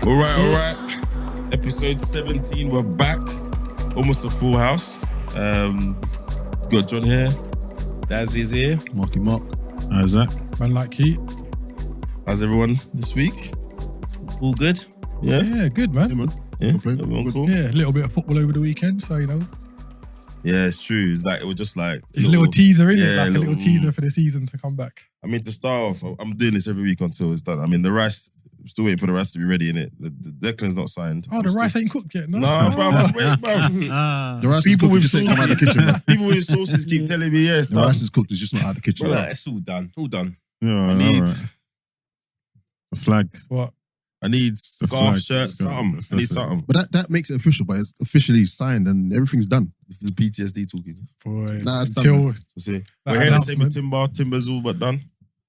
All right. Episode 17, we're back. Almost a full house. Got John here. Daz is here. Marky Mark. Isaac. Man like Heat. How's everyone this week? All good? Yeah, good, man. Yeah, man. Yeah, everyone cool? Yeah, a little bit of football over the weekend, so, you know. Yeah, it's true. It's like, it was just like... It's a little teaser, isn't it? Yeah, Like a little teaser for the season to come back. I mean, to start off, I'm doing this every week until it's done. I mean, the rice... I'm still waiting for the rice to be ready, innit? The Declan's not signed. Oh, the rice ain't cooked yet, no? No, bro, wait, bro. The rice is cooked, just ain't come out of the kitchen, bro. People with sauces keep telling me, yeah, it's The done. rice is cooked, it's just not out of the kitchen. Well, it's all done. All done. Yeah, I need the flag. What? scarf, flag. shirt, something. I need something. But that makes it official, but it's officially signed and everything's done. This is PTSD talking. Boy, Nah, it's done, until man. So see, that we're here the same with announcement. Timber's all but done.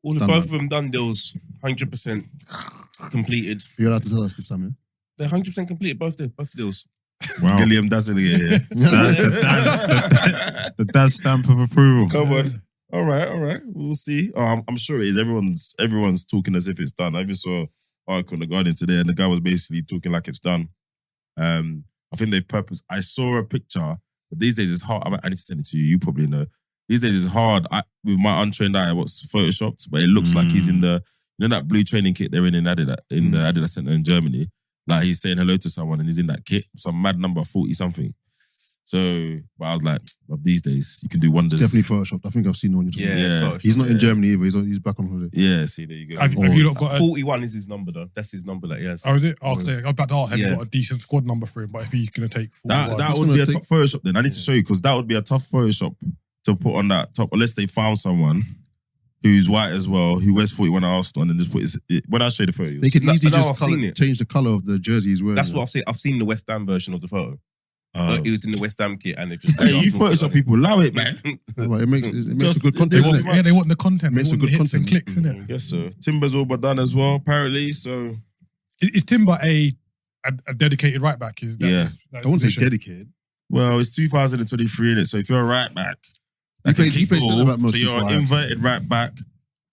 All done, both of them done deals. 100% completed. You're allowed to tell us this time, yeah? They're 100% completed. Both deals. Wow. Gilliam doesn't get here. The Daz stamp of approval. Come on. All right. We'll see. Oh, I'm sure it is. Everyone's talking as if it's done. I even saw an article in The Guardian today and the guy was basically talking like it's done. I think they've purposed. I saw a picture, but these days it's hard. I need to send it to you. You probably know. These days it's hard. With my untrained eye, what's photoshopped, but it looks like he's in the, you know, that blue training kit they're in Adidas, in the Adidas Center in Germany. Like he's saying hello to someone and he's in that kit, some mad number 40 something. So, but I was like, of these days, you can do wonders. Definitely photoshopped. I think I've seen the one you're talking Yeah. about. He's not in Germany either, he's back on holiday. Yeah, see, there you go. Have you not got a... 41 is his number, though. That's his number that he has. Oh, is it? Oh, so I'm about to ask, have you Yeah. got a decent squad number for him? But if he's going to take 41... That It's would gonna be a take- top Photoshop then. I need to show you because that would be a tough Photoshop to put on that top, unless they found someone who's white as well, who wears 41 at Arsenal, and then just put when I show you the photo. They could easily I've just seen it. change the colour of the jersey he's wearing. That's what I've seen. I've seen the West Ham version of the photo. Oh. It was in the West Ham kit and they've just... Hey, you Photoshop people, allow it, man. Yeah, but it makes Just- a good they content. want- innit? Yeah, they want the content. Makes They for want the good hits and content. clicks, innit? Yes, sir. Timber's all but done as well, apparently. So Is Timber a dedicated right back? Is that Yeah. his, I wouldn't say position? dedicated. well, it's 2023 in it. So if you're a right back, He that can plays kick centre ball. back mostly So you're for an Ajax. inverted right back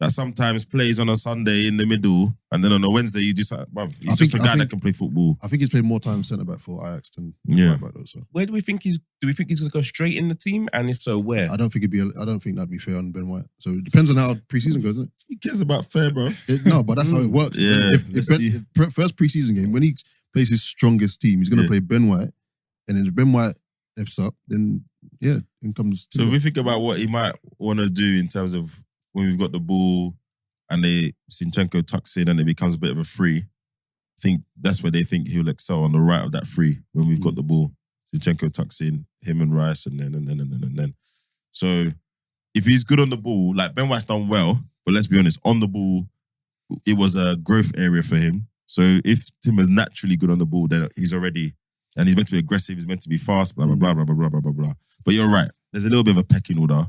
that sometimes plays on a Sunday in the middle, and then on a Wednesday you do something. Bruv, he's I just a think- guy I think- that can play football. I think he's played more time centre back for Ajax than Yeah. right back though. So Where do we think he's going to go straight in the team? And if so, where? I don't think that'd be fair on Ben White. So it depends on how pre-season goes, isn't it? He cares about fair, bro. No, but that's how it works. Yeah, If let's Ben, see. if first pre-season game, when he plays his strongest team, he's going to Yeah. play Ben White. And then if Ben White F's up, then yeah, in comes So if we think about what he might want to do in terms of when we've got the ball and Zinchenko tucks in and it becomes a bit of a free, I think that's where they think he'll excel on the right of that free when we've got the ball. Zinchenko tucks in, him and Rice and then. So if he's good on the ball, like Ben White's done well, but let's be honest, on the ball, it was a growth area for him. So if Timber's naturally good on the ball, then he's already, and he's meant to be aggressive, he's meant to be fast, blah, blah, blah, blah, blah, blah, blah, blah, blah. But you're right. There's a little bit of a pecking order,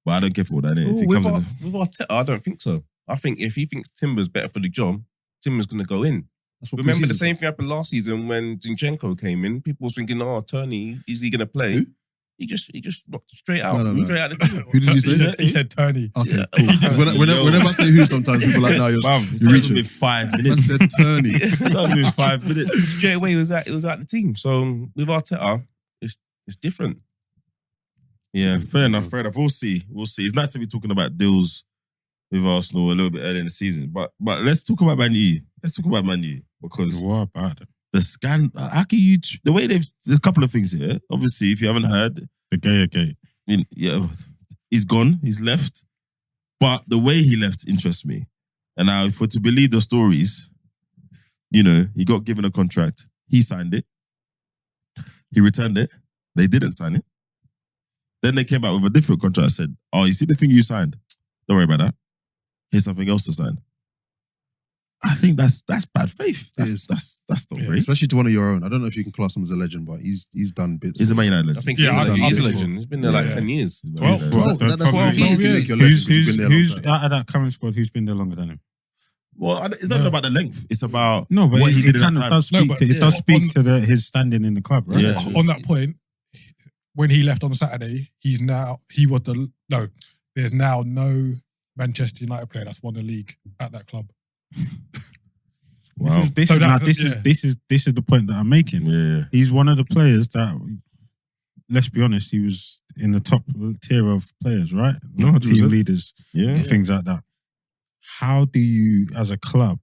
but I don't care for that. If he With comes in, Arteta, I don't think so. I think if he thinks Timber's better for the job, Timber's going to go in. That's what Remember the pre-season's same thing happened last season when Zinchenko came in. People was thinking, "Oh, Turney, is he going to play?" Who? He just knocked straight out, No. straight out of the team. Who did you say? He said Turney. Okay, Yeah. cool. 'Cause whenever I say who, sometimes people are like, no, you're Bruv, it's you're not reaching. even been 5 Man minutes. said Turney. It's not even been 5 minutes. Straight away, it was out the team. So with Arteta, it's different. Yeah, fair enough. We'll see. It's nice to be talking about deals with Arsenal a little bit early in the season, but let's talk about Man U. Because What about it? the scan. How can you? The way there's a couple of things here. Obviously, if you haven't heard, The Gaia Gate. yeah, he's gone. He's left. But the way he left interests me. And now, if we're to believe the stories, you know, he got given a contract. He signed it. He returned it. They didn't sign it. Then they came out with a different contract and said, "Oh, you see the thing you signed? Don't worry about that. Here's something else to sign." I think that's bad faith. It is. That's not Yeah, great. Especially to one of your own. I don't know if you can class him as a legend, but he's done bits. He's a Man United I legend. think Yeah, he's I a think- legend. He's been there like Yeah. 10 years. Well, That's Probably- what years. make your legend. He's been there a long Who's time. out of that current squad? Who's been there longer than him? Well, it's not even about the length. It's about No, but what he it did in kind that of time. does No, speak. but to, it yeah. does speak On- to his standing in the club, right? Yeah. On that point, when he left on Saturday, there's now no Manchester United player that's won the league at that club. Wow. This So is that's- this is the point that I'm making. Yeah. He's one of the players that, let's be honest, he was in the top tier of players, right? No, 100%. Team leaders Yeah. and things like that. How do you, as a club,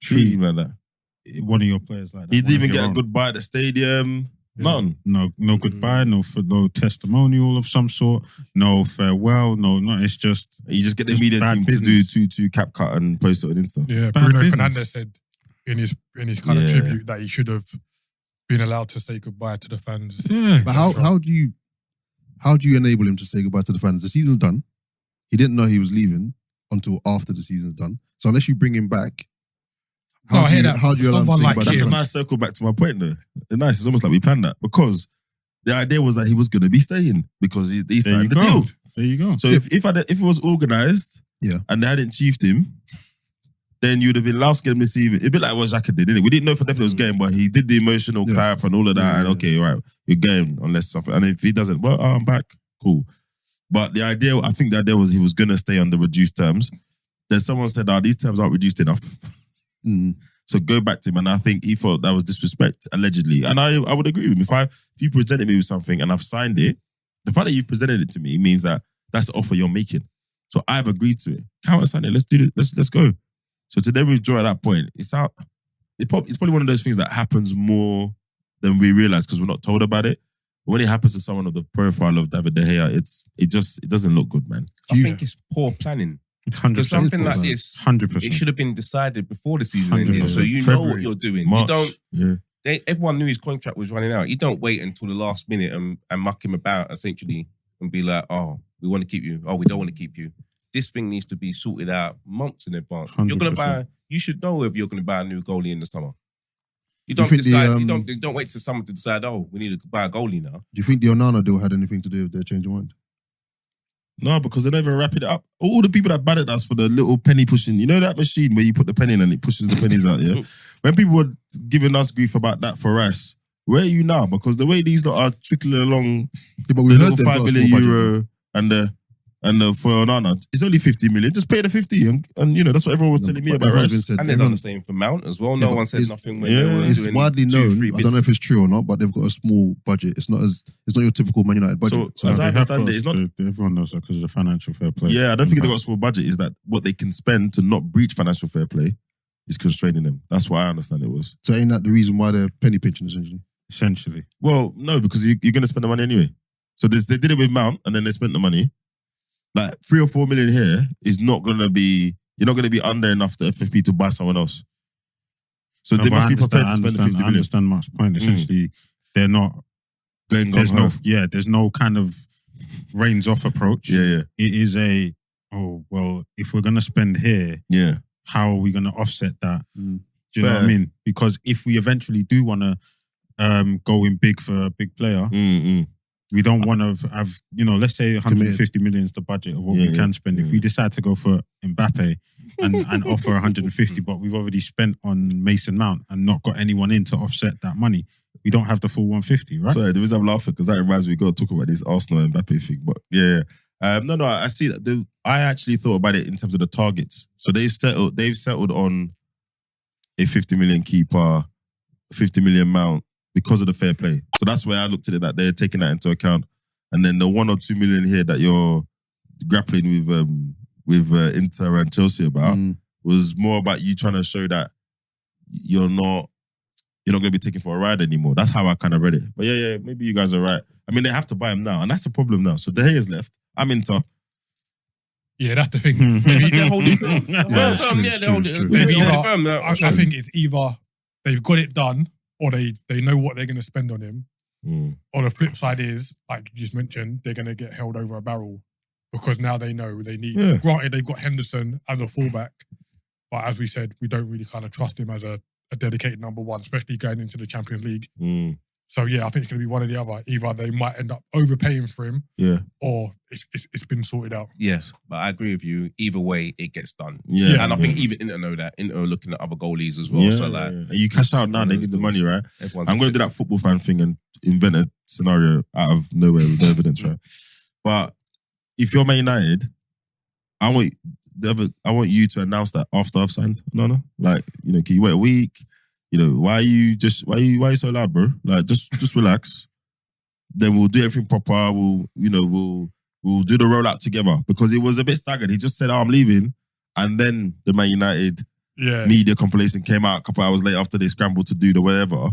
Treat him treat like that. one of your players like that? He didn't one of even your get a own? goodbye at the stadium. None. No goodbye, no testimonial of some sort, no farewell, no. It's just You just get the Just media bad team business. to do 2-2 cap cut and post it on Insta. Yeah, Bad Bruno business. Fernandes said in his kind of Yeah. tribute that he should have been allowed to say goodbye to the fans. yeah. But how do you enable him to say goodbye to the fans? The season's done. He didn't know he was leaving until after the season's done. So unless you bring him back, No, I hear that. how do you allow him to Someone say like goodbye to That's the a him- fans? nice circle back to my point though. It's nice. It's almost like we planned that because the idea was that he was going to be staying because he There you signed the go. deal. There you go. So if it was organised Yeah. and they hadn't chiefed him, then you'd have been last game this evening. It'd be like what Xhaka did, didn't it? We didn't know for definitely it was game, but he did the emotional Yeah. clap and all of that. Yeah, And yeah. okay, right, you're game unless something. And if he doesn't, well, I'm back. Cool. But I think the idea was he was going to stay on the reduced terms. Then someone said, these terms aren't reduced enough. Mm. So go back to him. And I think he thought that was disrespect, allegedly. And I would agree with him. If you presented me with something and I've signed it, the fact that you've presented it to me means that that's the offer you're making. So I've agreed to it. Countersign it. Let's do it. Let's go. So to then withdraw at that point, it's probably one of those things that happens more than we realize because we're not told about it. But when it happens to someone of the profile of David De Gea, it doesn't look good, man. I think it's poor planning. 100%. Because something like possible. this, 100%. it should have been decided before the season ended, 100%. so you know February, what you're doing. March. You don't. Everyone knew his contract was running out. You don't wait until the last minute and muck him about essentially and be like, "Oh, we want to keep you. Oh, we don't want to keep you." This thing needs to be sorted out months in advance. If you're gonna 100%. you should know if you're gonna buy a new goalie in the summer. You Do you don't think decide. the, you don't wait till someone to decide. Oh, we need to buy a goalie now. Do you think the Onana deal had anything to do with their change of mind? No, because they never wrap it up. All the people that batted us for the little penny pushing, you know that machine where you put the penny in and it pushes the pennies out, yeah? When people were giving us grief about that for us, where are you now? Because the way these lot are trickling along, Yeah, but the we heard little they've got 5 a million small budget. euro and the for Onana, it's only 50 million. Just pay the 50 and you know, that's what everyone was telling me But about everyone's been Rice. said. And they've done Everyone, the same for Mount as well. Yeah, No but one said it's- nothing when they were it's doing widely 2, known. 3 I don't know bids. if it's true or not, but they've got a small budget. It's not your typical Man United budget. So, as I understand it, it's not. Everyone knows that because of the financial fair play. Yeah, I don't think they've got a small budget. Is that what they can spend to not breach financial fair play is constraining them. That's what I understand it was. So ain't that the reason why they're penny pinching essentially? Essentially. Well, no, because you're going to spend the money anyway. So they did it with Mount and then they spent the money. Like 3 or 4 million here is not going to be, you're not going to be under enough to FFP to buy someone else. So No, they but must I be prepared to understand- spend the 50 I million. understand Mark's point. Essentially, they're not. Going There's no. gung-ho. Yeah, there's no kind of reins off approach. Yeah. It is if we're gonna spend here, Yeah. how are we gonna offset that? Mm. Do you know what I Fair. mean? Because if we eventually do want to go in big for a big player, Mm-mm. we don't want to have, let's say 150 million is the budget of what Yeah, we can spend. If yeah. we decide to go for Mbappe and offer 150, but we've already spent on Mason Mount and not got anyone in to offset that money, we don't have the full 150, right? Sorry, the reason I'm laughing because that reminds me, we got to talk about this Arsenal and Mbappe thing. But yeah. No, I see that. I actually thought about it in terms of the targets. So they've settled on a 50 million keeper, 50 million Mount because of the fair play. So that's where I looked at it, that they're taking that into account. And then the 1 or 2 million here that you're grappling with Inter and Chelsea about was more about you trying to show that you're not going to be taken for a ride anymore. That's how I kind of read it. But yeah, maybe you guys are right. I mean, they have to buy him now, and that's the problem now. So De Gea's left. I'm Inter. Yeah, that's the thing. Maybe they're holding it's true, it's true, it's true. Maybe they're either- holding firm. I think it's either they've got it done or they know what they're going to spend on him. Or the flip side is, like you just mentioned, they're going to get held over a barrel because now they know they need. Yeah. Granted, they've got Henderson as a fullback, but as we said, we don't really kind of trust him as a dedicated number one, especially going into the Champions League. So yeah, I think it's going to be one or the other. Either they might end up overpaying for him, Yeah. or it's been sorted out. Yes, but I agree with you. Either way, it gets done. Yeah. And I think even Inter know that. Inter are looking at other goalies as well. Yeah, So like, and you cash out now, they need the money, right? everyone's I'm going to do that football fan thing and invent a scenario out of nowhere with no evidence, right? But if you're Man United, I want you to announce that after I've signed. No. Like, can you wait a week? Why are you so loud, bro? Like, just relax. Then we'll do everything proper. We'll do the rollout together, because it was a bit staggered. He just said, "Oh, I'm leaving," and then the Man United media compilation came out a couple hours later after they scrambled to do the whatever.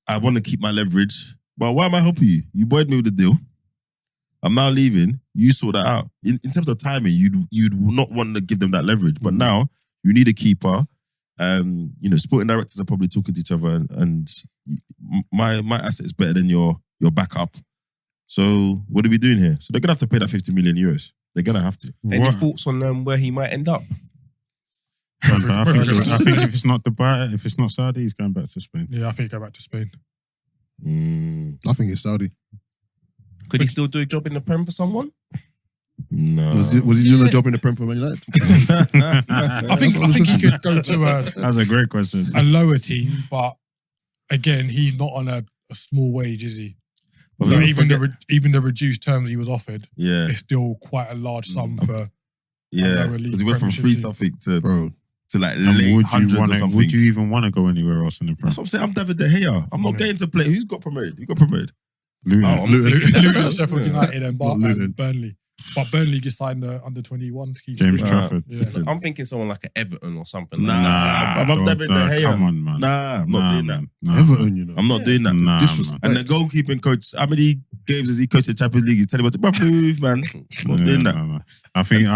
I want to keep my leverage, but why am I helping you? You buoyed me with the deal. I'm now leaving. You sort that out. In terms of timing, you'd not want to give them that leverage, but now you need a keeper. Sporting directors are probably talking to each other, and my asset is better than your backup. So what are we doing here? So they're gonna have to pay that 50 million euros. They're gonna have to. Any thoughts on where he might end up? I think if it's not Dubai, if it's not Saudi, he's going back to Spain. Yeah, I think he'll go back to Spain. I think it's Saudi. Could he still do a job in the Prem for someone? No. Was he doing a job in the Prem for Man United? I think he could go to That's a great question. a lower team, but again, he's not on a small wage, is he? So even the reduced terms he was offered, it's still quite a large sum for because he went from free something to like And late hundreds or something. Would you even want to go anywhere else in the Prem? That's what I'm saying. I'm David De Gea. I'm not getting to play. Who's got promoted? Who got promoted? Luton. Luton, Sheffield United, and Luton. Burnley. But Burnley just signed the under 21 to keep James Trafford. Yeah. Listen. I'm thinking someone like an Everton or something. I'm David De Gea. Come on, man. Nah, I'm not doing that. Everton, I'm not doing that. Disrespect. And the goalkeeping coach, how many games has he coached the Champions League? He's telling him to move, man. I'm not doing that. No. I think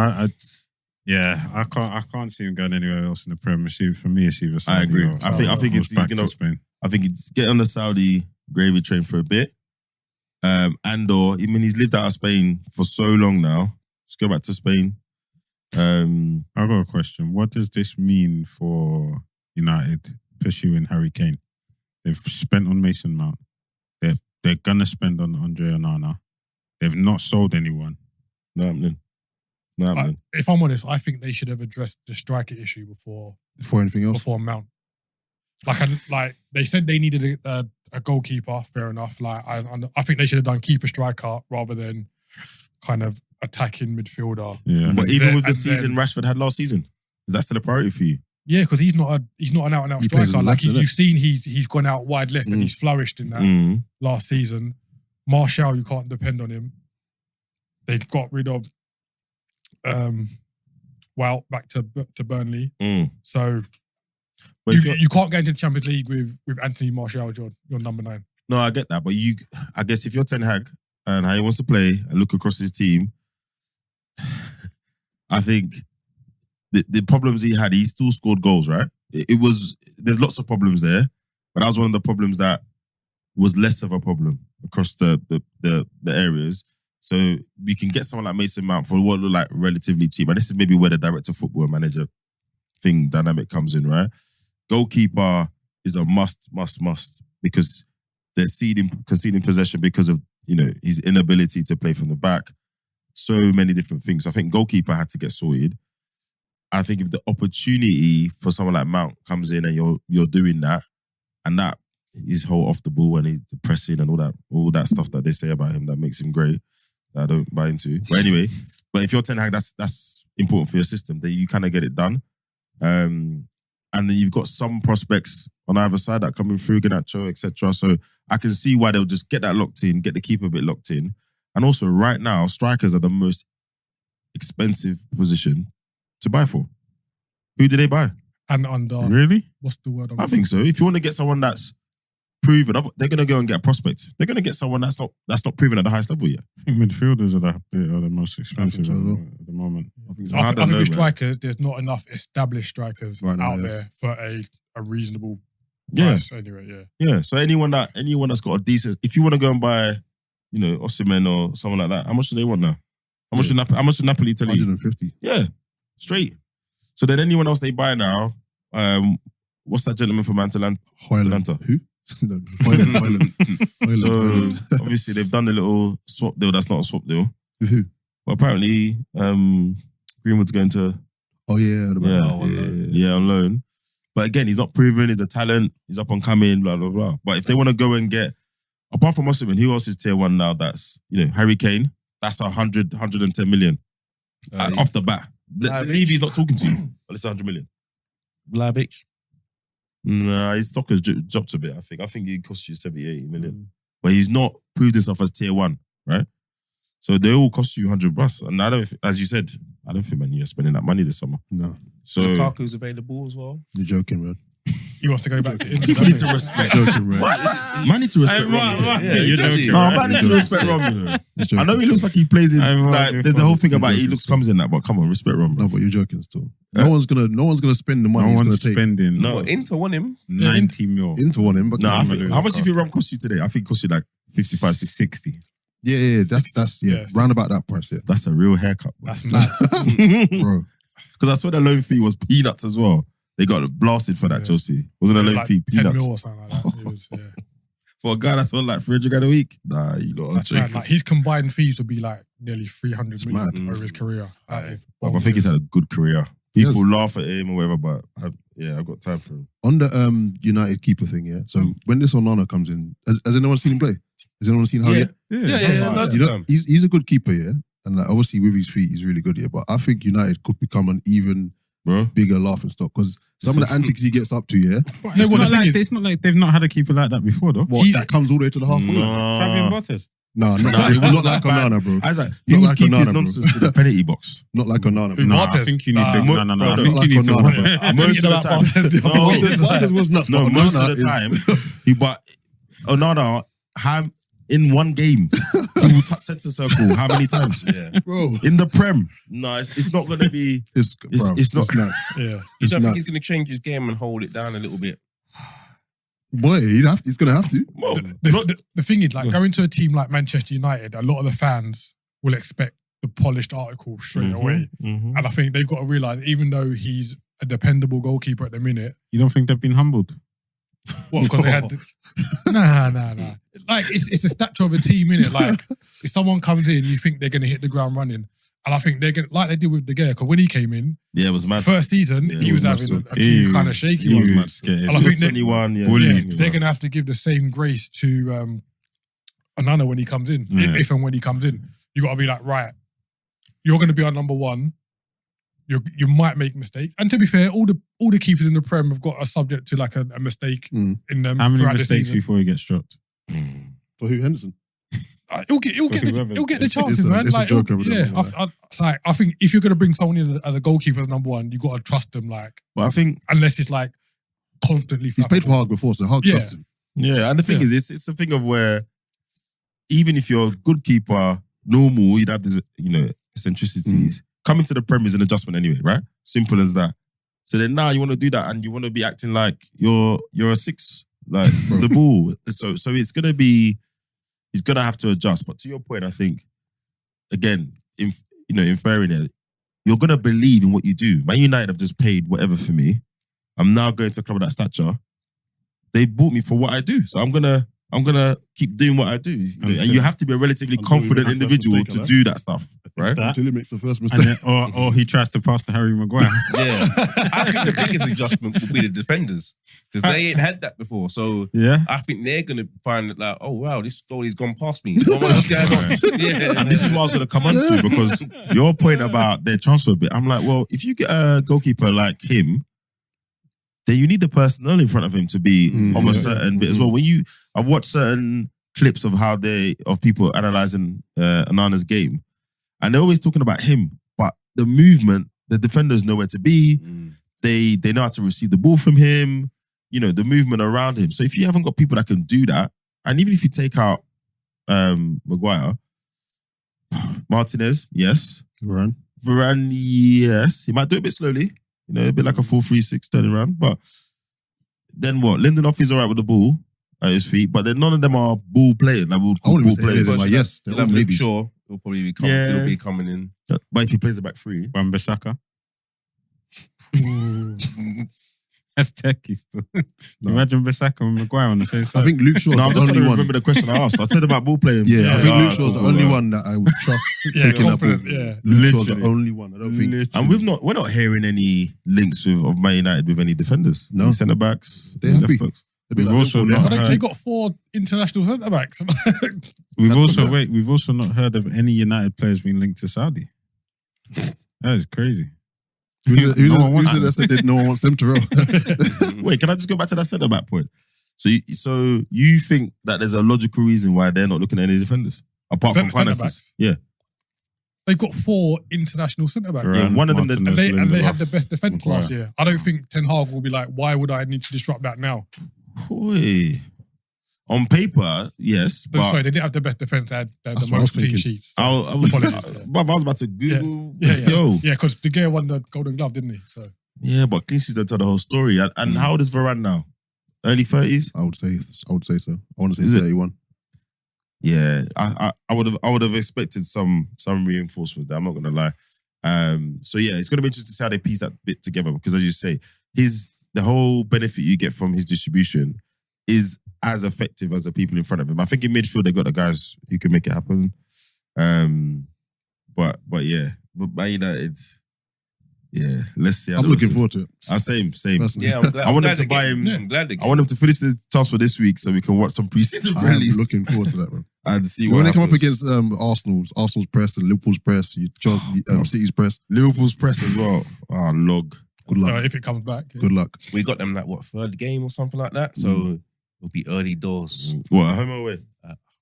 I can't see him going anywhere else in the Premiership. For me, it's either Saudi I agree. or I think it's back to Spain. I think he'd get on the Saudi gravy train for a bit. He's lived out of Spain for so long now. Let's go back to Spain. I've got a question. What does this mean for United pursuing Harry Kane? They've spent on Mason Mount. They're gonna spend on Andre Onana. They've not sold anyone. No happening. If I'm honest, I think they should have addressed the striker issue before anything else. Before Mount. Like they said they needed a goalkeeper. Fair enough. Like I think they should have done keeper striker rather than kind of attacking midfielder. Yeah. But even with the season Rashford had last season, is that still a priority for you? Yeah, because he's not an out and out He plays striker. on the Like left, you've seen, he's gone out wide left and he's flourished in that last season. Martial, you can't depend on him. They got rid of back to Burnley. So you can't get into the Champions League with Anthony Martial, your number 9. No, I get that, but I guess if you're Ten Hag and how he wants to play and look across his team, I think the problems he had, he still scored goals, right? There's lots of problems there, but that was one of the problems that was less of a problem across the areas. So we can get someone like Mason Mount for what look like relatively cheap, and this is maybe where the director of football and manager thing dynamic comes in, right? Goalkeeper is a must, because they're conceding possession because of his inability to play from the back. So many different things. I think goalkeeper had to get sorted. I think if the opportunity for someone like Mount comes in and you're doing that, and that his whole off the ball and the pressing and all that stuff that they say about him that makes him great, that I don't buy into. But anyway, if you're Ten Hag, that's important for your system that you kind of get it done. And then you've got some prospects on either side that coming through, Garnacho, etc. So I can see why they'll just get that locked in, get the keeper a bit locked in. And also right now, strikers are the most expensive position to buy for. Who do they buy? And under Really? what's the word? I think so. If you want to get someone that's proven, they're going to go and get a prospect. They're going to get someone that's not proven at the highest level yet. I think midfielders are the most expensive so as well. at the moment. I don't think know, with man. strikers, there's not enough established strikers Right now, out yeah. there for a reasonable Yeah. price. Anyway, yeah. Yeah. So anyone that's got a decent, if you want to go and buy, ANNOUCEMENT or someone like that, how much do they want now? How much should Napoli tell you? 150. Yeah, straight. So then anyone else they buy now, what's that gentleman from Atalanta? Hoyland. Who? No, Hoyland. So obviously they've done the little swap deal that's not a swap deal. With who? Well, apparently Greenwood's going to Oh yeah, on loan. But again, he's not proven. He's a talent. He's up and coming. Blah blah blah. But if they want to go and get, apart from Osimhen, who else is tier 1 now? That's Harry Kane. That's 110 million. Off the bat. Vlahovic. Levy's not talking to you. Well, it's 100 million. Vlahovic. Nah, his stock has dropped a bit, I think. I think he cost you 70, 80 million. But he's not proved himself as tier 1, right? So they all cost you 100 plus. And I don't, as you said, I don't think Man U are spending that money this summer. No, So Lukaku's available as well. you're joking, man. He wants to go back to Inter. people need to respect. You're joking, man. Man need to respect Rom. Yeah, you're joking. No, right? man need to respect Rom. You know. You're joking. I know he looks like he plays in. I'm Like, right, there's a whole thing you're about he joking looks still. comes in that, but come on, respect Rom. No, but you're joking still. No one's gonna spend the money No he's gonna one's take. spending No. Well, Inter won him. 90 mil. Into one him, but No, I I'm think, gonna how do much do you think Rom cost you today? I think it cost you like 55, 60. 60. yeah, that's Yeah. round about that price, yeah, That's a real haircut, bro. That's mad. bro. Because I swear the loan fee was peanuts as well. They got blasted for that, Yeah. Chelsea. Wasn't a loan Like fee 10 peanuts? mil or something like that. It was, yeah. For a guy that's on like 300 grand a week? Nah, you lot are That's mad. joking. Like his combined fees would be like nearly 300 It's million mad. over his career. That is I think he's had a good career. Yes. People laugh at him or whatever, but I've got time for him. On the United keeper thing, yeah. So when this Onana comes in, has anyone seen him play? Has anyone seen how? Yeah. he- Yeah. Like, Loads you of know, time. he's a good keeper, yeah. And like obviously with his feet, he's really good, yeah. But I think United could become an even Bro, bigger laughing stock because some of the antics he gets up to, yeah. It's, well, not the thing like, is- it's not like they've not had a keeper like that before, though. What that comes all the way to the half. Fabian Barthez. No, Nah, it's it not wasn't like that bad. Onana, bro. I was like, Not he would like keep his Onana, bro. nonsense to the penalty box. Not like Onana. Bro. Who, No, I Barthez? think you need to. Nah, No. bro, I no, think like you need to. Onana, bro. Most of the time. Barthez was nuts. No, but most Onana of the is- time. But Onana, in one game, he will touch centre circle how many times? Yeah. bro. In the Prem. No, it's not going to be. It's not. it's not- nuts. Yeah. It's I think nuts. he's going to change his game and hold it down a little bit. Boy, he's gonna have to. Well, The thing is, like going to a team like Manchester United, a lot of the fans will expect the polished article straight away. Mhm. And I think they've got to realise, even though he's a dependable goalkeeper at the minute, You don't think they've been humbled? what, because they had... Nah. Like, it's the stature of a team, innit? Like, if someone comes in, you think they're going to hit the ground running. And I think they're going to, like they did with De Gea, because when he came in, Yeah, it was mad. first season, Yeah, he it was was having massive. a few kind of shaky ones. He was scared. And I think they- 21, yeah. Bullied. Yeah, they're going to have to give the same grace to Onana when he comes in, Yeah. if and when he comes in. You got to be like, right, you're going to be our number one. You might make mistakes, and to be fair, all the keepers in the Prem have got a subject to like a mistake Mm. in them. How many throughout the mistakes season. before he gets dropped? For who, Henderson? He'll get the chances, man. It's a Like, joke over there, yeah, I think if you're going to bring someone in as a goalkeeper as number one, you got to trust them. Like, But I think, unless it's like constantly. He's played for Hag before, so Hag Yeah. trusts him. yeah, and the thing Yeah. is, it's a thing of where even if you're a good keeper, normal, you'd have these, eccentricities. Coming to the Prem is an adjustment anyway, right? Simple as that. So then now you want to do that and you want to be acting like you're a six, like the ball. So it's gonna be, he's gonna have to adjust. But to your point, I think again, in fairing it, you're gonna believe in what you do. Man United have just paid whatever for me. I'm now going to a club of that stature. They bought me for what I do, so I'm gonna keep doing what I do. And you have to be a relatively Until you confident make the first individual mistake, to right? do that stuff, right? That, Until he makes the first and mistake. then, or he tries to pass to Harry Maguire. Yeah. I think the biggest adjustment will be the defenders, because they ain't had that before. So Yeah. I think they're going to find it like, oh, wow, this goalie's gone past me. What's going on? Yeah. And this is what I was going to come on to, because your point about their transfer bit, I'm like, well, if you get a goalkeeper like him, then you need the personnel in front of him to be of a certain bit as well. I've watched certain clips of people analysing Onana's game, and they're always talking about him, but the movement, the defenders know where to be. They know how to receive the ball from him, the movement around him. So if you haven't got people that can do that, and even if you take out Maguire, Martinez, yes. Varane, yes. He might do it a bit slowly, a bit like a 4-3-6 turning around. But then what? Lindelof is all right with the ball at his feet, but then none of them are ball players. Like, we would I call wouldn't ball even say players. it. Like, yes, You'll they're all have Luke maybes. Shaw. He'll probably be Yeah. he'll be coming in. But if he plays the back three, Wan-Bissaka. That's techie still. No. Imagine Bissaka and Maguire on the same side. I think Luke Shaw's no, I'm the just trying only to one. remember the question I asked. I said about ball playing. Yeah, I think Luke Ah, Shaw's the cool, only right. one that I would trust Yeah, taking that ball. confident, yeah. Luke Shaw's the Literally. only one. I don't think. And we're not hearing any links of Man United with any defenders. No. Any centre backs, They're any happy. left backs. They'd be We've like also Liverpool, not yeah. They heard- got 4 international centre backs. We've That's also good. we've also not heard of any United players being linked to Saudi. That is crazy. Who's No one wants it that said no one wants them to roll? Wait, can I just go back to that centre back point? So you think that there's a logical reason why they're not looking at any defenders apart from finances? Centre-backs? Yeah. They've got 4 international centre backs. Varane, one of them that- Martinez, And they had Lindelof, the best defence Maguire. last year. I don't think Ten Hag will be like, why would I need to disrupt that now? Boy. On paper, yes, But but sorry, they didn't have the best defence. They had the That's what I was most clean thinking. sheets. I was Apologies. bruv, I was about to Google. Yeah. Yo, Yeah, because De Gea won the Golden Glove, didn't he? So yeah, but clean sheets don't tell the whole story. And how old is Varane now? Early 30s? I would say so. I want to say Is it? 31. Yeah, I would have expected some reinforcement there. I'm not gonna lie. So yeah, it's gonna be interesting to see how they piece that bit together because as you say, the whole benefit you get from his distribution is as effective as the people in front of him. I think in midfield they got the guys who can make it happen. But yeah, but Man United, yeah, let's see. how I'm the looking rest forward to it. Same. Personally. Yeah, I'm glad. I want them I'm glad to buy they him. get- I'm glad they get I want him to finish the transfer this week so we can watch some preseason I'm friendlies looking forward to that, man. and see what When they come up happens. against Arsenal's press and Liverpool's press, City's press, Liverpool's press as well. Oh, log. good luck. if it comes back. Good luck. We got them like third game or something like that. So it'll be early doors. What, at home or away?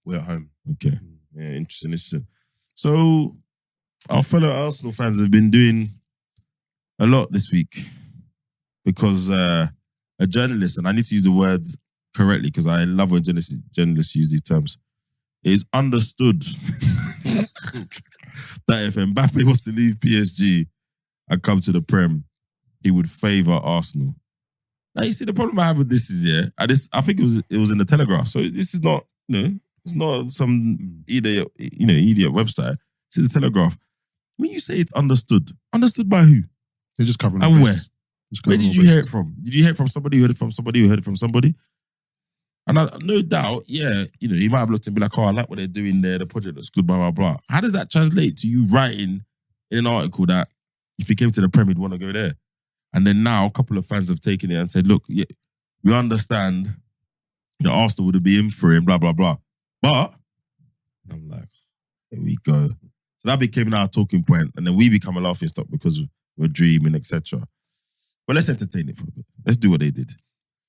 We're at home. Okay. Yeah, interesting. So, our fellow Arsenal fans have been doing a lot this week because a journalist, and I need to use the words correctly because I love when journalists use these terms, it is understood that if Mbappe was to leave PSG and come to the Prem, he would favour Arsenal. Now, you see, the problem I have with this is, I think it was in the Telegraph. So this is not, it's not some idiot website. It's in the Telegraph. When you say it's understood by who? They're just covering And all where? bases. Just Where covering did all you hear it bases. from? Did you hear it from somebody who heard it from somebody who heard it from somebody? And no doubt, he might have looked and be like, oh, I like what they're doing there. The project looks good, blah, blah, blah. How does that translate to you writing in an article that if he came to the Premier, he'd want to go there? And then now a couple of fans have taken it and said, look, yeah, we understand that Arsenal would be in for him, blah, blah, blah. But I'm like, here we go. So that became our talking point, and then we become a laughing stock because we're dreaming, etc. But let's entertain it for a bit. Let's do what they did.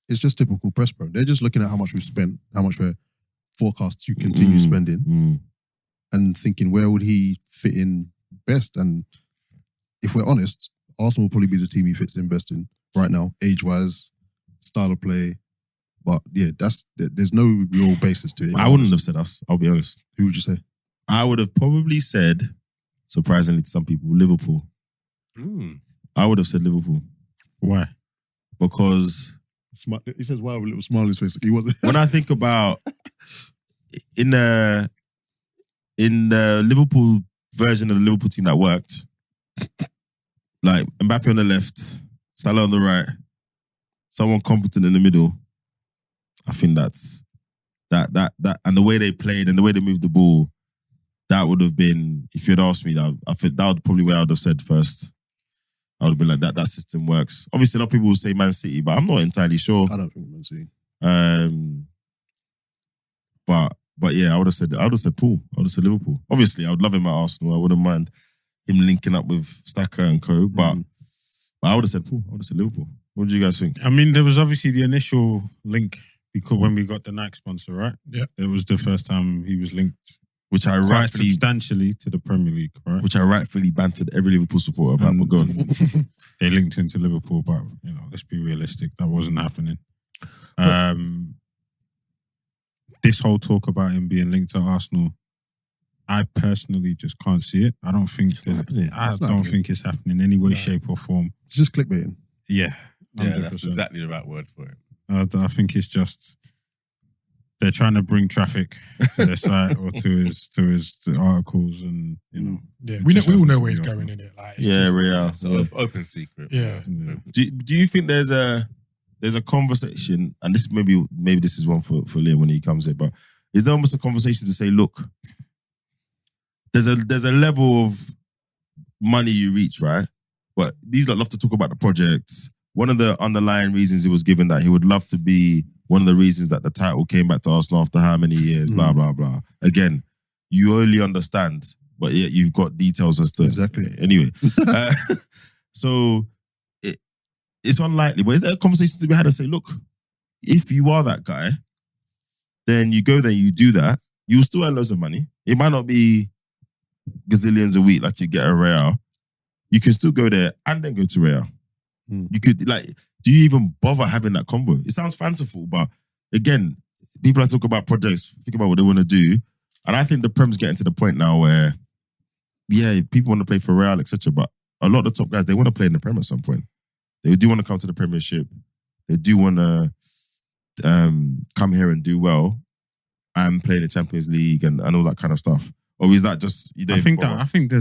It's just typical press, bro. They're just looking at how much we've spent, how much we're forecast to continue spending, and thinking where would he fit in best. And if we're honest, Arsenal will probably be the team he fits in best in right now, age-wise, style of play. But yeah, there's no real basis to it. I wouldn't have said us, I'll be honest. Who would you say? I would have probably said, surprisingly to some people, Liverpool. I would have said Liverpool. Why? Because He says, "Wow," with a little smile on his face. He wasn't. when I think about in the Liverpool version of the Liverpool team that worked, like Mbappe on the left, Salah on the right, someone competent in the middle, I think that's that and the way they played and the way they moved the ball, that would have been, if you'd asked me, I think that would probably where I would have said first. I would have been like, that system works. Obviously, a lot of people will say Man City, but I'm not entirely sure. I don't think Man City. But yeah, I would have said Paul. I would have said Liverpool. Obviously, I would love him at Arsenal. I wouldn't mind him linking up with Saka and co. But I would have said Paul. I would have said Liverpool. What do you guys think? I mean, there was obviously the initial link because when we got the Nike sponsor, right? Yeah. It was the first time he was linked Which I quite rightfully substantially to the Premier League, right? bantered every Liverpool supporter about. But go on. They linked into Liverpool, but let's be realistic, that wasn't happening. This whole talk about him being linked to Arsenal, I personally just can't see it. I don't think it's happening in any way, shape, or form. It's just clickbaiting. Yeah, Yeah, that's 100%. exactly the right word for it. I think it's just they're trying to bring traffic to their site or to his articles, and Yeah, it we just all happens know to where be he's Arsenal. going in it. Like, it's Yeah, just- real. It's an open secret. Yeah. Do you think there's a conversation, and this maybe this is one for Liam when he comes in, but is there almost a conversation to say, look, there's a level of money you reach, right? But these lot love to talk about the projects. One of the underlying reasons he was given that he would love to be one of the reasons that the title came back to Arsenal after how many years, blah, blah, blah. Again, you only understand but yet you've got details as to Exactly. Anyway, so it's unlikely. But is there a conversation to be had and say, look, if you are that guy, then you go there, you do that, you'll still earn loads of money. It might not be gazillions a week like you get a Real. You can still go there and then go to Real. You could, do you even bother having that convo? It sounds fanciful, but again, people are talking about projects, think about what they want to do. And I think the Prem's getting to the point now where, yeah, people want to play for Real, etc. But a lot of the top guys, they want to play in the Prem at some point. They do want to come to the Premiership. They do want to come here and do well and play in the Champions League and all that kind of stuff. Or is that just you don't? I think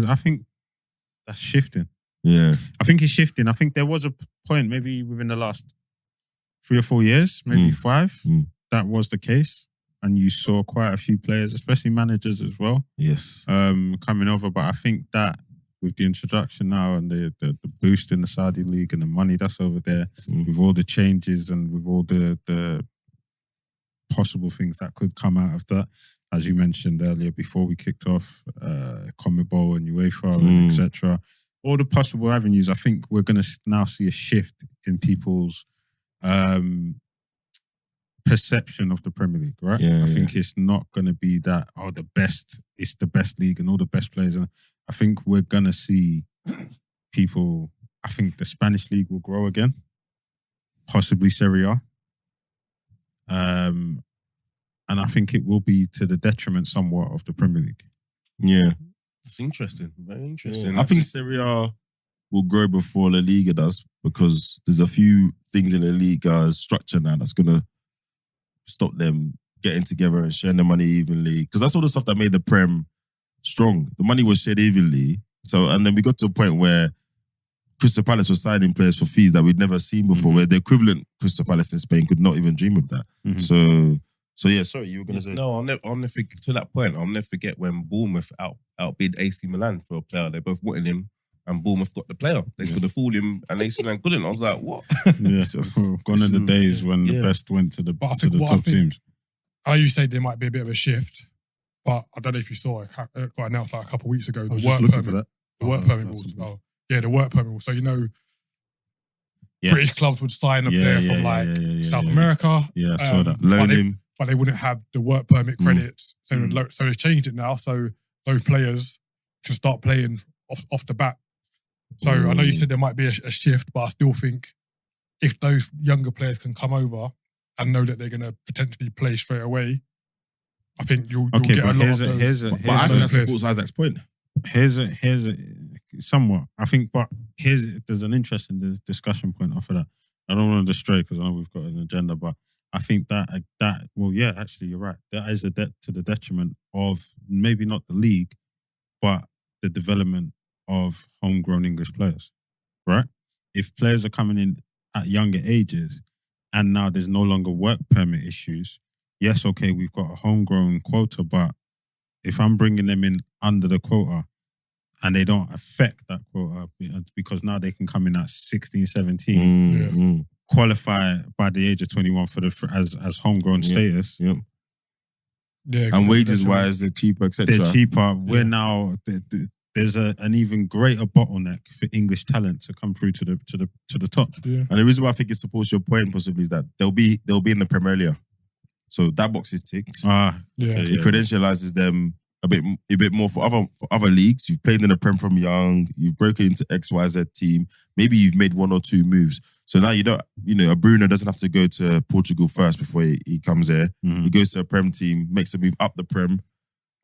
that's shifting. Yeah, I think it's shifting. I think there was a point maybe within the last 3 or 4 years, maybe 5, that was the case, and you saw quite a few players, especially managers as well. Yes, coming over. But I think that with the introduction now and the boost in the Saudi League and the money that's over there, with all the changes and with all the possible things that could come out of that, as you mentioned earlier before we kicked off, CONMEBOL and UEFA and etc. All the possible avenues. I think we're going to now see a shift in people's perception of the Premier League, right? I think it's not going to be that, it's the best league and all the best players. And I think we're going to see people, I think the Spanish league will grow again, possibly Serie A. And I think it will be to the detriment somewhat of the Premier League. Yeah. It's interesting. Very interesting. Yeah. I think Serie A will grow before La Liga does because there's a few things in La Liga's structure now that's going to stop them getting together and sharing the money evenly. Because that's all the stuff that made the Prem strong. The money was shared evenly. So, and then we got to a point where Crystal Palace was signing players for fees that we'd never seen before, where the equivalent Crystal Palace in Spain could not even dream of that. So yeah, sorry, you were going to say... No, I'll never to that point, I'll never forget when Bournemouth outbid AC Milan for a player. They both wanted him and Bournemouth got the player. They could afford him and AC Milan couldn't. I was like, what? Yeah, gone are the days when the best went to the top teams. I know you say there might be a bit of a shift, but I don't know if you saw it got announced like a couple of weeks ago. The work permit. The work permit rules. Oh, yeah, the work permit rules. So, you know, British clubs would sign a player from South America. Yeah, I saw that. Loan him. But they wouldn't have the work permit credits. So they changed it now. So those players can start playing off the bat. So I know you said there might be a shift, but I still think if those younger players can come over and know that they're going to potentially play straight away, I think you'll get a lot of those. But I think that supports Isaac's point. Here's a somewhat. I think, but there's an interesting discussion point off of that. I don't want to stray because I know we've got an agenda, but I think that actually you're right. That is to the detriment of maybe not the league, but the development of homegrown English players, right? If players are coming in at younger ages and now there's no longer work permit issues, yes, okay, we've got a homegrown quota, but if I'm bringing them in under the quota and they don't affect that quota because now they can come in at 16, 17, qualify by the age of 21 as homegrown status. Yeah. And wages-wise, they're cheaper, etc. They're cheaper. We're now... There's an even greater bottleneck for English talent to come through to the top. Yeah. And the reason why I think it supports your point possibly is that they'll be in the Premier League. So that box is ticked. It credentializes them a bit more for other leagues. You've played in the Prem from young. You've broken into XYZ team. Maybe you've made 1 or 2 moves. So now a Bruno doesn't have to go to Portugal first before he comes here. He goes to a Prem team, makes a move up the Prem.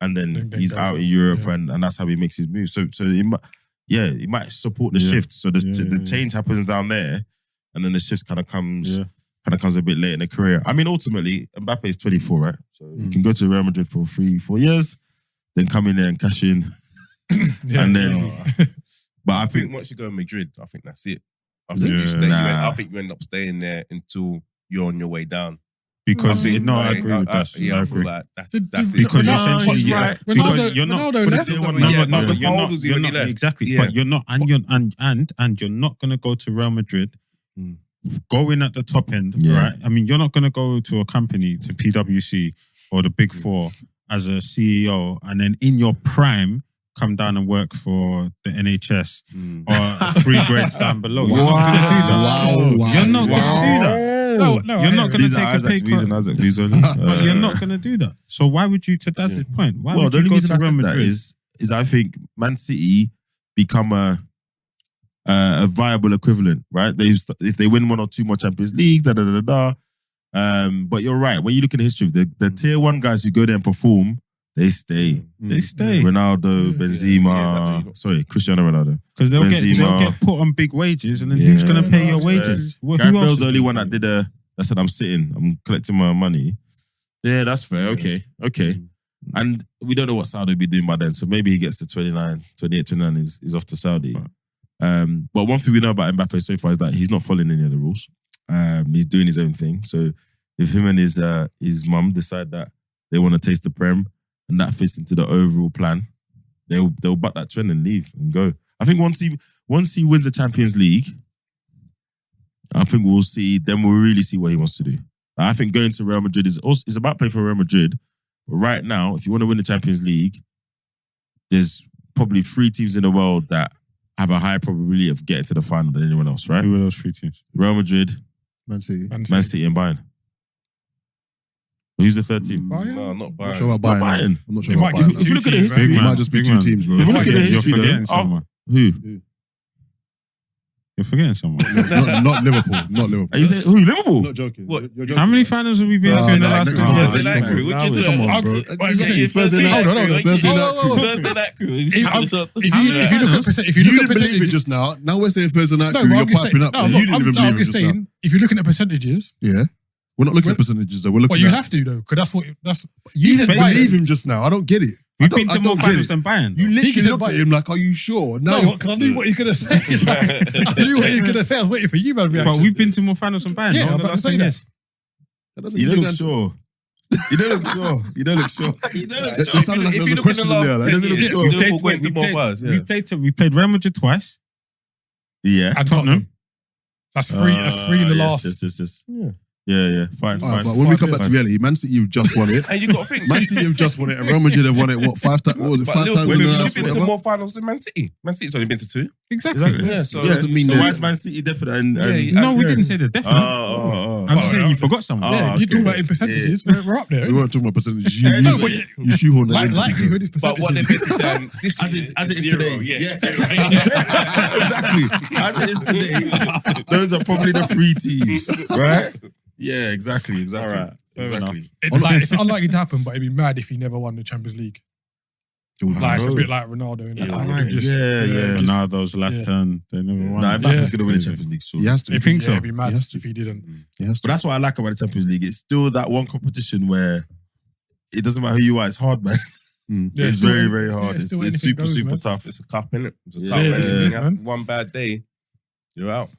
And then he's out in Europe, and that's how he makes his move. So it might support the shift. So the change happens down there, and then the shift kind of comes a bit late in the career. I mean, ultimately, Mbappe is 24, right? So he can go to Real Madrid for 3-4 years, then come in there and cash in, and then. But I think once you go to Madrid, I think that's it. I think you end up staying there until you're on your way down. Because I agree with that. I feel like that's it. Because essentially, because you're not. You're not exactly. But you're not, and you're not going to go to Real Madrid, go in at the top end, right? I mean, you're not going to go to a company, to PwC or the Big Four as a CEO, and then in your prime come down and work for the NHS Mm. or 3 grades down below. You're not going to do that. Wow. You're not going to do that. No, You're not going to These take are a pay Isaac's views cut. and Isaac's views only. But you're not going to do that. So why would you, to that's his point, why Well, would the you only go reason to I Real said that Madrid? is I think Man City become a viable equivalent, right? If they win 1 or 2 more Champions League, but you're right. When you look at the history of the tier 1 guys who go there and perform, they stay. They stay. Ronaldo, Benzema, exactly. sorry, Cristiano Ronaldo. Because they'll Benzema. get put on big wages, and then who's going to pay your wages? Well, Gareth who else Bale's is the only gonna one pay? that said, I'm sitting, I'm collecting my money. Yeah, that's fair. Okay. And we don't know what Saudi will be doing by then. So maybe he gets to 28, 29 is off to Saudi. But one thing we know about Mbappe so far is that he's not following any of the rules. He's doing his own thing. So if him and his mum decide that they want to taste the Prem and that fits into the overall plan, they'll butt that trend and leave and go. I think once he wins the Champions League, I think we'll really see what he wants to do. I think going to Real Madrid is about playing for Real Madrid. But right now, if you want to win the Champions League, there's probably 3 teams in the world that have a higher probability of getting to the final than anyone else, right? Who are those 3 teams? Real Madrid, Man City. Man City, and Bayern. Who's the third team? Bayern? No, not I'm not Bayern. sure about Bayern. Bayern. I'm not sure It about might give Bayern. you If you look at the teams, history, It Big might man, just be big 2 man. teams, bro. If you look at the You're history, forgetting though, someone. Who? You're forgetting someone. Not Liverpool. Not Liverpool. Are you saying who? Liverpool? Not joking. What? You're joking. How many finals have we been to in the last next 2 time. years? Thursday night crew. What you Come on, bro. Thursday night. Hold on. Thursday night crew. Thursday night crew. If you look at You believe it just now. Now we're saying Thursday night no, crew. but You're I'm just piping saying, up. no, You didn't even I'm believe it just just now. saying, if you're looking at percentages, Yeah. We're not looking at percentages though. We're looking but you at. have to though, because that's You said didn't Bayern. believe him just now. I don't get it. I We've don't- been I to more don't get finals it. than Bayern. You literally said looked at Bayern. him like, "Are you sure?" No, No, because I knew what you were gonna say. I knew what you were gonna say. I was waiting for you, man. But we've been to more finals than Bayern. Yeah, over I'm the about to last say 10 that. years. that doesn't You don't mean look that- sure. You don't look sure. You don't look sure. You don't look That sure. sounded like If there was you a look at the question in last there. That 10 doesn't look years, sure. Liverpool went to more finals. We played Real Madrid twice. Yeah. And Tottenham. That's three. That's three in the last. Yes. Yeah. Yeah. Fine. Alright, but when we come back to fine. reality, Man City have just won it. And you got to think. Man City have just won it, and Real Madrid have won it. What 5 times? What was it? But 5 times Liverpool in the have last been to whatever? more finals than Man City. Man City's only been to 2. Exactly. Yeah, so Doesn't mean So that- why is Man City definite? And, No, we didn't say the definite. Oh. I'm just saying you forgot someone. Yeah, Oh, you talk okay. about in percentages. We're up there. We weren't talking about percentages. No, but You shoehorned that in. likelihood is But what they're percentages. basically saying, this As it is zero, today. Yeah. Exactly. As it is today. Those are probably the 3 teams, right? Yeah, exactly. All right. Fair Exactly. It's unlikely to happen, but it'd be mad if he never won the Champions League. Like it's a bit like Ronaldo. In Yeah. Ronaldo's Latin. They never won. Nah, it. Mbappe's going to win the Champions League soon. He has to. You think so? It'd be mad He has to. if he didn't. He has to. But that's what I like about the Champions League. It's still that one competition where it doesn't matter who you are, it's hard, man. Yeah, It's still- very, very hard. yeah, It's still anything super, goes, super man. tough. It's a cup, innit? It's a Yeah. cup. Yeah. Anything Yeah. happen, one bad day, you're out.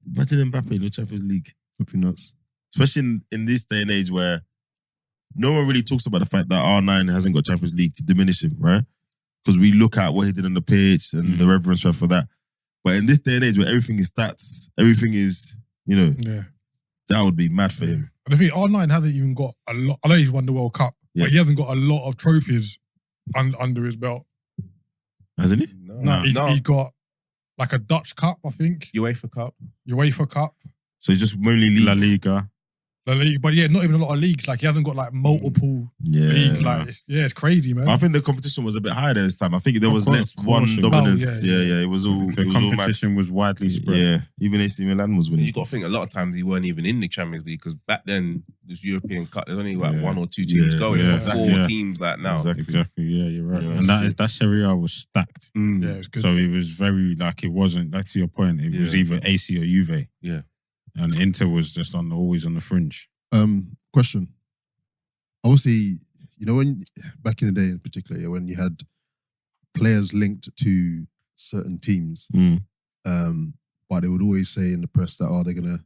Imagine Mbappe in the Champions League. That'd be nuts. Especially in this day and age where no one really talks about the fact that R9 hasn't got Champions League to diminish him, right? Because we look at what he did on the pitch and the reverence for that. But in this day and age where everything is stats, everything is, Yeah. that would be mad for him. And I think R9 hasn't even got a lot. I know he's won the World Cup, Yeah. but he hasn't got a lot of trophies under his belt. Hasn't he? No, he got like a Dutch Cup, I think, UEFA Cup. UEFA Cup, So he's just mainly leagues. La Liga. the league. But yeah, not even a lot of leagues. Like he hasn't got like multiple leagues. Like it's crazy, man. I think the competition was a bit higher this time. I think there was Of less course, one it was. dominance. Oh, yeah. Yeah. It was all The it was all mad. competition was widely spread. Yeah, even AC Milan was winning You got to stuff. think a lot of times he weren't even in the Champions League because back then this European Cup there's only like Yeah. 1 or 2 teams Yeah, going. yeah, It's not exactly. 4 Yeah. teams like now. Exactly. Yeah, you're right. Yeah, and that's that Serie A was stacked. Yeah, it's good. So it was very like it wasn't like to your point. It was Yeah. either AC or Juve. Yeah. And Inter was just always on the fringe. Question. Obviously, when back in the day in particular, when you had players linked to certain teams, but they would always say in the press that they're gonna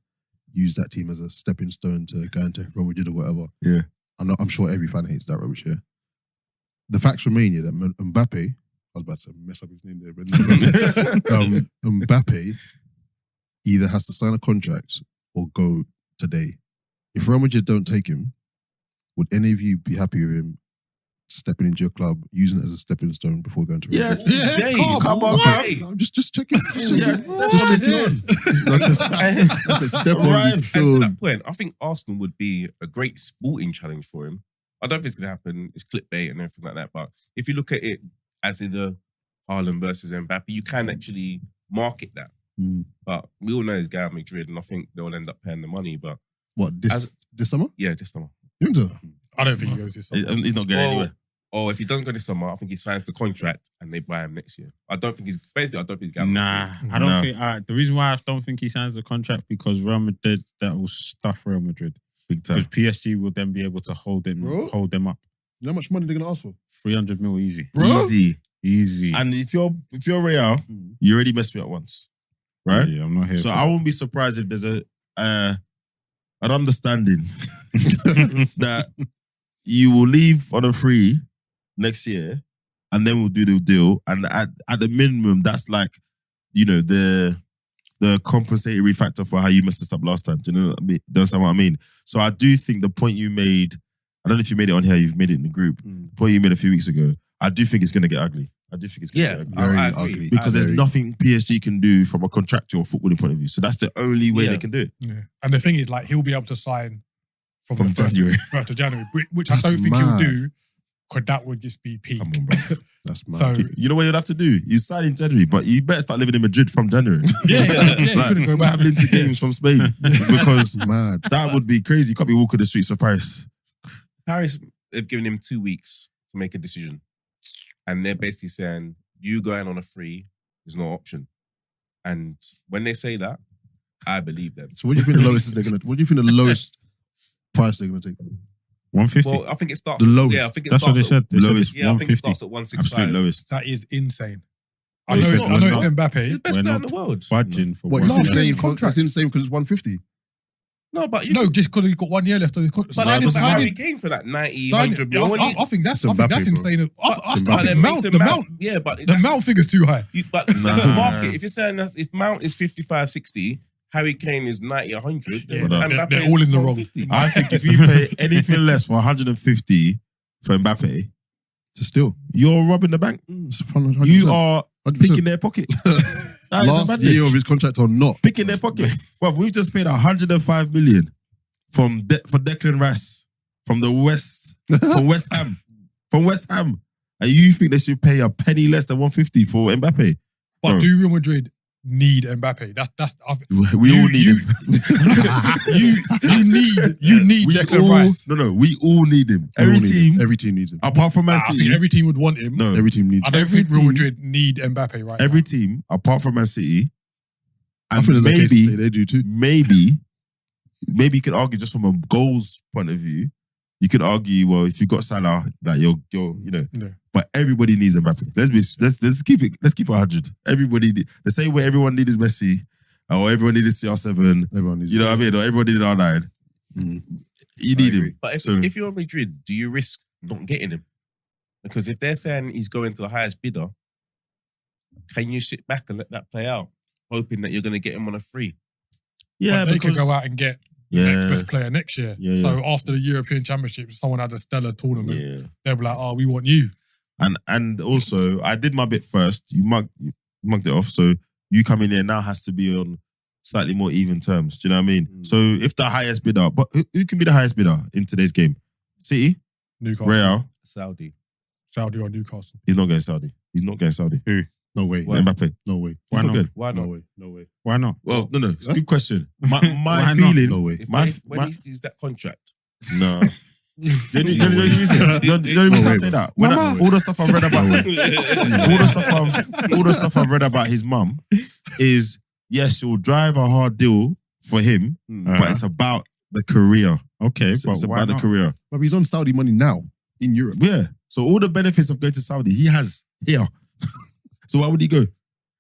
use that team as a stepping stone to go into Real Madrid or whatever. Yeah. I'm sure every fan hates that rubbish. Yeah. The facts remain here that Mbappe, I was about to mess up his name there, but Mbappe either has to sign a contract or go today. If Real Madrid don't take him, would any of you be happy with him stepping into your club, using it as a stepping stone before going to Real Yes. Madrid. Yeah, Come on, okay. bro. I'm just checking. Yes, Just checking. That's a step on Right. his And to stone. that point, I think Arsenal would be a great sporting challenge for him. I don't think it's going to happen. It's clickbait and everything like that. But if you look at it as in the Haaland versus Mbappe, you can actually market that. Mm. But we all know he's going to Madrid, and I think they'll end up paying the money. But What, this summer? yeah, this summer. You think so? I don't think he goes this summer. He's not going anywhere. Or if he doesn't go this summer, I think he signs the contract and they buy him next year. I don't think he's going. Nah, I don't think. The reason why I don't think he signs the contract because Real Madrid, that will stuff Real Madrid. Big time. Because PSG will then be able to hold them up. You know how much money they're going to ask for? 300 mil easy. Bro? Easy. And if you're Real, you already messed me up once, right? Yeah, I'm not here. So for I won't be surprised if there's an understanding that you will leave on a free next year, and then we'll do the deal. And at the minimum, that's like, the compensatory factor for how you messed us up last time. Do you know what I mean? Do you understand what I mean? So I do think the point you made, I don't know if you made it on here, you've made it in the group. The point you made a few weeks ago, I do think it's going to get ugly. I do think it's going to get ugly. I Very agree. ugly. Because there's nothing PSG can do from a contractual footballing point of view. So that's the only way they can do it. Yeah. And the thing is, like, he'll be able to sign from the January. 1st of January, which I That's don't think mad. he'll do, because that would just be peak. Come on, bro. That's mad. So, You know what you'll have to do? You sign in January, but you better start living in Madrid from January. yeah, you Like, couldn't go back. traveling to games from Spain. Because That's mad. that would be crazy. You can't be walking the streets of Paris. Paris have given him 2 weeks to make a decision. And they're basically saying, you going on a free is no option. And when they say that, I believe them. So what do you think the lowest is they're going to... What do you think the lowest price they're going to take? 150. Well, I think it starts... The lowest. Yeah, I think it That's what starts they said. They said lowest. it's Yeah, I think it 150. starts at 165. Absolute lowest. That is insane. I Well, know he it's, said I know we're it's not- He's Mbappe. the best We're player in not the world. Budging for What, one. it's Last insane year's because contract. it's insane because it's 150. No, but you... No, just because he's got 1 year left on his contract. But No, they didn't doesn't sign matter. Harry Kane for like 90, Sign 100 it. million. I think that's It's Mbappe, bro. insane. I It's think Mbappe. the Mount, Yeah, but the Mount figure's too high. But that's a market. If you're saying that if Mount is 55, 60, Harry Kane is 90, 100, Yeah, then they're- Mbappe they're is all in the wrong. 150. I think if you pay anything less for 150 for Mbappe, To still. you're robbing the bank. It's 100%. You are 100%. picking their pocket. That is Last madness. year of his contract or not. Picking their pocket. Well, we've just paid 105 million for Declan Rice from the West, from West Ham. From West Ham. And you think they should pay a penny less than 150 for Mbappe? But Bro. do Real Madrid need Mbappe? That's We all need him. you need Declan Rice. No, we all need him. Every team, Every team needs him. apart from Man I think City. every team would want him. No, Every team needs I him. don't every think Real team- Madrid need Mbappe right every now. team, apart from Man City. I And think there's a case to say maybe, they do too. maybe you could argue just from a goals point of view. You could argue, well, if you got Salah, that you're Yeah. But everybody needs Mbappe. Let's keep it 100. Everybody the same way everyone needed Messi, or everyone needed CR7. Everyone needs You know what I mean? Or everyone needed R9. Mm. You need agree. him. But So- if you're Madrid, do you risk not getting him? Because if they're saying he's going to the highest bidder, can you sit back and let that play out, hoping that you're going to get him on a free? Yeah, But they because could go out and get the next yeah, best player next year. Yeah, So after the European Championship, someone had a stellar tournament. yeah. They'll be like, "Oh, we want you." And also, I did my bit first. You mugged it off. So you come in here now has to be on slightly more even terms. Do you know what I mean? Mm. So if the highest bidder, but who can be the highest bidder in today's game? City, Newcastle, Real. Saudi. Saudi or Newcastle. He's not going Saudi. He's not going Saudi. No way. Why? Mbappe. No way. He's Why not not? good. Why No not? way. No way. Why not? Well, no. It's a Huh? good question. My Why not? feeling. No way. If My- when he sees that contract, No. The only reason I say that, when all the stuff I've read about, all the stuff I've read about his mum is yes, she'll drive a hard deal for him, but it's about the career. Okay, It's but why about the not? career. But he's on Saudi money now in Europe. Yeah. So all the benefits of going to Saudi, he has here. So why would he go?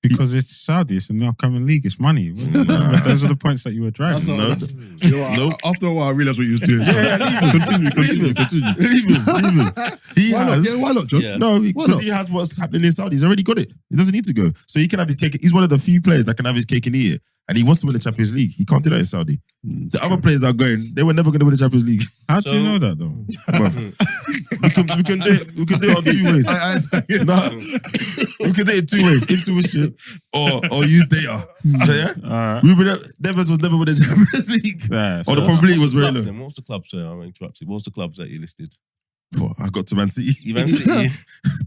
Because it's Saudi, it's an upcoming league, it's money. Those are the points that you were driving. No. You know, after a while, I realized what he was doing. Continue. Leave him. He Why not? has. Yeah, why not, John? Yeah. No, Why because not? he has what's happening in Saudi. He's already got it. He doesn't need to go. So he can have his cake. He's one of the few players that can have his cake and eat it. and he wants to win the Champions League. He can't do that in Saudi. The other players that are going, they were never going to win the Champions League. How do you know that though? we can do it. We can do it on 2 ways. We can do it in 2 ways: intuition or use data. So yeah, Devers was never win the Champions League. Or the probability was very low. What's the clubs? I'm interrupted. What's the clubs that you listed? I got to Man City. Man City,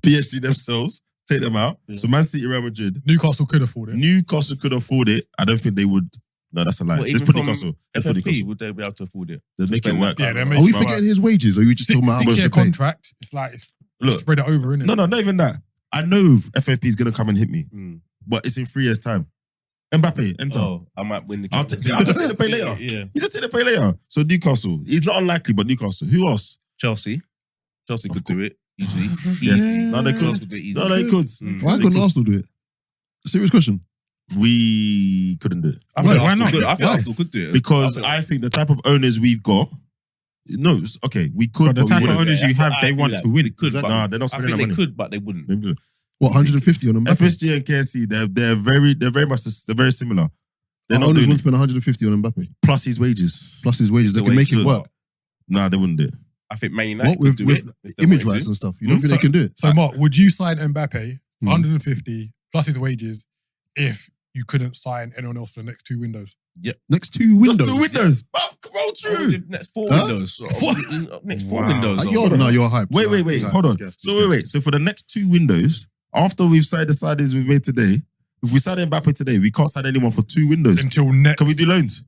PSG themselves. Take them out. Yeah. So Man City, Real Madrid. Newcastle could afford it. Newcastle could afford it. I don't think they would. No, that's a lie. Well, Let's put Newcastle. FFP, would they be able to afford it? They'll make it work. Yeah, are we forgetting his wages? Or are you just talking about how much 6-year to pay? contract. It's like spread it over, innit? No, not even that. I know FFP is going to come and hit me. But it's in 3 years' time. Mbappe, enter. Oh, I might win the I'll just take the pay later. Yeah. You just take the pay later. So Newcastle. He's not unlikely, but Newcastle. Who else? Chelsea could do it easily. Yes. No, they could. Chelsea could do it easily. No, they could. Why couldn't Arsenal do it? Serious question. We couldn't do it. I think Why not? I think Arsenal could do it. Because I think the type of owners we've got. No, okay, we could. But the but type we of wouldn't. owners you have, they want to win. They could, Exactly. but Nah, they're not I spending think that they money. could, but they wouldn't. They wouldn't. What, 150 on them? FSG and KSC, they're very similar. They're not owners doing would spend 150 on Mbappe. plus his wages. Plus his wages. They The can make wages. it work. Nah, they wouldn't do it. I think Man United What, could with do it. if they image wanted rights to. and stuff? You don't think they can do it? So, Mark, would you sign Mbappe for 150 plus his wages if you couldn't sign anyone else for the next 2 windows? Next 2 windows. Just 2 windows. Roll through. Next 4 Huh? windows. Next 4 Wow. windows. You're hyped. Wait. Hold on. So for the next 2 windows, after we've signed the signings we've made today, if we sign Mbappe today, we can't sign anyone for 2 windows. Until next. Can we do loans?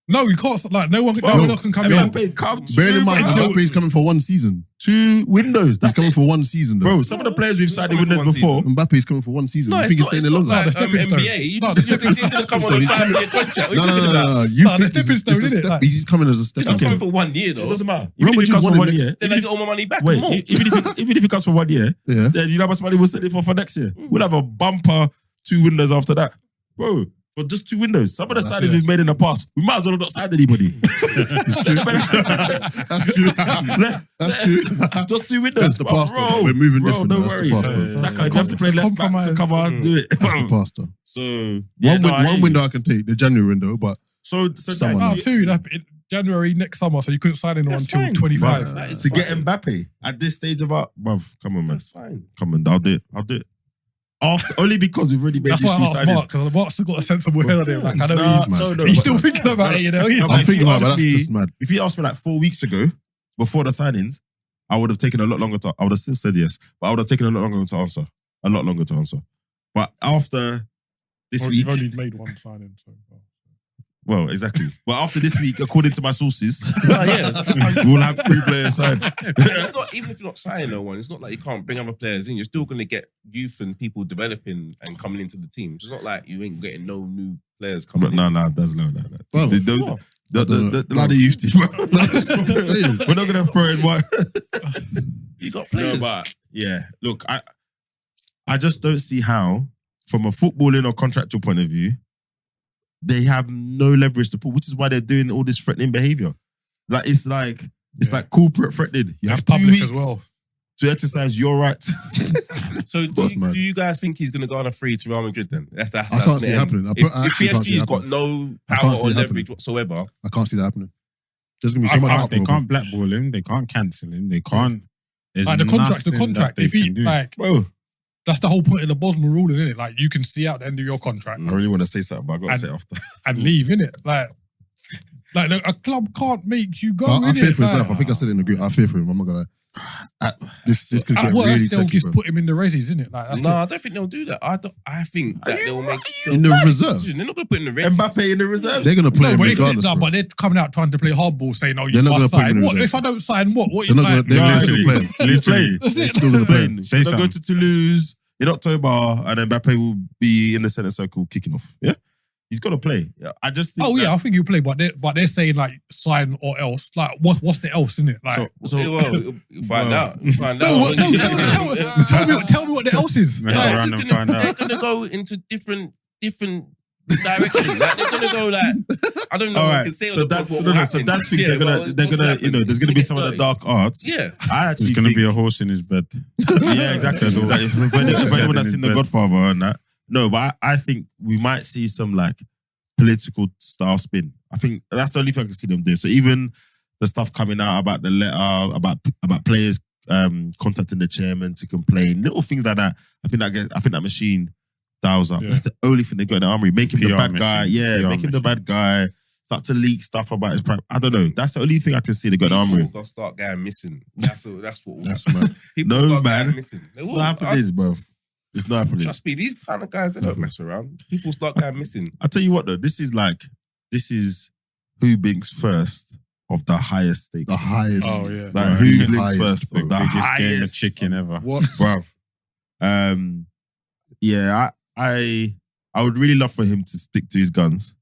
No, we can't. Like, no one else can come in. Mbappe, come to Bearing in mind, bro. Mbappe is coming for 1 season. 2 windows. He's That's coming it. for 1 season, though. Bro, some of the players we've signed in coming for windows 1 before. Mbappe is coming for 1 season. No, You think he's staying there longer? not. The stepping stone. NBA. You No, think the stepping he's going to come on a 5-year contract? What are you talking about? No. No, You the think stepping this is stone, a innit? step- Like- He's coming as a He's stepping not coming stone. for 1 year, It though. doesn't matter. Real Even if he Madrid comes for wanted 1 next- year, Then I get all my money back. wait, Come on. even if he comes for 1 year, Yeah. then you know how much money we'll send it for next year. We'll have a bumper 2 windows after that. Bro, for just 2 windows. Some of the That's signings it. we've made in the past, we might as well have not signed anybody. That's true. That's true. Just 2 windows. That's the past, Bro, though. We're moving bro, different. Don't That's worry. the past, though. Saka, you have to play left back to Compromise. come on, do it. That's the past, though. So, One window I can take, the January window, but So Someone that- Oh, 2. January next summer, so you couldn't sign anyone That's until fine. 25. Bruv, That is to get fine. Mbappe at this stage of our bruv, come on, man. That's fine. Come on, I'll do it. After, only because we've already made That's these why I 3 asked signings. Mark, because Mark's got a sensible head on him. Like, I know Nah, he's no, he's but- still thinking about it, you know? He's No, like, I'm thinking about it, but asked that's me- just mad. If you asked me like 4 weeks ago, before the signings, I would have taken a lot longer to. I would have still said yes, but I would have taken a lot longer to answer. A lot longer to answer. But after this well, week, you've only made 1 signing, so. well, exactly. But after this week, according to my sources, Oh, yeah. we'll have 3 players signed. It's not, even if you're not signing no one, it's not like you can't bring other players in. You're still going to get youth and people developing and coming into the team. So it's not like you ain't getting no new players coming But in. no, that's no. Well, The ladder youth team. We're not gonna throw in one. You got No, players. but yeah. Look, I just don't see how, from a footballing or contractual point of view, they have no leverage to pull, which is why they're doing all this threatening behavior. It's like corporate threatening. You It's have 2 public weeks as well. to exercise your right. So That's mad. do you guys think he's going to go on a free to Real Madrid then? That's I can't see it happening. I If actually can't see it PSG's got happening. no I power can't see or it leverage whatsoever, I can't see that happening. There's gonna be so much They uproar. can't blackball him. They can't cancel him. They can't. There's Like, the contract. nothing that they If he, can do. like, Bro, that's the whole point of the Bosman ruling, isn't it? Like, you can see out the end of your contract I really want to say something, but I got to And- say it after. and leave, innit? Like, a club can't make you go, I fear innit? for his Like, life. I think I said it in the group. I fear for him. I'm not gonna. This could At get worst, really they'll tricky. just bro. put him in the resis, innit? Like, that's no, it. I don't think they'll do that. I think that they'll make In the reserves? They're not going to put in the rest. Mbappe in the reserves. They're gonna play him But regardless. bro. but they're coming out trying to play hardball, saying, "Oh, you They're not must gonna put him sign." in the What reserve. if I don't sign? What They're not you gonna. like? They're No, still playing. He's playing. They're still gonna play. He's Say gonna go something. to Toulouse in October, and then Mbappe will be in the centre circle kicking off. Yeah, he's got to play. I just think. Oh yeah, that- I think you play, but they're saying like sign or else. Like what's the else, isn't it? Like You'll find out. You'll find no, out. tell me what the else is. Mess Like, around and find out. They're gonna go into different directions. Like they're gonna go like I don't know. All If I right, can say so on the that's pod what so will that's happen. things Yeah, they're gonna well, they're what's gonna happening? there's gonna be some of the Dirty. dark arts. Yeah, I actually There's going to think, be a horse in his bed. yeah, exactly. Exactly. If anyone that's in seen the bed. Godfather and that, no, but I think we might see some like political style spin. I think that's the only thing I can see them doing. So even the stuff coming out about the letter, about players contacting the chairman to complain, little things like that. I think that machine dials up. Yeah. That's the only thing they got in the armory. Make him the PR bad guy. machine. Yeah, PR make him the bad guy. Start to leak stuff about his prime. I don't know. That's the only thing I can see they got in the armory. People gonna start going missing. That's what. That's mad. People No, start man. going missing. They It's will. not happening, bro. It's not happening. Trust me, these kind of guys, they don't mess around. People start going missing. I tell you what though, this is who blinks first of the highest stakes. The highest. Oh, yeah. Like Right. who The blinks highest, first bro. of the Biggest game of highest chicken ever. What? bruv. Yeah, I would really love for him to stick to his guns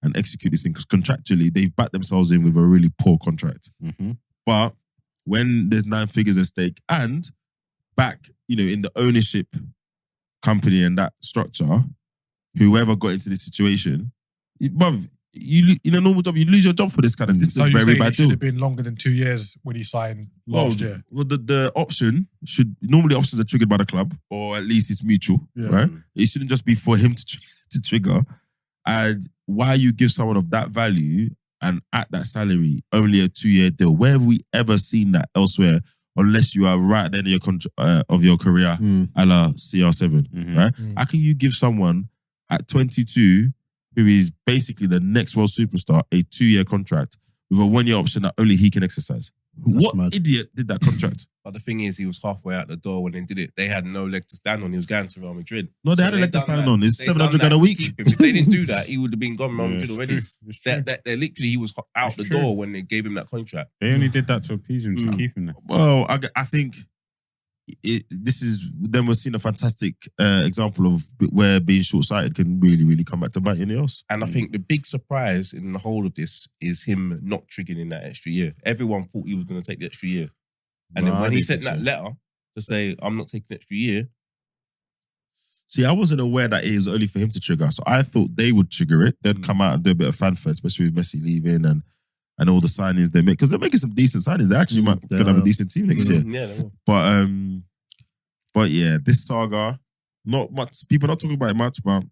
and execute this thing because contractually they've backed themselves in with a really poor contract. Mm-hmm. But when there's 9 figures at stake and back, in the ownership company and that structure, whoever got into this situation, bruv, you in a normal job, you lose your job for this kind of. This is So a you're very saying bad it should deal. have been longer than 2 years when he signed last year. Well, the option should normally options are triggered by the club, or at least it's mutual, Yeah. right? It shouldn't just be for him to trigger. And why you give someone of that value and at that salary only a 2-year deal? Where have we ever seen that elsewhere? Unless you are right at the end of your career, a la CR7, Mhm. right? Mm. How can you give someone at 22 who is basically the next world superstar a 2-year contract with a 1-year option that only he can exercise? What mad. idiot did that contract? But the thing is, he was halfway out the door when they did it. They had no leg to stand on. He was going to Real Madrid. No, they had a leg to done stand that. on. It's They 700 done grand a that to week. keep him. If they didn't do that, he would have been gone Real Yeah, Madrid it's already. true. It's true. They literally, he was out It's the true. door when they gave him that contract. They only did that to appease him, to keep him there. Well, I think we're seeing a fantastic example of where being short-sighted can really, really come back to bite you in the ass. And I think the big surprise in the whole of this is him not triggering that extra year. Everyone thought he was going to take the extra year. And No, then I when he didn't sent think that so. letter to say, I'm not taking the extra year, See, I wasn't aware that it was only for him to trigger. So I thought they would trigger it. They'd come out and do a bit of fanfare, especially with Messi leaving and all the signings they make. Because they're making some decent signings. They actually might they could have a are. decent team next year. yeah, they will. But yeah, this saga, not much. People not talking about it much, but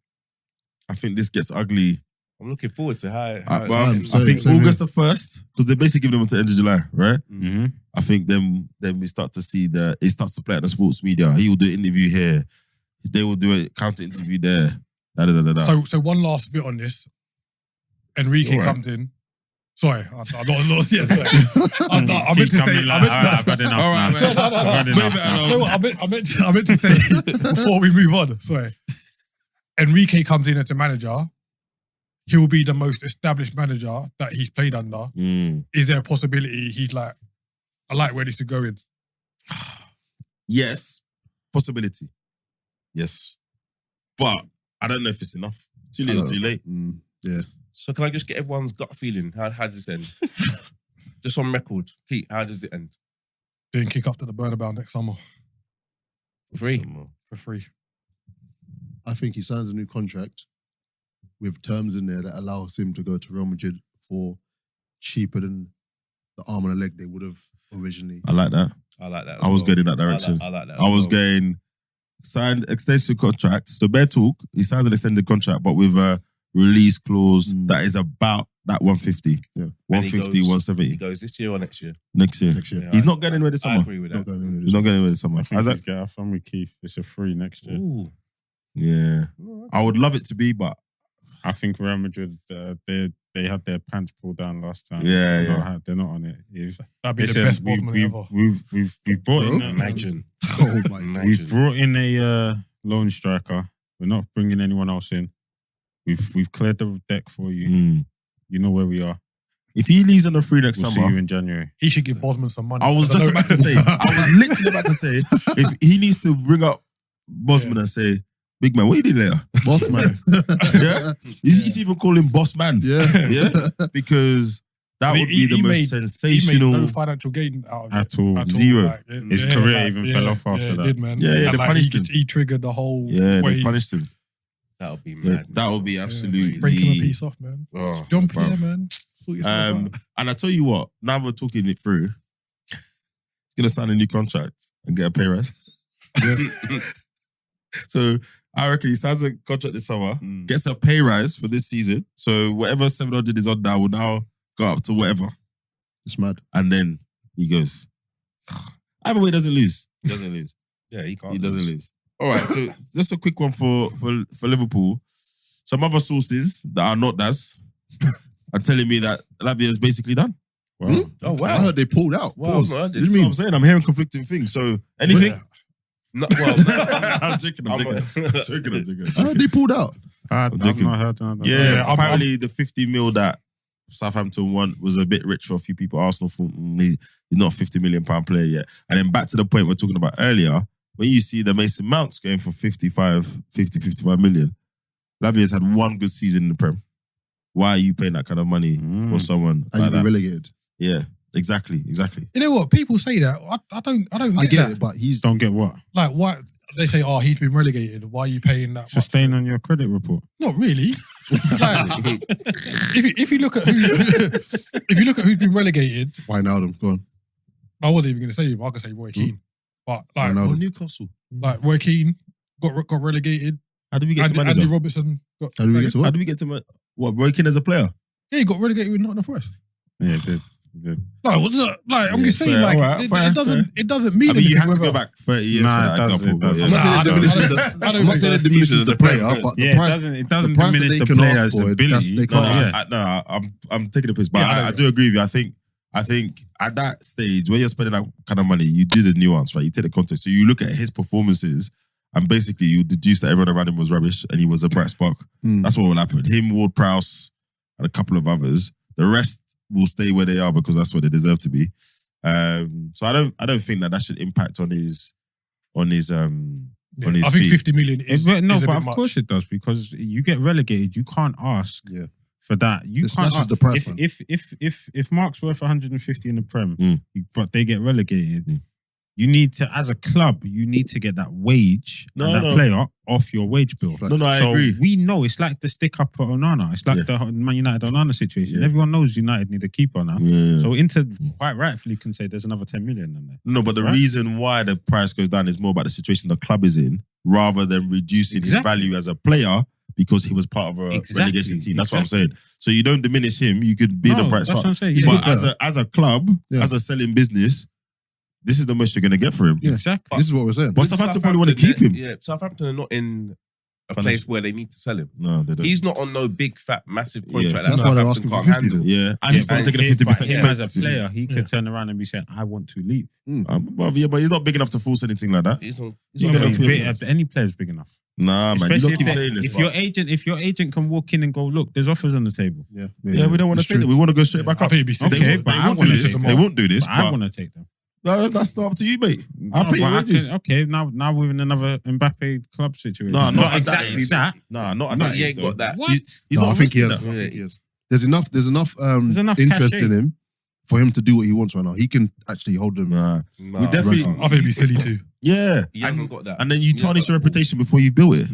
I think this gets ugly. I'm looking forward to how I it think same August the 1st, because they're basically giving them until end of July, right? Mm-hmm. I think then we start to see it starts to play at the sports media. He will do an interview here. They will do a counter interview there. Da, da, da, da, da. So one last bit on this. Enrique Alright. comes in. Sorry, I'm not lost yet. Sorry. I meant to say. I've had enough. All right, now. man. I've had enough. Move it now. along. No, I meant to say before we move on. Sorry, Enrique comes in as a manager. He'll be the most established manager that he's played under. Is there a possibility he's like, I like where this is going? Yes, possibility. Yes, but I don't know if it's enough. Too little, too late. Yeah. So can I just get everyone's gut feeling? How does this end? Just on record. Pete, how does it end? Being kick up to the Bernabeu next summer Free. for free. I think he signs a new contract with terms in there that allows him to go to Real Madrid for cheaper than the arm and a leg they would have originally. I like that. I like that. I was going in that direction. I like that. I was going signed extension contract. So bare talk. He signs an extended contract, but with a release clause that is about that 150. Yeah. 150, He 170 goes this year or next year? next year. Next year. Yeah, He's not getting anywhere this I summer. agree with Not that. going in He's not getting anywhere this summer. I think Isaac? he's get off. I'm with Keith. It's a free next year. Ooh. Yeah. I would love it to be, but I think Real Madrid, they had their pants pulled down last time. Yeah, They're yeah. not- They're not on it. That'd be Listen, the best Bosman ever. We've brought in. Imagine. Oh my Imagine. We've brought in a loan striker. We're not bringing anyone else in. We've cleared the deck for you. You know where we are. if he leaves on the free next We'll see summer, you in January. He should give Bosman some money. I was just about to say, I was literally about to say, if he needs to bring up Bosman and say, big man, what you did later? Boss man. Yeah? He's even call him boss man. Yeah. Yeah? Because that would be the most He sensational. made no financial gain out of it. At all. Zero. His career even fell off after it that. did, man. Yeah, yeah, And they like, punished him. he triggered the whole Yeah, they wave. punished him. That would be Yeah, mad. that would be absolutely. Breaking a piece off, man. Oh, Jump bruv. here, man. Sort yourself out. And I tell you what, now we're talking it through, he's gonna sign a new contract and get a pay rise. So I reckon he signs a contract this summer, gets a pay rise for this season. So whatever 700 is on now will now go up to whatever. It's mad. And then he goes. Either way, he doesn't lose. He doesn't lose. Yeah, he can't. He doesn't lose. All right, so just a quick one for Liverpool. Some other sources that are not DAS are telling me that Lavia is basically done. Wow. Oh, wow. I heard they pulled out. Wow, Pause. I've not heard This is what I'm saying. I'm hearing conflicting things. So anything? No, well, I'm joking. I'm joking. I heard they pulled out. I've joking. not heard that. Yeah, apparently the 50 mil that Southampton won was a bit rich for a few people. Arsenal thought he's not a £50 million player yet. And then back to the point we're talking about earlier, when you see the Mason Mounts going for 55 million, Lavia's had one good season in the Prem. Why are you paying that kind of money for someone And like you'll that? be relegated. Yeah, exactly. You know what? People say that. I don't I get get that. it, but he's Don't get what? Like, why they say, "Oh, he's been relegated. Why are you paying that It's a much?" stain on your credit report. Not really. Like, if you look at who's been relegated, Wijnaldum. Go on. I wasn't even going to say him. I could say Roy Keane, but like, Wijnaldum. Newcastle. Roy Keane got relegated. How did we get to Andy manager? Robertson got. How do we get to How what? did we get to what? Roy Keane as a player? Yeah, he got relegated with Nottingham Forest. Yeah, it did. It did. No, what's that? Like, I'm Yeah, just saying, fair, like, alright, fair, it doesn't mean I mean, you anything have to go whether- back 30 years Nah, for it that does, example. it does. but I'm not saying I it don't- diminishes I the. don't I'm not think saying it that's diminishes season the of the player, Prem. but Yeah, the price. it doesn't the price that diminish they the can ask player's for it, ability. that's- they can't Yeah. I'm taking the piss, but Yeah, I do agree with you. I think at that stage, when you're spending that kind of money, you do the nuance, right? You take the context. So you look at his performances and basically you deduce that everyone around him was rubbish and he was a bright spark. That's what will happen. Him, Ward Prowse, and a couple of others. The rest will stay where they are because that's where they deserve to be. So I don't think that should impact on his Yeah, on his I think feet. 50 million is No, is a but bit of much. course it does because you get relegated. You can't ask Yeah. for that. You It can't snatches ask. the price, man. If Mark's worth 150 in the Prem, Mm. but they get relegated, you need to, as a club, you need to get that wage No, and that no. player off your wage bill. No, I so agree. we know it's like the stick up for Onana. It's like the Man United Onana situation. Yeah. Everyone knows United need a keeper now. Yeah. So Inter quite rightfully can say there's another 10 million in there. No, but the Right? reason why the price goes down is more about the situation the club is in rather than reducing his Exactly. value as a player because he was part of a relegation team. That's what I'm saying. So you don't diminish him. You could be the No, price. that's what I'm saying. He's Yeah. But as a club, Yeah. as a selling business, this is the most you're going to get for him. Yeah. Exactly. This is what we're saying. But Southampton probably want to keep him. Yeah, Southampton are not in a Financial. place where they need to sell him. No, they don't. He's not on no big, fat, massive Yeah, contract so that's that why they're Southampton asking for can't 50 handle. Yeah, and he's probably taking a 50% him pay. as a player, he could turn around and be saying, "I want to leave." But he's not big enough to force anything like that. He's on. You on gotta no- be- Any player's big enough. Nah, man, you Especially don't keep if, saying this. if but- your agent can walk in and go, "Look, there's offers on the table." Yeah, Yeah, we don't want to It's trade true. them. We want to go straight back I up. think it'd be silly. Okay, They but I won't do wanna this. take They them. won't do this. But I But want to take them. that's up to you, mate. I'll No, pay your but I wages. can- okay, now we're in another Mbappe club situation. No, not at exactly age. that. Nah, not at No, that he age, ain't though. got that. What? He's No, not I think he risking has. that. I think he Yeah. has. There's enough enough interest cachet. in him for him to do what he wants right now. He can actually hold them. Nah. Nah, We definitely- I think it'd be silly too. Yeah. He hasn't got that. And then you He tarnish hasn't your got that. reputation before you've built it.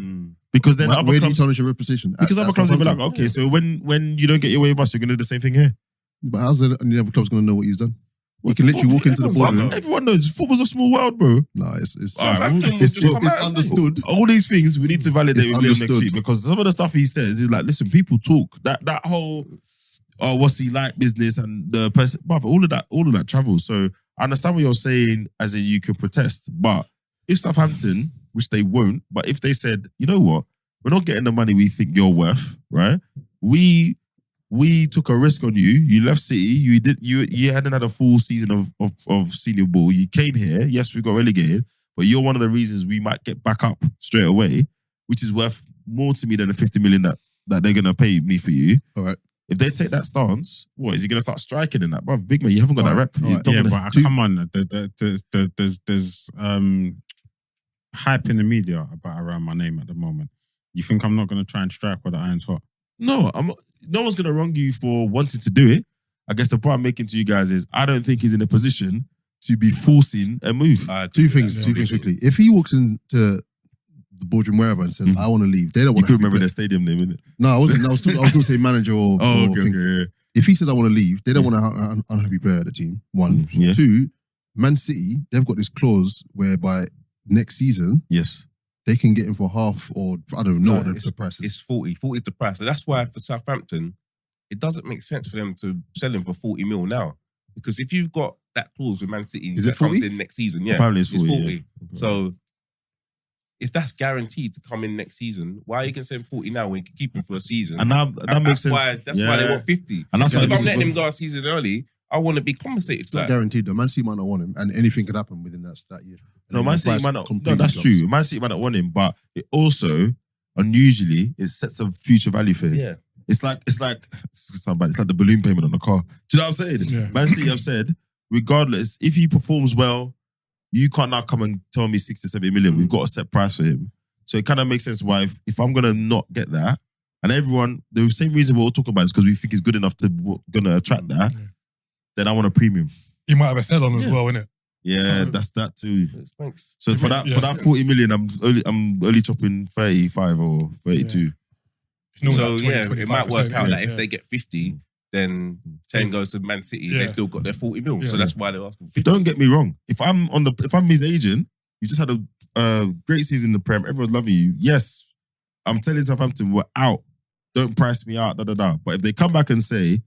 Because then Where other do you clubs, tarnish your reputation? because other clubs will be like, Southampton. okay, so when you don't get your way with us, you're going to do the same thing here. But how's the other club's going to know what he's done? He can literally walk into the boardroom. Everyone knows football's a small world, bro. No, it's All right, Southampton it's will just come out and understood. All these things we need to validate It's with Liam next understood. week because some of the stuff he says is like, listen, people talk that whole what's he like business and the person, but all of that travels. So I understand what you're saying, as in you could protest, but if Southampton, which they won't, but if they said, you know what, we're not getting the money we think you're worth, right? We took a risk on you. You left City. You hadn't had a full season of senior ball. You came here. Yes, we got relegated, but you're one of the reasons we might get back up straight away, which is worth more to me than the 50 million that they're gonna pay me for you. All right. If they take that stance, what is he gonna start striking in that? Bruv, big man, you haven't got that rep. All You right. don't Yeah, wanna- but come on, there's hype in the media around my name at the moment. You think I'm not going to try and strike while the iron's hot? No, no one's gonna wrong you for wanting to do it. I guess the point I'm making to you guys is I don't think he's in a position to be forcing a move. I agree Two with things that. quickly. If he walks into the boardroom wherever and says, "I want to leave," they don't You want could to remember their stadium name, innit? No, I wasn't. I was going to say manager or thing. yeah. If he says, "I want to leave," they don't want an unhappy player at the team. One, Yeah. two. Man City, they've got this clause whereby next season Yes. they can get him for half, or I don't know what the price is. It's 40. 40 is the price. And that's why for Southampton, it doesn't make sense for them to sell him for 40 mil now. Because if you've got that clause with Man City Is that it 40? comes in next season, yeah. Apparently it's 40. Yeah. So if that's guaranteed to come in next season, why are you going to send 40 now when you can keep him for a season? And that makes sense. That's why they want 50. And that's why if I'm letting him go a season early, I want to be compensated It's for not that. guaranteed though. Man City might not want him, and anything could happen within that year. And No, then Man the City price might not. No, completely that's drops. true. Man City might not want him, but it also, unusually, it sets a future value for him. Yeah. It's like it's like the balloon payment on the car. Do you know what I'm saying? Yeah. Man City have said, regardless, if he performs well, you can't now come and tell me 60, 70 million. We've got a set price for him. So it kind of makes sense why if I'm gonna not get that, and everyone, the same reason we're all talking about is because we think he's good enough to gonna attract that, then I want a premium. He might have a sell on as well, innit? Yeah, that's that too. Thanks. So for that 40 million, I'm only chopping 35 or 32. It's So like 20, it might work out that yeah. if they get 50, then 10 goes to Man City. Yeah. They still got their 40 mil. Yeah. So that's why they're asking for 50. Don't get me wrong. If I'm his agent, you just had a great season in the Prem. Everyone's loving you. Yes, I'm telling Southampton we're out. Don't price me out. But if they come back and say,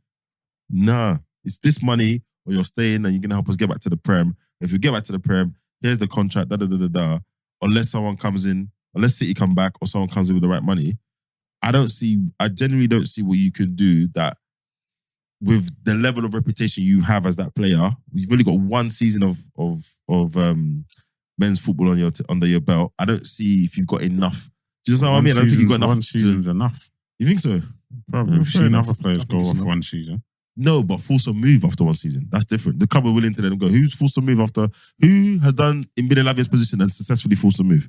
nah, it's this money, or you're staying and you're gonna help us get back to the Prem. If you get back to the Prem, here's the contract. Unless someone comes in, unless City come back, or someone comes in with the right money, I genuinely don't see what you can do that with the level of reputation you have as that player. You've only got one season of men's football under your belt. I don't see if you've got enough. Do you know what I mean? I don't think you've got enough. One season's enough. You think so? Probably. We've fair seen enough. other players I go think off so. one season. No, but force a move after one season. That's different. The club are willing to let them go. Who's forced a move after? Who has done in Ben Lavia's position and successfully forced a move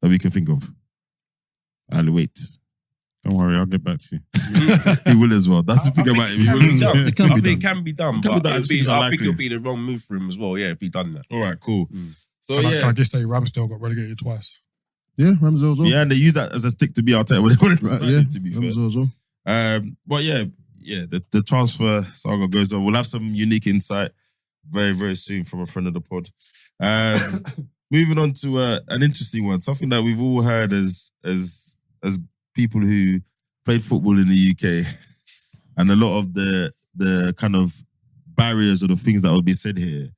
that we can think of? I'll wait. Don't worry, I'll get back to you. He will as well. That's the thing about him. He will as well. It can I be think done. it can be done, It can be but done. I think Unlikely. it'll be the wrong move for him as well. Yeah, if he done that. All right, cool. So And I yeah, can just say Ramsdale got relegated twice. Yeah, Ramsdale as well. yeah, and they use that as a stick to be Arteta when they wanted to Right, sign yeah, him, to be fair. Ramsdale as well. But yeah, the transfer saga goes on. We'll have some unique insight very, very soon from a friend of the pod. Moving on to an interesting one, something that we've all heard as people who played football in the UK, and a lot of the kind of barriers or the things that will be said here,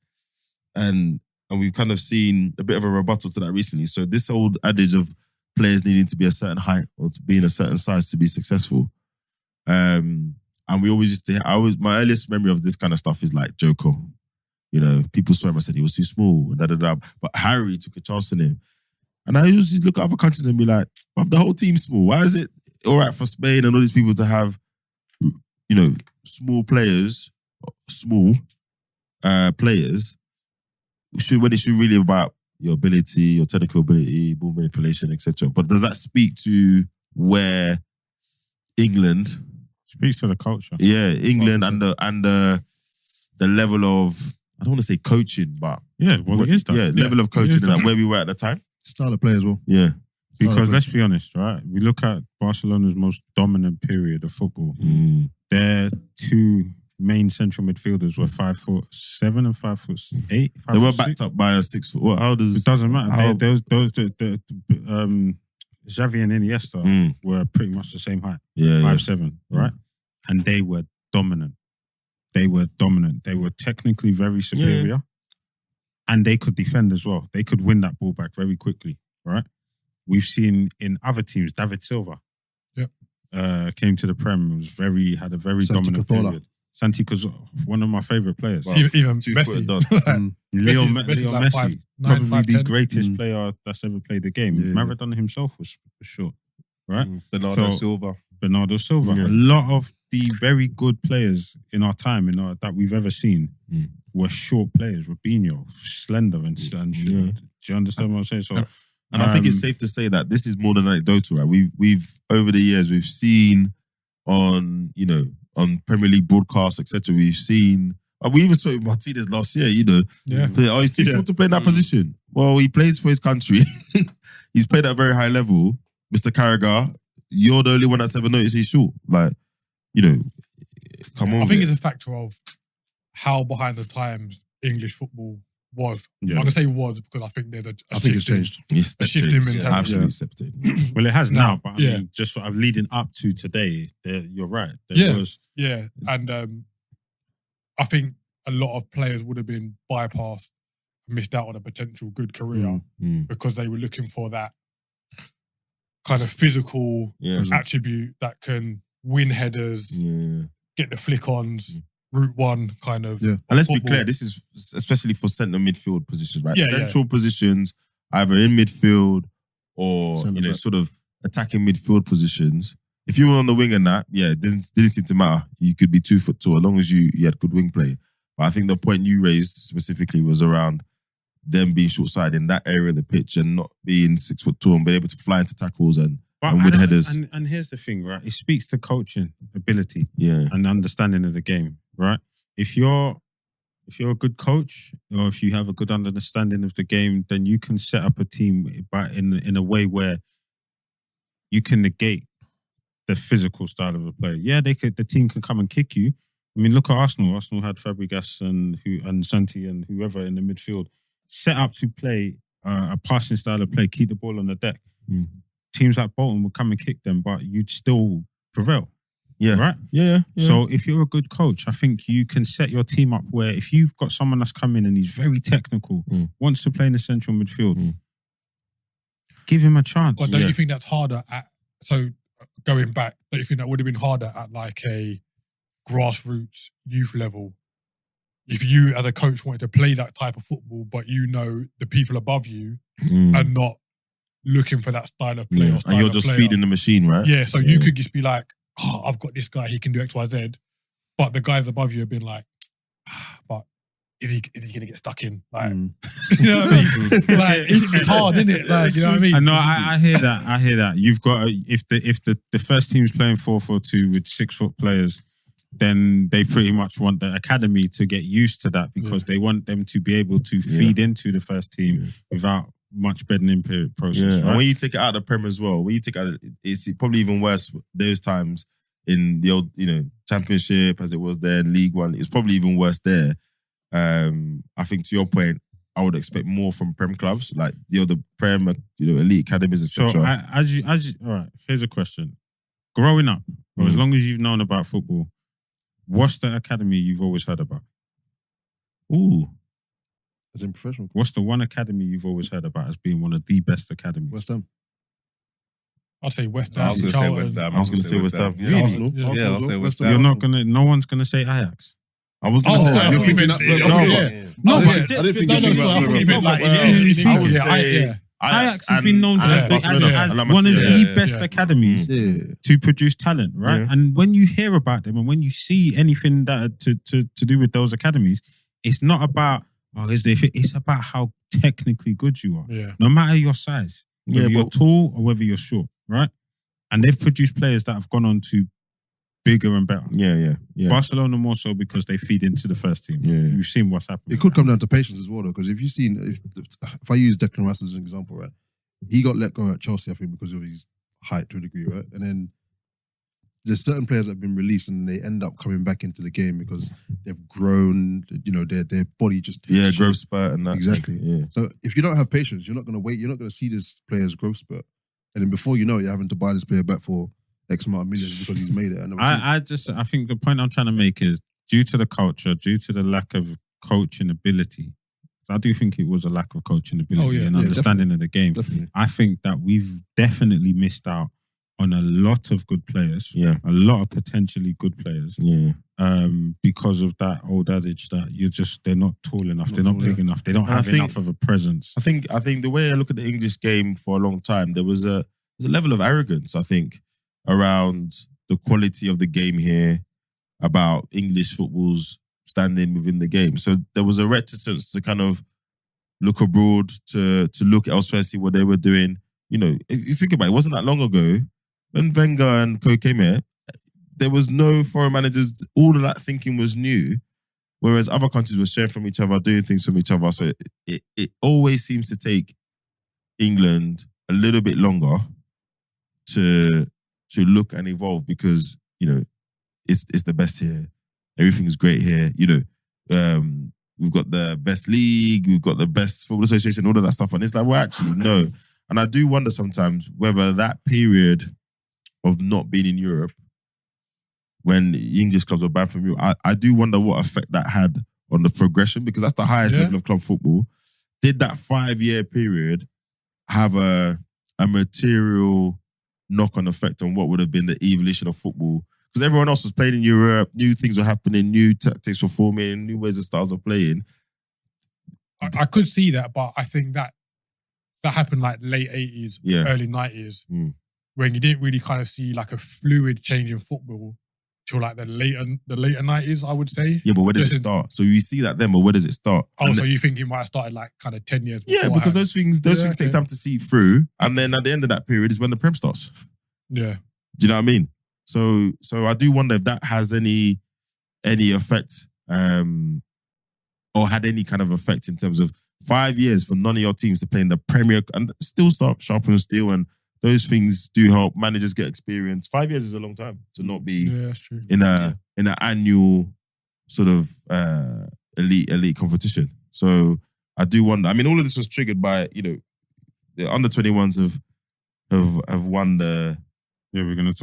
and we've kind of seen a bit of a rebuttal to that recently. So this old adage of players needing to be a certain height or to be in a certain size to be successful. And we always used to, my earliest memory of this kind of stuff is like Joko. You know, people saw him and said he was too small, but Harry took a chance on him. And I used to look at other countries and be like, but the whole team's small. Why is it all right for Spain and all these people to have, you know, small players, when it should really about your ability, your technical ability, ball manipulation, etc. But does that speak to where England, Speaks to the culture. England and the level of, I don't want to say coaching, but Yeah, well, it is that. level of It coaching is and that. where we were at the time. Style of play as well. Yeah. Because let's be honest, right? We look at Barcelona's most dominant period of football. Their two main central midfielders were 5'7" and 5'8". They were backed up by a 6 foot. Well, how does It doesn't matter. How- Xavi and Iniesta were pretty much the same height, Yeah, 5'7", right? And they were dominant. They were technically very superior, and they could defend as well. They could win that ball back very quickly, right? We've seen in other teams, David Silva, came to the Prem, had a very Santi dominant Cazorla. period. Santi Cazorla, one of my favorite players. Wow. Even 2 Messi. foot dog. Leo Messi's Leo like Messi, 5'9", probably 5'10". the greatest player that's ever played the game. Yeah. Maradona himself was short, right? Bernardo So- Silva. Bernardo Silva. Yeah. A lot of the very good players in our time, that we've ever seen, were short players. Robinho, slender and short. Yeah. Do you understand what I'm saying? So, And I think it's safe to say that this is more than anecdotal, right? We've over the years we've seen on Premier League broadcasts, etc. We've seen. We even saw it with Martinez last year. Yeah. He's too short to play in that position. Well, he plays for his country. He's played at a very high level. Mr. Carragher, you're the only one that's ever noticed he's short. Like, come on. I think it's a factor of how behind the times English football Was. Yeah. I'm going to say was because I think there's a I think it's shift in- changed. It's A shift in changed. mentality. Absolutely accepted. Well, it has No, now, but I yeah. mean, just sort of leading up to today, you're right. There Yeah. was Yeah, and I think a lot of players would have been bypassed, missed out on a potential good career because they were looking for that kind of physical Yeah. attribute that can win headers, get the flick-ons, route one kind of. Yeah. And let's be football. clear, this is especially for centre midfield positions, right? Yeah, Central positions, either in midfield or Centre back. sort of attacking midfield positions. If you were on the wing and that, it didn't seem to matter. You could be 2 foot tall as long as you had good wing play. But I think the point you raised specifically was around them being short-sided in that area of the pitch and not being 6 foot tall and being able to fly into tackles and win headers. And here's the thing, right? It speaks to coaching ability Yeah. and understanding of the game, right? If you're a good coach or if you have a good understanding of the game, then you can set up a team in a way where you can negate the physical style of a player. Yeah, the team can come and kick you. I mean, look at Arsenal. Arsenal had Fabregas and Santi and whoever in the midfield set up to play a passing style of play, keep the ball on the deck. Teams like Bolton would come and kick them, but you'd still prevail. Yeah. Right? Yeah. So if you're a good coach, I think you can set your team up where if you've got someone that's come in and he's very technical, wants to play in the central midfield, give him a chance. But don't you think that's harder at, so going back, don't you think that would have been harder at like a grassroots youth level? If you as a coach wanted to play that type of football, but you know the people above you are not looking for that style of play or style And you're of just player. feeding the machine, right? Yeah, so you could just be like, oh, I've got this guy, he can do X, Y, Z. But the guys above you have been like, but is he going to get stuck in? Like, you know what I mean? Like, it's hard, isn't it? Like, you know what I mean? I know, I hear that. You've got if the first team's playing 4-4-2 with 6 foot players, then they pretty much want the academy to get used to that because they want them to be able to feed into the first team without much bedding in period process. Yeah. Right? And when you take it out of the Prem as well, when you take it out, it's probably even worse those times in the old, Championship as it was there in League One. It's probably even worse there. I think to your point, I would expect more from Prem clubs, like the other Prem, elite academies, etc. So all right, here's a question. Growing up, or as long as you've known about football, what's the academy you've always heard about? Ooh. As in professional. What's the one academy you've always heard about as being one of the best academies? West Ham. I'd say West I Ham. was going to say Charlton. West Ham. I was gonna say West Ham. Yeah. Arsenal. Yeah, Arsenal I'll as say well. West Ham. You're not gonna. No one's gonna say Ajax. I was going to Oh, say, I you're think thinking that- that. no, No, yeah. but No, I yeah. didn't think No, you no, think so I West thought you Ham. meant like, Well, generally I speaking, would yeah, say Ajax has been known as Barcelona. one of the Yeah. best academies Yeah. to produce talent, right? Yeah. And when you hear about them and when you see anything that to do with those academies, it's not about it's about how technically good you are. Yeah. No matter your size, whether Yeah, you're but- tall or whether you're short, right? And they've produced players that have gone on to bigger and better. Yeah. Barcelona more so because they feed into the first team. Yeah. We've seen what's happened. It could come down to patience as well, though, because if I use Declan Rice as an example, right, he got let go at Chelsea, I think, because of his height to a degree, right, and then there's certain players that have been released and they end up coming back into the game because they've grown, their body just takes shape. growth spurt and that. Exactly. Yeah. So if you don't have patience, you're not going to wait. You're not going to see this player's growth spurt, and then before you know it, you're having to buy this player back for X amount of millions because he's made it. And I think the point I'm trying to make is due to the culture, due to the lack of coaching ability. So I do think it was a lack of coaching ability and understanding of the game. Definitely. I think that we've definitely missed out on a lot of good players. Yeah. A lot of potentially good players. Yeah. Because of that old adage that they're not tall enough, they're not tall, big enough, they don't And I have think- enough of a presence. I think the way I look at the English game for a long time, there was a level of arrogance, I think, around the quality of the game here, about English football's standing within the game. So there was a reticence to kind of look abroad, to look elsewhere, see what they were doing. If you think about it, it wasn't that long ago when Wenger and co came here, there was no foreign managers. All of that thinking was new, whereas other countries were sharing from each other, doing things from each other. So it always seems to take England a little bit longer to look and evolve because it's the best here. Everything is great here. we've got the best league, we've got the best football association, all of that stuff. And it's like, well, actually, no. And I do wonder sometimes whether that period of not being in Europe, when the English clubs were banned from Europe, I do wonder what effect that had on the progression, because that's the highest level of club football. Did that 5-year period have a material knock-on effect on what would have been the evolution of football? Because everyone else was playing in Europe, new things were happening, new tactics were forming, new ways and styles of playing. I could see that, but I think that happened like late 80s, early 90s, when you didn't really kind of see like a fluid change in football till like the later 90s, I would say. Yeah, but where does it start? So you see that then, but where does it start? Oh, so you think it might have started like kind of 10 years before? Yeah, because those things take time to see through. And then at the end of that period is when the Prem starts. Yeah. Do you know what I mean? So I do wonder if that has any effect, or had any kind of effect in terms of 5 years for none of your teams to play in the Premier and still start sharpen steel, and those things do help managers get experience. 5 years is a long time to not be that's true. in an annual sort of elite competition. So I do wonder. I mean, all of this was triggered by, the under 21s have won the. Yeah, we're gonna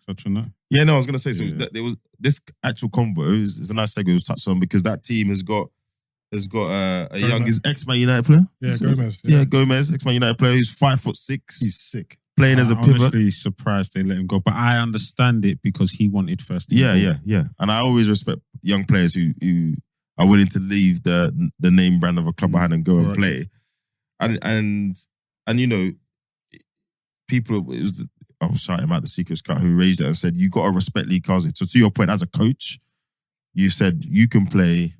touch on that. Yeah, no, I was gonna say that there was this actual convo is a nice segue. It was touched on because that team has got a young ex-Man United player. Yeah, Gomez. Yeah, Gomez, ex-Man United player who's 5'6". He's sick. Playing as a pivot. I'm honestly surprised they let him go, but I understand it because he wanted first team. Yeah. And I always respect young players who are willing to leave the name brand of a club behind and go and play. And people, I was shouting about the Secrets Cut who raised it and said, you got to respect Lee Carsley. So to your point, as a coach, you said you can play,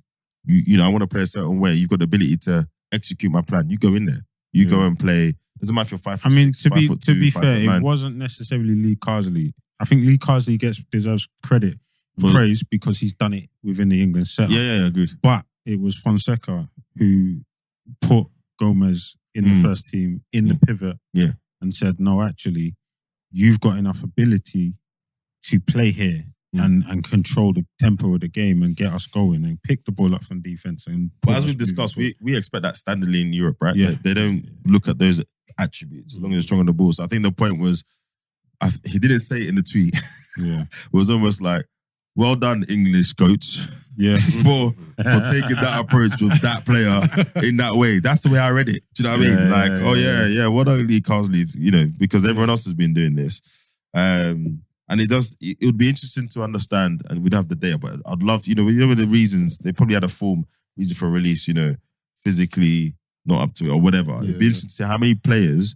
I want to play a certain way. You've got the ability to execute my plan. You go in there. You go and play. Doesn't matter if you're 5'6". I mean, to be fair, it wasn't necessarily Lee Carsley. I think Lee Carsley deserves credit and praise because he's done it within the England setup. Yeah, agreed. But it was Fonseca who put Gomez in the first team, in the pivot, and said, no, actually, you've got enough ability to play here and control the tempo of the game and get us going and pick the ball up from defense. But as we've discussed, we expect that standardly in Europe, right? Yeah. They don't look at those attributes as long as they're strong on the ball. So I think the point was, he didn't say it in the tweet. Yeah. It was almost like, well done, English coach. Yeah. for taking that approach with that player in that way. That's the way I read it. Do you know what I mean? Well done, Lee Carsley, because everyone else has been doing this. And it would be interesting to understand, and we'd have the data, but I'd love, with the reasons, they probably had a reason for release, physically not up to it or whatever. It'd be interesting to see how many players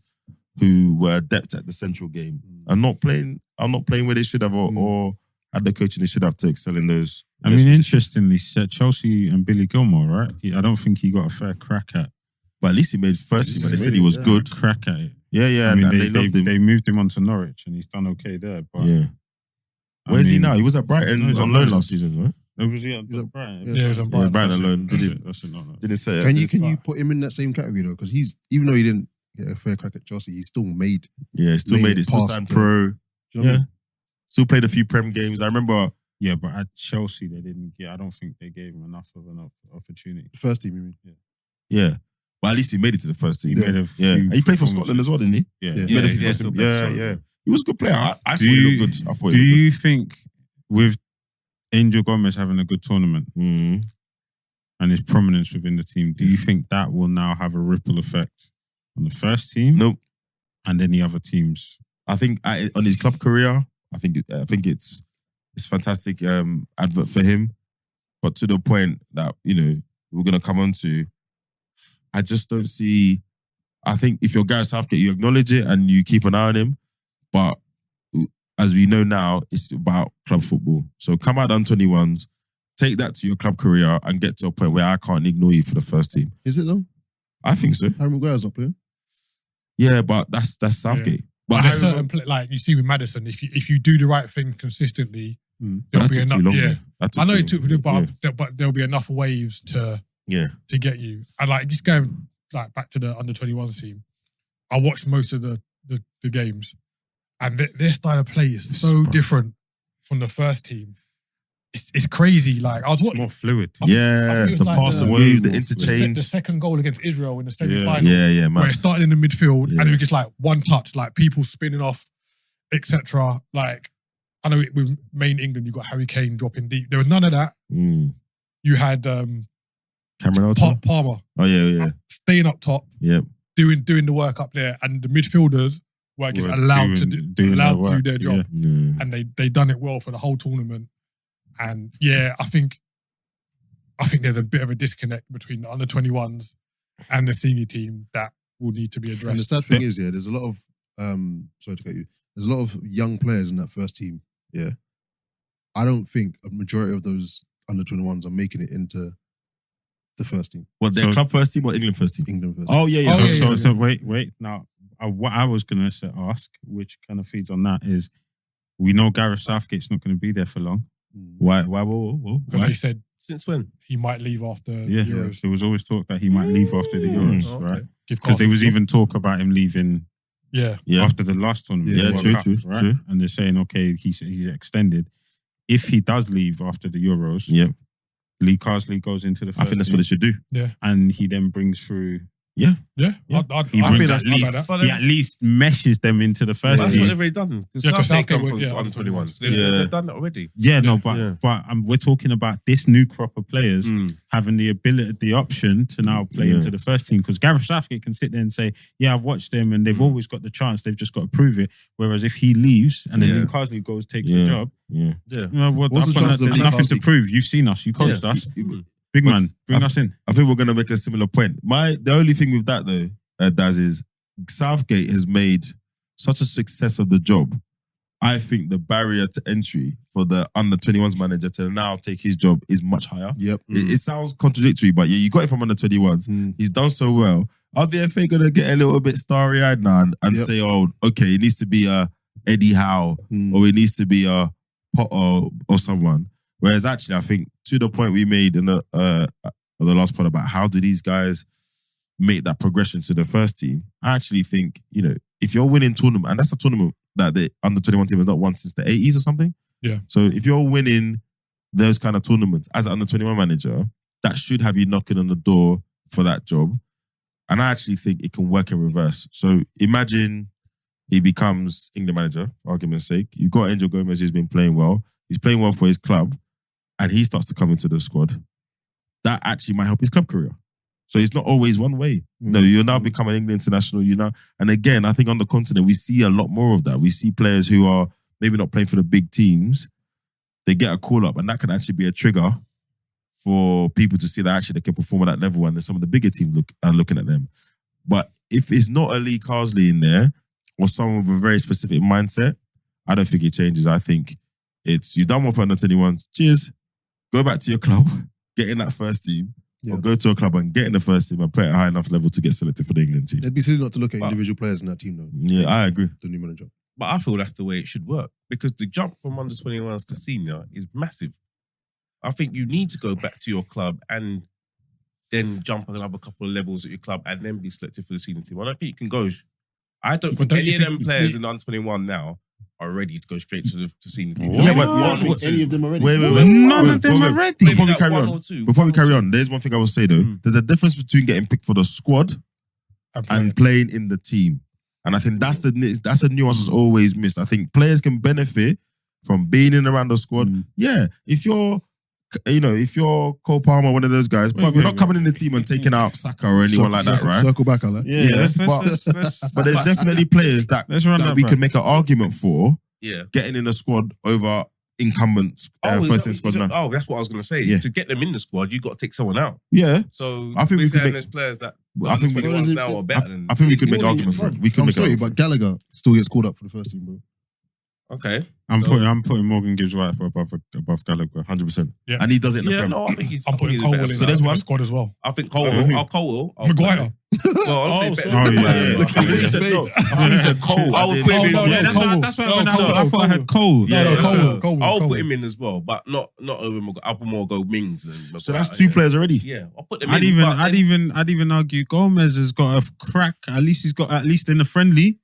who were adept at the central game are not playing where they should have or had the coaching they should have to excel in those. I mean, interestingly, Chelsea and Billy Gilmore, right? I don't think he got a fair crack at. But at least he made first team, and they said he was good. Crack at it. Yeah. I mean, they loved him. They moved him on to Norwich, and he's done okay there. But where's he now? He was at Brighton on loan last season, right? Was he at Brighton? Yeah, he was on Brighton. Yeah, Brighton alone. Didn't say it. Can you put him in that same category though? Because even though he didn't get a fair crack at Chelsea, he still made. Yeah, he still made it. Still signed pro. Still played a few Prem games. I remember. Yeah, but at Chelsea they didn't get. I don't think they gave him enough of an opportunity. First team, you mean? Yeah. But at least he made it to the first team. He played for Scotland as well, didn't he? Yeah. He was a good player. I thought he looked good. Do you think with Angel Gomez having a good tournament and his prominence within the team, do you think that will now have a ripple effect on the first team? Nope. And any other teams? I think on his club career, I think it's fantastic advert for him. But to the point that, we're going to come on to, I just don't see. I think if you're Gareth Southgate, you acknowledge it and you keep an eye on him. But as we know now, it's about club football. So come out on 21s, take that to your club career and get to a point where I can't ignore you for the first team. Is it though? I think so. Harry Maguire's not playing. Yeah, but that's Southgate. But there's certain like you see with Maddison, if you do the right thing consistently, there'll be enough. I know it took, but there'll be enough waves to get you. And like just going like back to the under 21s team, I watched most of the games, and their style of play is so different from the first team. it's crazy. Like I was It's watching more fluid. I think it was the like pass the- and move, the the interchange. second goal against Israel in the semi-final. Yeah, man. Where it started in the midfield Yeah. and it was just like one touch, like people spinning off, etc. Like I know with main England, you got Harry Kane dropping deep. There was none of that. You had Cameron Alton? Palmer Oh, yeah. staying up top, Yeah. doing the work up there, and the midfielders were just Were allowed to doing do their work, their job, Yeah. and they done it well for the whole tournament. And yeah, I think there's a bit of a disconnect between the under-21s and the senior team that will need to be And the addressed. sad thing is, there's a lot of sorry to cut you. There's a lot of young players in that first team. Yeah, I don't think a majority of those under-21s are making it into the first team. What, their So- club first team or England first team? England first. Oh, yeah. Oh, yeah, So wait. Now, what I was going to ask, which kind of feeds on that, is we know Gareth Southgate's not going to be there for long. Why? Whoa. Because they said Since when? he might leave after Yeah, the Euros. there was always talk that he might leave after the Euros, Oh, okay. right? Give Because there was Carson- even talk about him leaving yeah. Yeah. after the last tournament. Yeah, the World true, Cup, true, right? true. And they're saying, okay, he's extended. If he does leave after the Euros, Yeah. Lee Carsley goes into the first I think that's what team, they should do. and he then brings through. Yeah, Yeah. He I brings think at that's not least, bad. But he at least meshes them into the first That's team. what they've already done. Because Yeah, 'cause Southgate Southgate come went- from yeah, under-21s. Yeah. They've done that already. Yeah, no, Yeah. but we're talking about this new crop of players Mm. having the ability, the option to now play Yeah. into the first team. Because Gareth Southgate can sit there and say, "Yeah, I've watched them, and they've always got the chance. They've just got to prove it." Whereas if he leaves and then Yeah. Lee Carsley goes, takes Yeah. the job, Yeah. Yeah. you know, What's the up on chances that, of there's Lee nothing to Carsley- prove. You've seen us. You coached Yeah. us. Big man, bring But- us in. I think we're going to make a similar point. The only thing with that, though, Daz, is Southgate has made such a success of the job. I think the barrier to entry for the under-21s manager to now take his job is much higher. Yep. It sounds contradictory, but yeah, you got it from under-21s. He's done so well. Are the FA going to get a little bit starry-eyed now and Yep. say, oh, okay, it needs to be a Eddie Howe or it needs to be a Potter or someone? Whereas actually, I think to the point we made in the last part about how do these guys make that progression to the first team, I actually think, if you're winning tournament, and that's a tournament that the under-21 team has not won since the 80s or something. Yeah. So if you're winning those kind of tournaments as an under-21 manager, that should have you knocking on the door for that job. And I actually think it can work in reverse. So imagine he becomes England manager, for argument's sake. You've got Angel Gomez who's been playing well. He's playing well for his club. And he starts to come into the squad. That actually might help his club career. So it's not always one way. No, you're now becoming England international. And again, I think on the continent, we see a lot more of that. We see players who are maybe not playing for the big teams. They get a call up, and that can actually be a trigger for people to see that actually they can perform at that level, and then some of the bigger teams are looking at them. But if it's not a Lee Carsley in there or someone with a very specific mindset, I don't think it changes. I think it's you've done one for under-21. Cheers. Go back to your club, get in that first team. Yeah. Or go to a club and get in the first team and play at a high enough level to get selected for the England team. It'd be silly not to look at But- individual players in that team, though. Yeah, I agree. The new manager. But I feel that's the way it should work because the jump from under-21s to senior is massive. I think you need to go back to your club and then jump another couple of levels at your club and then be selected for the senior team. I don't think you can go. I don't But think don't any you of them think- players in the under-21 now are ready to go straight to the senior team. Yeah, but One or two. any of them already. Wait. None of them are ready. Before we Maybe carry like on, one or two. Before we One or carry two. on, there's one thing I will say though. There's a difference between getting picked for the squad and playing in the team. And I think that's a nuance that's always missed. I think players can benefit from being in around the squad. Yeah, if you're Cole Palmer, one of those guys, but you're not coming in the team and taking out Saka or anyone like that, right? Circle back, I like. Yeah, but there's definitely players that Let's run that we back. can make an argument for Yeah. getting in the squad over incumbents first team squad now. Oh, that's what I was going to say. Yeah. To get them in the squad, you got to take someone out. Yeah, So I think we we're could saying make- there's players that I think we- 21s now are better than. I think we could make argument for it. We could I'm make sorry, argument. but Gallagher still gets called up for the first team, bro. Okay. I'm putting Morgan Gibbs White above Gallagher. 100%. Yeah. And he does it in the Yeah, Prem. no, I think he's. I'm putting Cole in So there's the one? squad as well. I think Cole. who? Cole will. Maguire. Well, I'll say better. Oh, than yeah. Maguire. Look at his face. He said Cole. I as would in- put him in. no, Yeah, no, Cole. That's why No, when I Cole. thought I had Cole. Yeah, No, yeah, Cole. I'll Cole. put him in as well, but not over Maguire. I'll put more go Mings than Maguire. So that's two players already. Yeah, I'll put them I'd in. even argue Gomez has got a crack. At least he's got in a friendly.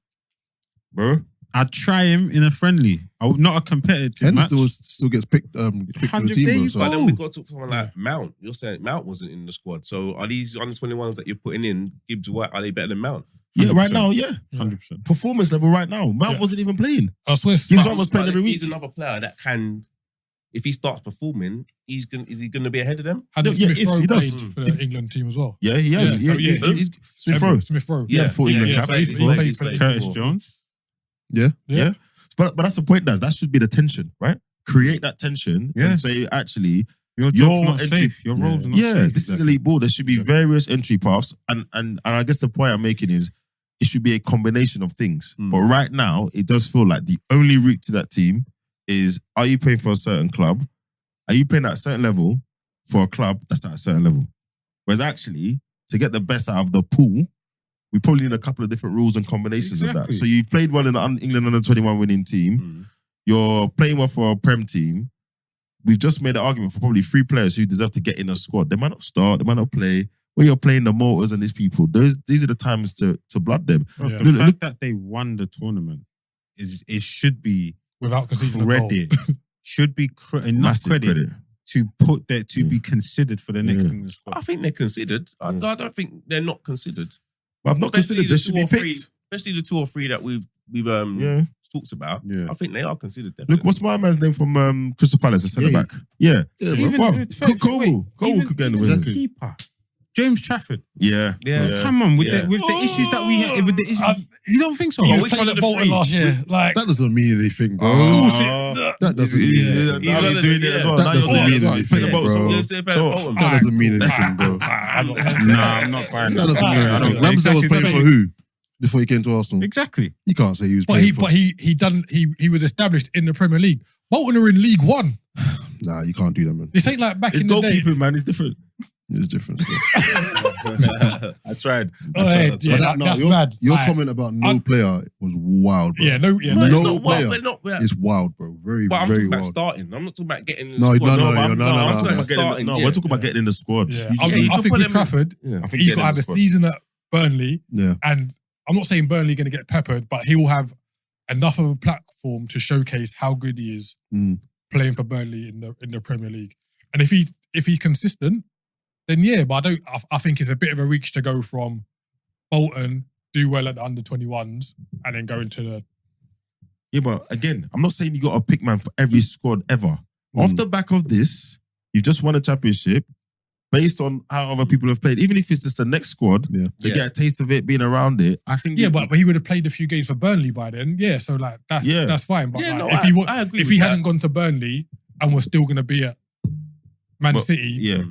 Bro. I'd try him in a friendly. Not a competitive And match. still gets picked for the 100 team. there Bro, you so. But then we got to talk to someone like Mount. You're saying Mount wasn't in the squad. So are these under 21s that you're putting in, Gibbs White, are they better than Mount? Yeah, right 100%. now, yeah. 100%. Performance level right now. Mount Yeah. wasn't even playing. I swear, Gibbs White was playing But every week. He's another player that can, if he starts performing, is he going to be ahead of them? Hadn't Yeah, Smith if Rowe he played does. for the England team as well? Yeah, he has. Yeah. Yeah, Oh, yeah. he's Smith Rowe. Smith Rowe. Yeah, for England yeah, cap. so he's He played- played he's for played Curtis before. Jones. Yeah. But that's the point, That should be the tension, right? Create that tension Yeah. and say, actually, Your job's Your not entry- safe. Your role's not yeah, safe. this is elite ball. There should be various entry paths. And I guess the point I'm making is it should be a combination of things. Mm. But right now, it does feel like the only route to that team is, are you playing for a certain club? Are you playing at a certain level for a club that's at a certain level? Whereas actually, to get the best out of the pool, we probably need a couple of different rules and combinations of that. Exactly. So you've played well in the England under 21 winning team. Mm. You're playing well for a Prem team. We've just made an argument for probably 3 players who deserve to get in a squad. They might not start, they might not play. When you're playing the Motors and these people, these are the times to blood them. Yeah. The fact that they won the tournament it should be Without conceding a goal. credit. Should be enough Massive credit to put that to be considered for the next Yeah. thing in the squad. I think they're considered. I don't think they're not considered. But I've not considered they should be picked. Especially the 2 or 3 that we've Yeah. talked about. Yeah. I think they are considered. Definitely. Look, what's my man's name from Crystal Palace, a centre Yeah, back? Yeah. Yeah, Even bro. with fact, Cole wait, could get in the even win. the keeper, James Trafford. Yeah. Yeah. Come on, with Yeah. the issues that we had, with the issues, you don't think so? He Oh, was which playing one of at the Bolton 3? last year. Like, That doesn't mean anything, bro. That doesn't He's mean now He's he's one of doing the- it as well. That Now doesn't he's mean playing anything, the boat, bro. so- Yeah, it's about so- Bolton. That doesn't mean anything, bro. Nah, I'm not buying That doesn't mean I don't- anything. Ramsdale was exactly. playing for who before he came to Arsenal? Exactly. You can't say he was but playing he for. but he was established in the Premier League. Bolton are in League One. Nah, you can't do that, man. This ain't like back His in the day. goalkeeping, man, is different. It's different. I tried. Oh, hey, But yeah, that- no, that's your, mad. Your Like, comment about no player was wild, bro. yeah, no, But No it's not player. But not, but It's wild, bro. Very, I'm very talking about wild. starting. I'm not talking about getting in the No, squad. no, but I'm no, talking no, about no. getting Starting, no, yeah. we're talking about getting in the squad. Yeah. You I can- think put with them in- Trafford, I think he's getting got to in have the a squad. season at Burnley, Yeah. and I'm not saying Burnley going to get peppered, but he will have enough of a platform to showcase how good he is Mm. playing for Burnley in the Premier League. And if he's consistent, then yeah. But I think it's a bit of a reach to go from Bolton, do well at the under 21s, and then go into the. Yeah, but again, I'm not saying you got a pick man for every squad ever. Off the back of this, you just won a championship based on how other people have played. Even if it's just the next squad, Yeah. they Yeah. get a taste of it being around it. I think Yeah, but he would have played a few games for Burnley by then. Yeah, so like that's fine. But Yeah, like, no, if he I agree if with he that. hadn't gone to Burnley and was still going to be at Man But- City, yeah.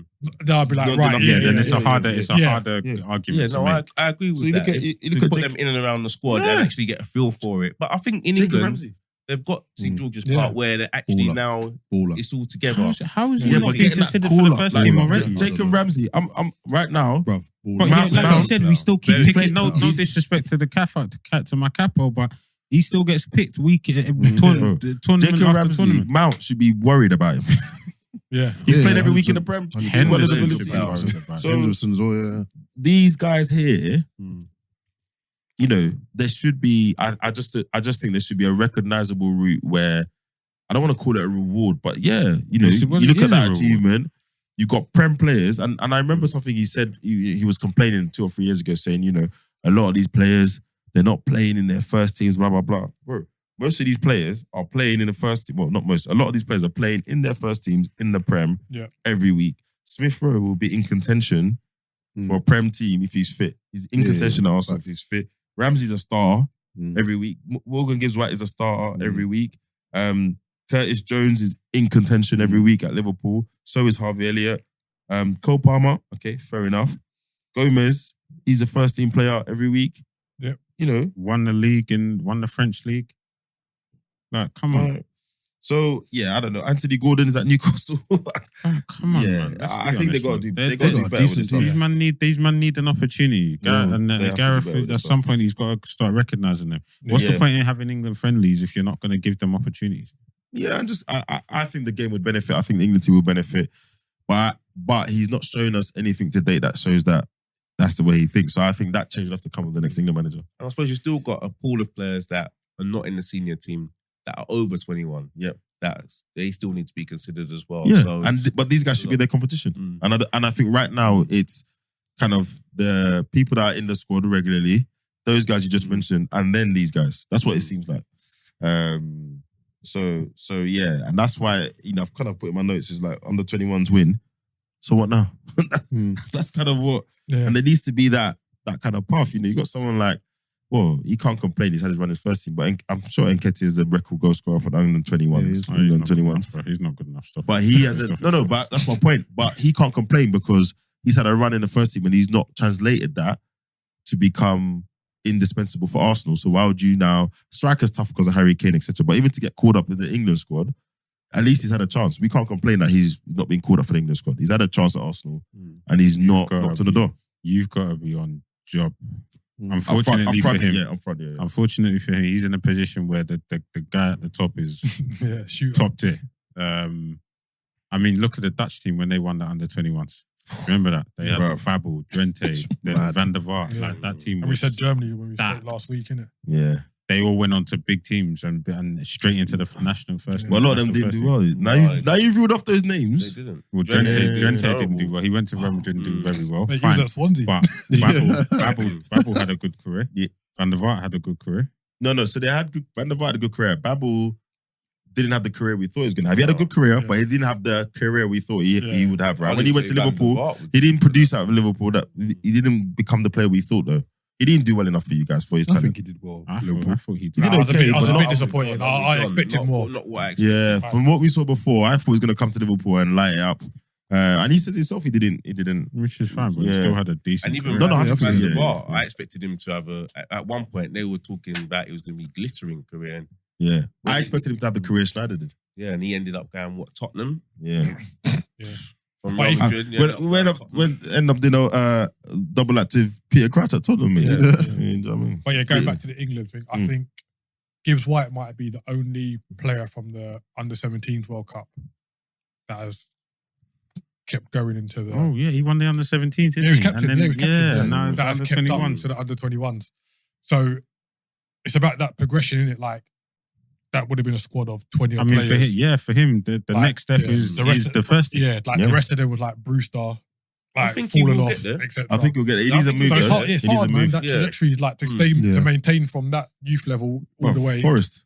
then I'd be like, Not right, enough, yeah, then yeah, it's yeah, a harder, yeah, it's a yeah. harder Yeah. argument Yeah, to no, make. I agree with So you that. look at- If- you to look at put Jacob- them in and around the squad Yeah. and actually get a feel for it. But I think in Jacob England, Ramsey. they've got St. George's Yeah. part where they're actually Baller. now Baller. it's all together. How is he Yeah, not but being getting that considered call for the up, first like, team Baller. already? Jacob Ramsey, I'm right now. Bro. But yeah, like Mount- you said, we still keep Very picking. No good. disrespect to the to my capo, but he still gets picked week tournament Jacob after Ramsey, tournament. Mount should be worried about him. Yeah. He's Yeah, played every week in the 100%. Prem. He's 100%. one of the Henderson ability. should be worried about So- him. Henderson as well, yeah. These guys here, you know, there should be. I just think there should be a recognizable route where I don't want to call it a reward, but yeah, you know, Well, you look it at is a that reward. achievement. You got Prem players, and I remember something he said. He was complaining 2 or 3 years ago, saying, you know, a lot of these players they're not playing in their first teams, blah blah blah. Bro, most of these players are playing in the first team. Well, not most. A lot of these players are playing in their first teams in the Prem every week. Smith Rowe will be in contention for a Prem team if he's fit. He's in contention at Arsenal if he's fit. Ramsey's a star every week. Morgan Gibbs White is a starter every week. Curtis Jones is in contention every week at Liverpool. So is Harvey Elliott. Cole Palmer, okay, fair enough. Gomez, he's a first team player every week. Yep. You know. Won the league and won the French league. Like, come on. So yeah, I don't know. Anthony Gordon is at Newcastle. Come on, Yeah, man. Let's I be think they honest, got to man. do. They- They got to they do got a better with decent this team. stuff. These man need an opportunity. Yeah, And they have to do Gareth, better with at this some point, he's got to start recognizing them. What's the Yeah. point in having England friendlies if you're not going to give them opportunities? Yeah, and just I think the game would benefit. I think the England team will benefit, but he's not showing us anything to date that shows that that's the way he thinks. So I think that change will have to come with the next England manager. And I suppose you still got a pool of players that are not in the senior team that are over 21. Yep. That they still need to be considered as well. Yeah, So, but these guys should be their competition. And I think right now it's kind of the people that are in the squad regularly, those guys you just mentioned, and then these guys. That's what it seems like. So yeah, and that's why I've kind of put in my notes is like under 21s win. So what now? That's kind of what. Yeah. And there needs to be that kind of path. You got someone like, well, he can't complain. He's had his run his first team, but I'm sure Nketiah is the record goal scorer for the England 21s. Oh, England 21s. He's not good enough. Stop. But he has no. But that's my point. But he can't complain because he's had a run in the first team and he's not translated that to become indispensable for Arsenal. So why would you now? Striker's tough because of Harry Kane, etc. But even to get called up in the England squad, at least he's had a chance. We can't complain that he's not been called up for the England squad. He's had a chance at Arsenal and he's not knocked on the door. You've got to be on job. Unfortunately for him, Unfortunately for him, he's in a position where the guy at the top is top tier. I mean, look at the Dutch team when they won the under 21s. Remember that they had Babel, Drenthe, then Van der Vaart. Like that team. And we said Germany when we spoke last week, innit? Yeah. They all went on to big teams and straight into the national first. Well, a lot of them didn't do well. Now you've ruled off those names. They didn't. Well, Drenthe didn't do well. He went to Rome, didn't do very well. He was at Swansea. But Babel had a good career. Yeah. Van der Vaart had a good career. No. So they had Van der Vaart had a good career. Babel didn't have the career we thought he was going to have. He had a good career, but he didn't have the career we thought he would have. Right? When he went to Liverpool, he didn't produce out of Liverpool. He didn't become the player we thought though. He didn't do well enough for you guys for his talent. I think he did well. I thought he did. He did okay, I was a but bit disappointed. I expected more. Not what I expected. Yeah, from what we saw before, I thought he was going to come to Liverpool and light it up. And he says himself he didn't. Which is fine, but he still had a decent And even career. Van der Vaart, I expected him to have at one point they were talking about it was going to be glittering career. Yeah. I expected him to have the career Schneider did. Yeah, and he ended up going Tottenham. Yeah. From But Real Madrid, We end up doing double act with Peter Crouch at Tottenham. Yeah. You know what I mean? But yeah, going back to the England thing, I think Gibbs White might be the only player from the under 17s World Cup that has kept going into the. Oh yeah, he won the under 17s. Yeah, he was captain. And then, He was captain. now that has under kept 21s. up to the under 21s. So it's about that progression, isn't it? Like that would have been a squad of 20 I mean, players. for him, the Like, next step yeah, is the rest the first team. Yeah, like the rest of them was like Brewster, I like think he falling will off, get there. etc. I think he'll get it. He needs a move. So it's though. hard, it's He needs hard, a man. move. That Yeah. trajectory, like to stay, to maintain from that youth level all the way. Forrest.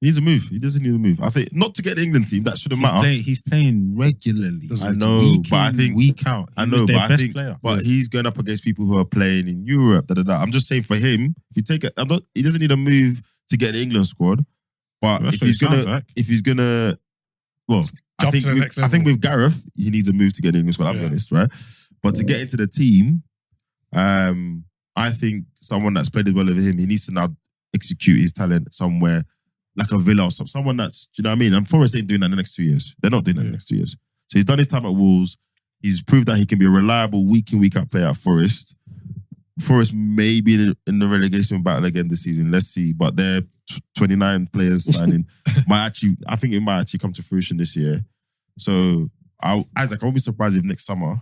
He needs a move. He doesn't need a move. I think not to get the England team. That shouldn't matter. He's playing regularly. I know, week but I in, think week out. I He know, was their but I best think, player. but he's going up against people who are playing in Europe. I'm just saying for him, if you take it, he doesn't need a move to get the England squad. But That's if what he's it sounds gonna, well, I Jump to the next think level. with Gareth, he needs a move to get the England squad. I'll be Yeah. honest, right? But to get into the team, I think someone that's played as well as him, he needs to now execute his talent somewhere like a Villa or someone that's, do you know what I mean? And Forrest ain't doing that in the next 2 years. They're not doing that in the next 2 years. So he's done his time at Wolves. He's proved that he can be a reliable week in, week out player at Forest. Forest may be in the relegation battle again this season. Let's see. But their 29 players signing I think it might actually come to fruition this year. So Isaac, I won't be surprised if next summer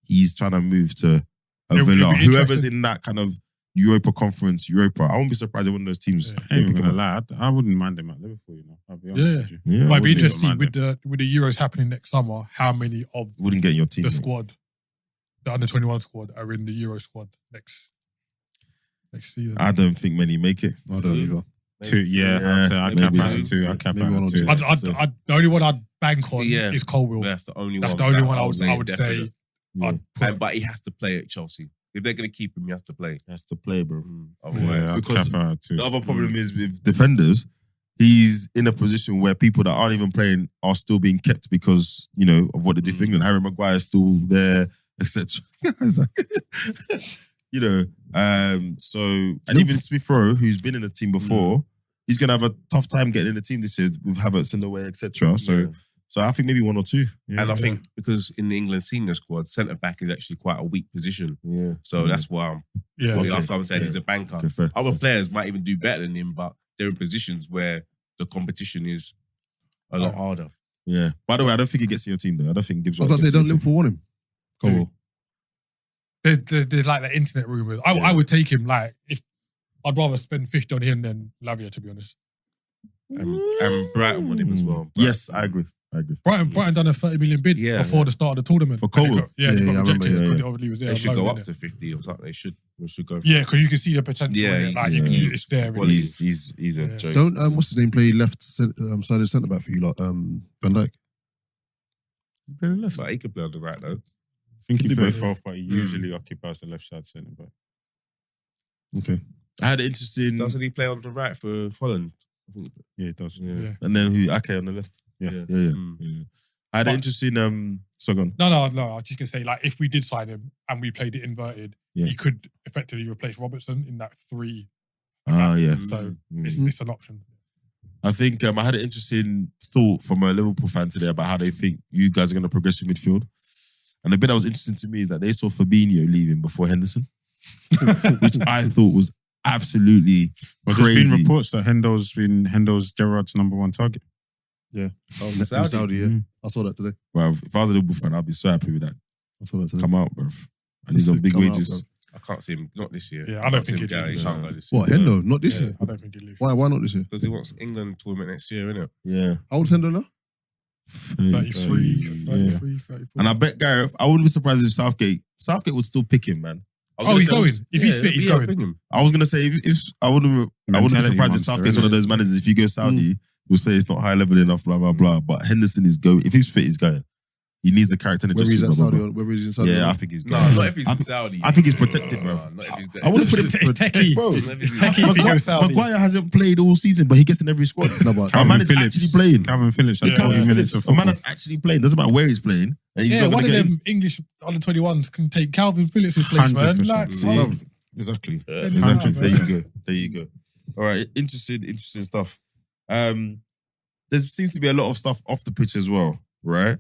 he's trying to move to a It'll be Villa. interesting. Whoever's in that kind of Europa Conference, I won't be surprised if one of those teams. I ain't even gonna lie. I wouldn't mind him at Liverpool. I'll be honest with you. Yeah, Might be wouldn't interesting mind with the Euros happening next summer. How many of wouldn't get in your team. the squad, the under 21 squad, are in the Euro squad next season? I don't think many make it. I don't either. Two, I'd say I cap out at two. I cap Maybe out one at or two. two. The only one I'd bank on Yeah. is Colwill. That's the only That's one. the only that one I would say. I'd put. But he has to play at Chelsea. If they're going to keep him, he has to play. That's the play, bro. Otherwise, Yeah, I'd Because cap out at two. The other problem is with defenders, he's in a position where people that aren't even playing are still being kept because, of what they do for England. Harry Maguire is still there, etc. And even Smith Rowe, who's been in the team before, he's going to have a tough time getting in the team this year with Havertz in the way, etc. So I think maybe one or two. Yeah. And I think because in the England senior squad, centre back is actually quite a weak position. Yeah. So that's why I'm saying he's a banker. Okay, fair. Other players might even do better than him, but they're in positions where the competition is a lot harder. Yeah. By the way, I don't think he gets in your team though. I don't think Gibbs. I was about to say, don't Liverpool want him? Cool. There's like the internet rumours. I would take him. Like if I'd rather spend 50 on him than Lavia, to be honest. And Brighton want him as well. Yes, I agree. Brighton done a 30 million bid before the start of the tournament. For Colwell. They got rejected because it obviously was there. They should alone, go up innit? to 50 or something. We should go. Yeah, because you can see the potential. Yeah, in it. Like, it's there. Well, Really. he's a joke. Don't what's his name play left sided centre back for you lot? Van Dijk. But he could play on the right though. I think he Could do plays both. both, but he usually occupies the left side centre back. Okay. I had an interesting, Doesn't he play on the right for Holland? I think. Yeah, it does. Yeah. and then who? Ake on the left. Yeah. Yeah. Mm. I had an But- interesting. So gone. No. I was just gonna say, like, if we did sign him and we played it inverted, Yeah. he could effectively replace Robertson in that 3. Ah, yeah. So Mm. it's an option. I think I had an interesting thought from a Liverpool fan today about how they think you guys are going to progress in midfield. And the bit that was interesting to me is that they saw Fabinho leaving before Henderson, which I thought was absolutely But there's crazy. been reports that Hendo's Gerrard's number 1 target. In Saudi? Saudi, yeah. Mm. I saw that today. Bruv, if I was a Liverpool fan, I'd be so happy with that. I saw that today. Come out, bruv. And he's on big Come out, wages. bruv. I can't see him not this year. Yeah, I don't think he'd he'd leave. He can't go this year. What, Hendo? Not this year. I don't think he'd leave. Why not this year? Because he wants England tournament next year, innit? Yeah. How old's Hendo now? 33, Yeah. 34. And I bet Gareth, I wouldn't be surprised if Southgate would still pick him, man. I was Oh, gonna he's say- going. If he's fit, he's going. bring him. I was gonna say if I wouldn't be Mentality surprised if monster, Southgate's one of innit? those managers. If you go Saudi, we'll say it's not high level enough, blah blah blah. But Henderson is going. If he's fit, he's going. He needs a character and Where he's at blah, blah, Saudi? blah. Where he's in Saudi? Yeah, I think he's No, going. not if he's I- in Saudi. I think he's protected, bro. Not if he's there. I wouldn't put it It's techie. bro. Not if he's in techie if he goes Saudi. Maguire hasn't played all season, but he gets in every squad. No, but Our man is actually playing. Calvin Phillips had Yeah. 40 minutes of A man football. that's actually playing. Doesn't matter where he's playing. And he's Yeah, not one gonna of get in. them English under 21s can take Calvin Phillips' place, man. 100%. Like, See? oh, Exactly. Send him Exactly. out, There man. you go. There you go. All right. Interesting stuff. There seems to be a lot of stuff off the pitch as well, right?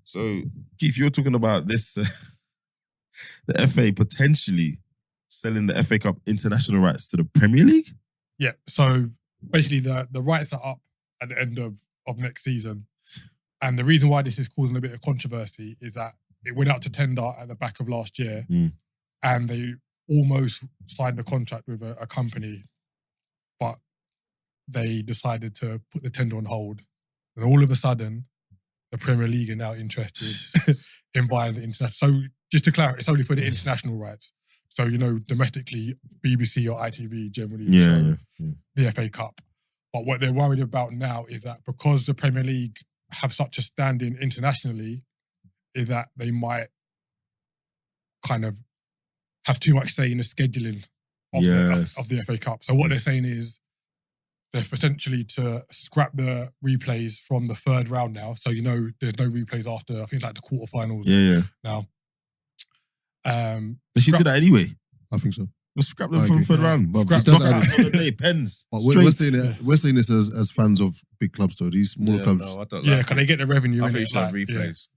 So, Keith, you're talking about this, the FA potentially selling the FA Cup international rights to the Premier League? Yeah, so basically the rights are up at the end of next season. And the reason why this is causing a bit of controversy is that it went out to tender at the back of last year and they almost signed a contract with a company, but they decided to put the tender on hold. And all of a sudden, the Premier League are now interested in buying the international. So just to clarify, it's only for the international rights. So, domestically, BBC or ITV generally show the FA Cup. But what they're worried about now is that because the Premier League have such a standing internationally, is that they might kind of have too much say in the scheduling of, of the FA Cup. So what they're saying is they're potentially to scrap the replays from the third round now. So, there's no replays after, I think, like the quarterfinals now. They should do that anyway. I think so. Let's scrap them I from agree. third round. Scrap Drop them. it on the day, pens. But we're saying this as fans of big clubs, though. These smaller clubs. No, I don't Yeah, like because it. they get the revenue. I think you innit? should have Like, replays.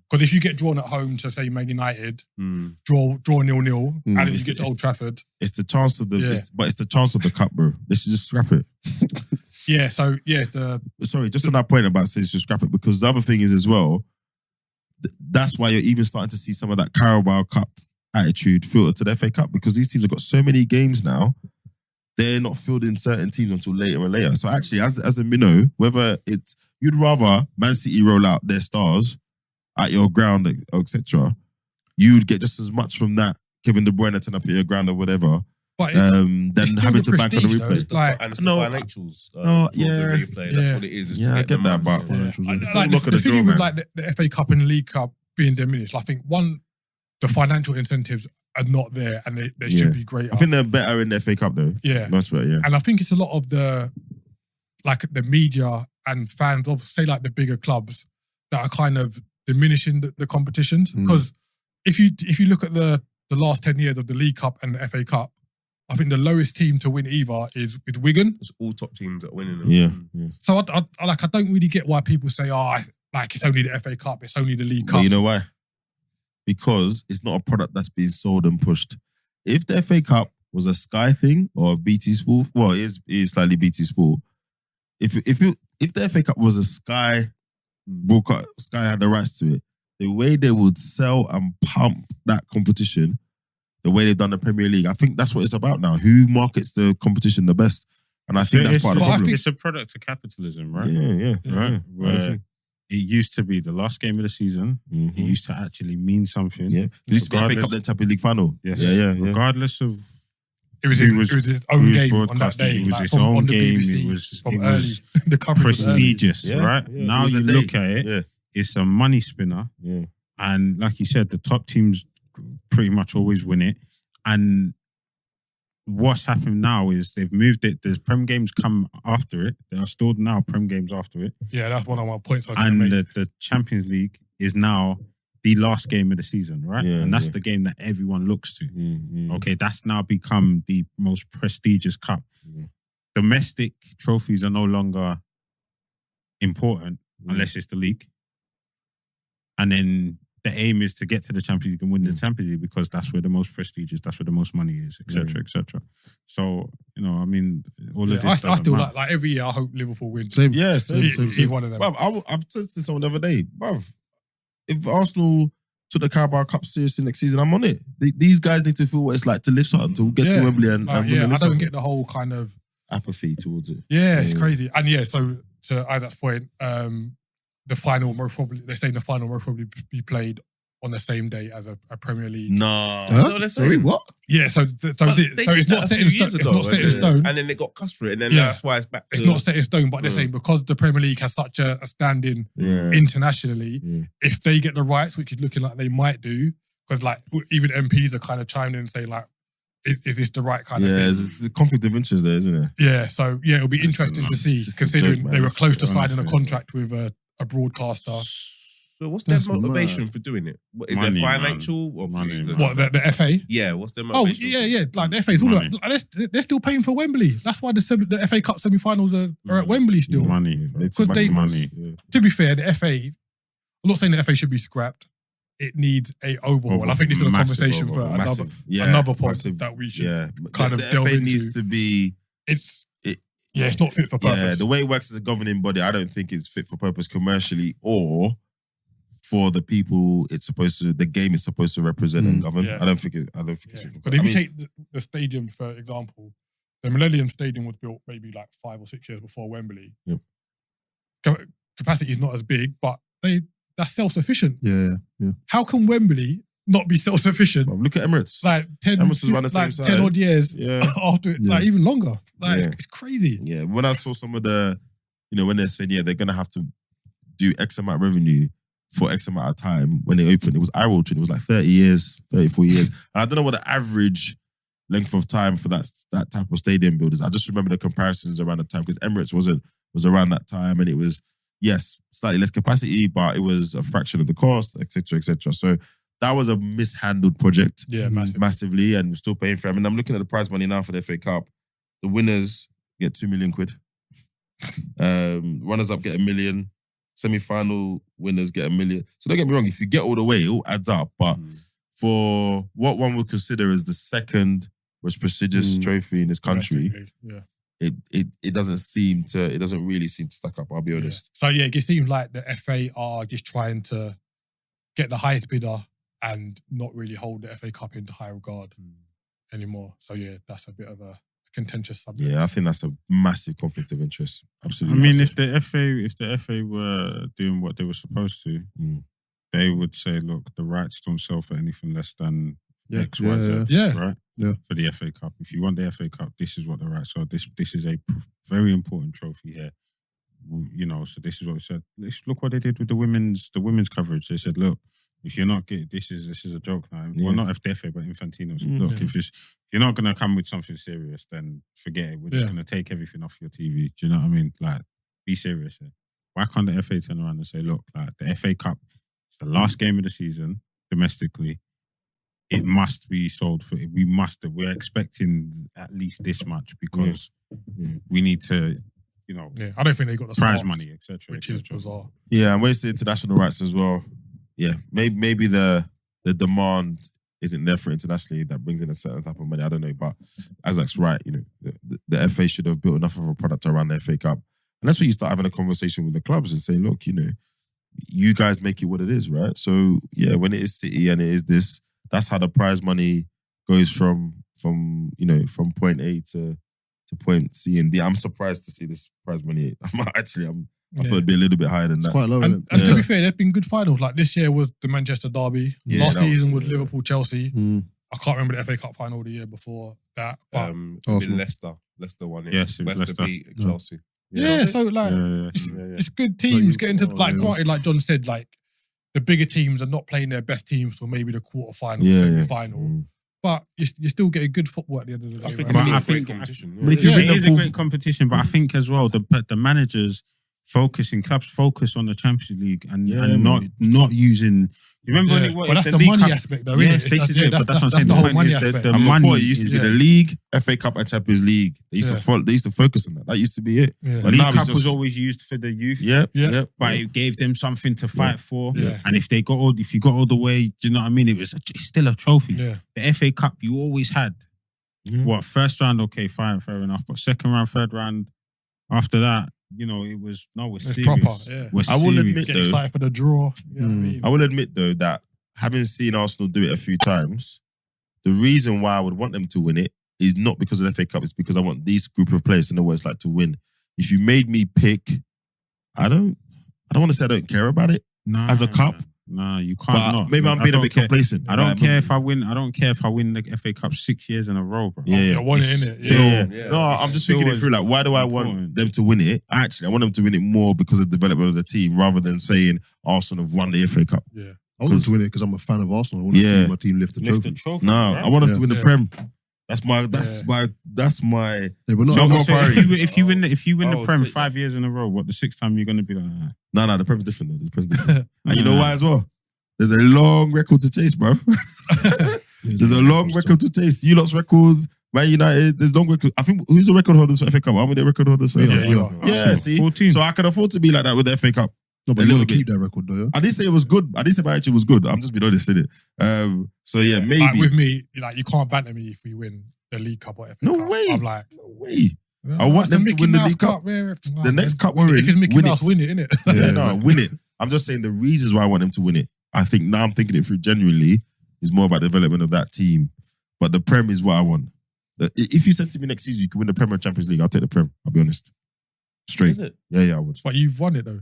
Because if you get drawn at home to, say, Man United, Mm. draw 0-0, and then you It's- get to Old Trafford. It's the chance of the, Yeah. it's the chance of the cup, bro. They should just scrap it. Yeah, so, Sorry, just on that point about saying just scrap it, because the other thing is as well, that's why you're even starting to see some of that Carabao Cup attitude filter to the FA Cup, because these teams have got so many games now, they're not fielding certain teams until later and later. So actually, as a minnow, whether it's, you'd rather Man City roll out their stars at your ground, etc., you'd get just as much from that, Kevin De Bruyne turn up at your ground or whatever, but than still having the to bank on the prestige, though. replay. It's like- And it's No, the financials. no, towards the replay. That's Yeah. what it is. is Yeah, to I get get the that, money. but- Yeah. Financial Like, gains. Still look at the the thing draw, with man. like the FA Cup and the League Cup being diminished, I think the financial incentives are not there, and they Yeah. should be greater. I think they're better in the FA Cup though. yeah, Much better, yeah. and I think it's a lot of the media and fans of, say, like the bigger clubs that are kind of diminishing the competitions. Because if you look at the last 10 years of the League Cup and the FA Cup, I think the lowest team to win either is Wigan. It's all top teams that are winning them. Yeah, Mm. yeah. So I don't really get why people say, it's only the FA Cup, it's only the League But Cup. you know why? Because it's not a product that's being sold and pushed. If the FA Cup was a Sky thing or a BT Sport, well, it is slightly BT Sport. If the FA Cup was a Sky broadcast, Sky had the rights to it, the way they would sell and pump that competition, the way they've done the Premier League, I think that's what it's about now. Who markets the competition the best? And I think that's part of the problem. It's a product of capitalism, right? Yeah. Right? Where it used to be the last game of the season. It used to actually mean something. Yeah. It used to be FA Cup, then Champions League final. Yes. Yeah. Regardless of it was his own game on that day. It was his own game. It was the coverage prestigious, was right? Yeah. Now you look at it, it's a money spinner. Yeah. And like you said, the top teams pretty much always win it. And what's happened now is they've moved it. There's Prem games come after it. There are still now Prem games after it. Yeah, that's one of my points. And the Champions League is now the last game of the season, right? Yeah, and that's the game that everyone looks to. Okay, that's now become the most prestigious cup. Domestic trophies are no longer important unless it's the league. And then the aim is to get to the Champions League and win the Champions League because that's where the most prestigious, that's where the most money is, etc., etc. So, I mean, all of this. I still like every year. I hope Liverpool wins. Same. Yeah, same. Either one of them. Bruv, I've said to someone the other day, bruv, if Arsenal took the Carabao Cup seriously next season, I'm on it. These guys need to feel what it's like to live something, to get to Wembley and win. I don't get the whole kind of apathy towards it. Yeah, it's crazy. And so to Isaac's point, the final most probably, they're saying the final most probably be played on the same day as a Premier League. Nah. Huh? Sorry, what? Yeah, so it's not set in stone. It's not set in stone. And then they got cussed for it, and then that's why it's back to... It's not set in stone, but they're saying because the Premier League has such a standing internationally, if they get the rights, which is looking like they might do, because like even MPs are kind of chiming in and saying like, is this the right kind of thing? Yeah, there's a conflict of interest there, isn't there? Yeah, so it'll be interesting to see, considering they were close to signing a contract with a broadcaster. So what's their motivation for doing it? Is it financial or money? What, the FA? Yeah, what's their motivation? Oh, yeah. Like the FA's all like, they're still paying for Wembley. That's why the FA Cup semi-finals are at Wembley still. Money. Because money. To be fair, the FA, I'm not saying the FA should be scrapped. It needs a overhaul. And I think this is a conversation for another point that we should kind of delve into. The FA needs to be... It's not fit for purpose. Yeah, the way it works as a governing body, I don't think it's fit for purpose commercially or for the people the game is supposed to represent and govern. I don't think it's... But if you take the stadium, for example, the Millennium Stadium was built maybe like 5 or 6 years before Wembley. Yep. Capacity is not as big, but that's self-sufficient. Yeah. How can Wembley not be self-sufficient? Well, look at Emirates. Like 10, Emirates was around the same side. 10 odd years after it, like even longer. Like it's crazy. Yeah, when I saw some of the, when they're saying, they're going to have to do X amount of revenue for X amount of time when they opened, it was eye-watering. It was like 30 years, 34 years. And I don't know what the average length of time for that type of stadium build is. I just remember the comparisons around the time because Emirates was around that time and it was, yes, slightly less capacity, but it was a fraction of the cost, etc., etc. So that was a mishandled project, massively, and we're still paying for it. I mean, I'm looking at the prize money now for the FA Cup. The winners get £2 million. Runners-up get £1 million. Semi-final winners get £1 million. So don't get me wrong, if you get all the way, it all adds up. But for what one would consider as the second most prestigious trophy in this country, it doesn't really seem to stack up, I'll be honest. So it just seems like the FA are just trying to get the highest bidder and not really hold the FA Cup into high regard anymore. So that's a bit of a contentious subject. Yeah, I think that's a massive conflict of interest. Absolutely. I mean, massive. if the FA were doing what they were supposed to, they would say, look, the rights don't sell for anything less than X, Y, Z, right? Yeah. For the FA Cup. If you want the FA Cup, this is what the rights are. This is a very important trophy here. So this is what we said. Let's look what they did with the women's coverage. They said, look, if you're not getting this is a joke now. Well, not if the FA, but Infantino said, look, if you're not gonna come with something serious, then forget it. We're just gonna take everything off your TV. Do you know what I mean? Like, be serious here. Why can't the FA turn around and say, look, like the FA Cup, it's the last game of the season domestically. It must be sold for. We're expecting at least this much because we need to. I don't think they got the prize smarts, money, etc. which is bizarre. Yeah, and where's the international rights as well? Yeah, maybe the demand isn't there for internationally that brings in a certain type of money. I don't know, but Isaac's right. The FA should have built enough of a product around the FA Cup, and that's where you start having a conversation with the clubs and say, look, you guys make it what it is, right? So when it is City and it is this, that's how the prize money goes from point A to to point C and D. I'm surprised to see this prize money. I thought Yeah. it'd be a little bit higher than It's that. quite low, And, isn't and it? to be fair, there've been good finals. Like this year was the Manchester Derby. Yeah, Last that was- season was Liverpool Chelsea. Mm. I can't remember the FA Cup final the year before that. But Arsenal. Leicester won it. Yes, it was Leicester. beat Chelsea. yeah, so like Yeah. it's good teams So getting to like yeah, granted, like John said, like the bigger teams are not playing their best teams for maybe the quarterfinal, Yeah, semi-final. Mm. But you're still getting good football at the end of the day. I think right? it's But been I a great think- competition. But if Yeah, you win it the is a fourth- great competition, but I think as well the managers clubs focus on the Champions League and not using. You remember when Yeah. it was But that's the League money Cup- aspect, though. Yes, innit? this is it. But that's what I'm saying. the The whole point money is aspect. the And money before it used to be yeah. the league, FA Cup, and Champions League. They used Yeah. they used to focus on that. That used to be it. Yeah. But League now it's Cup just- was always used for the youth. Yeah, Yeah. yeah. But it gave them something to fight for. Yeah. And if you got all the way, do you know what I mean? It's still a trophy. Yeah. The FA Cup, you always had Yeah. first round, okay, fine, fair enough. But second round, third round, after that, it was we're It's serious. proper, yeah. We're I will serious. admit Get though, excited for the draw. You know what I mean? I will admit though that having seen Arsenal do it a few times, the reason why I would want them to win it is not because of the FA Cup. It's because I want these group of players to know what it's like to win. If you made me pick, I don't want to say I don't care about it Nah, as a cup, Nah, you can't but not. maybe I'm I being a don't bit care. complacent. I don't Like, care if I win. I don't care if I win the FA Cup 6 years in a row, bro. Yeah, You want it, It's innit? Yeah. Yeah. No, I'm just Still thinking it is through. Like, why do I want important. them to win it? Actually, I want them to win it more because of the development of the team rather than saying Arsenal have won the FA Cup. Yeah. I want them to win it because I'm a fan of Arsenal. I want to Yeah. see my team lift the Lift trophy. the trophy. No, right? I want us Yeah. to win the Yeah. Prem. That's my. Yeah, but not, No, So more priority. if you win the Oh, Prem take 5 years in a row, what the sixth time you're gonna be like? No, the Prem's different though. The Prem's different. And you know why as well? There's a long record to chase, bro. There's a long record to chase. You lot's records, Man United, there's long record. I think who's the record holders for FA Cup? How many record holders for FA Yeah, Cup? you are. Yeah, see? 14. So I can afford to be like that with the FA Cup. No, but A you little want to bit. keep that record, though. Yeah? I didn't say it was good. I didn't say my action was good. I'm just being honest, innit? So yeah, maybe. Like with me, like you can't banter me if we win the League Cup or FA No Cup. way. I'm like, No way. I want them to win the League Cup. The next cup we're If in, it's Mickey win Mouse, it. win it, innit? Yeah, Yeah, no, like- win it. I'm just saying the reasons why I want them to win it. I think now I'm thinking it through genuinely is more about the development of that team. But the Prem is what I want. If you said to me next season you could win the Prem and Champions League, I'll take the Prem. I'll be honest. Straight. Is it? Yeah, I would. But you've won it though.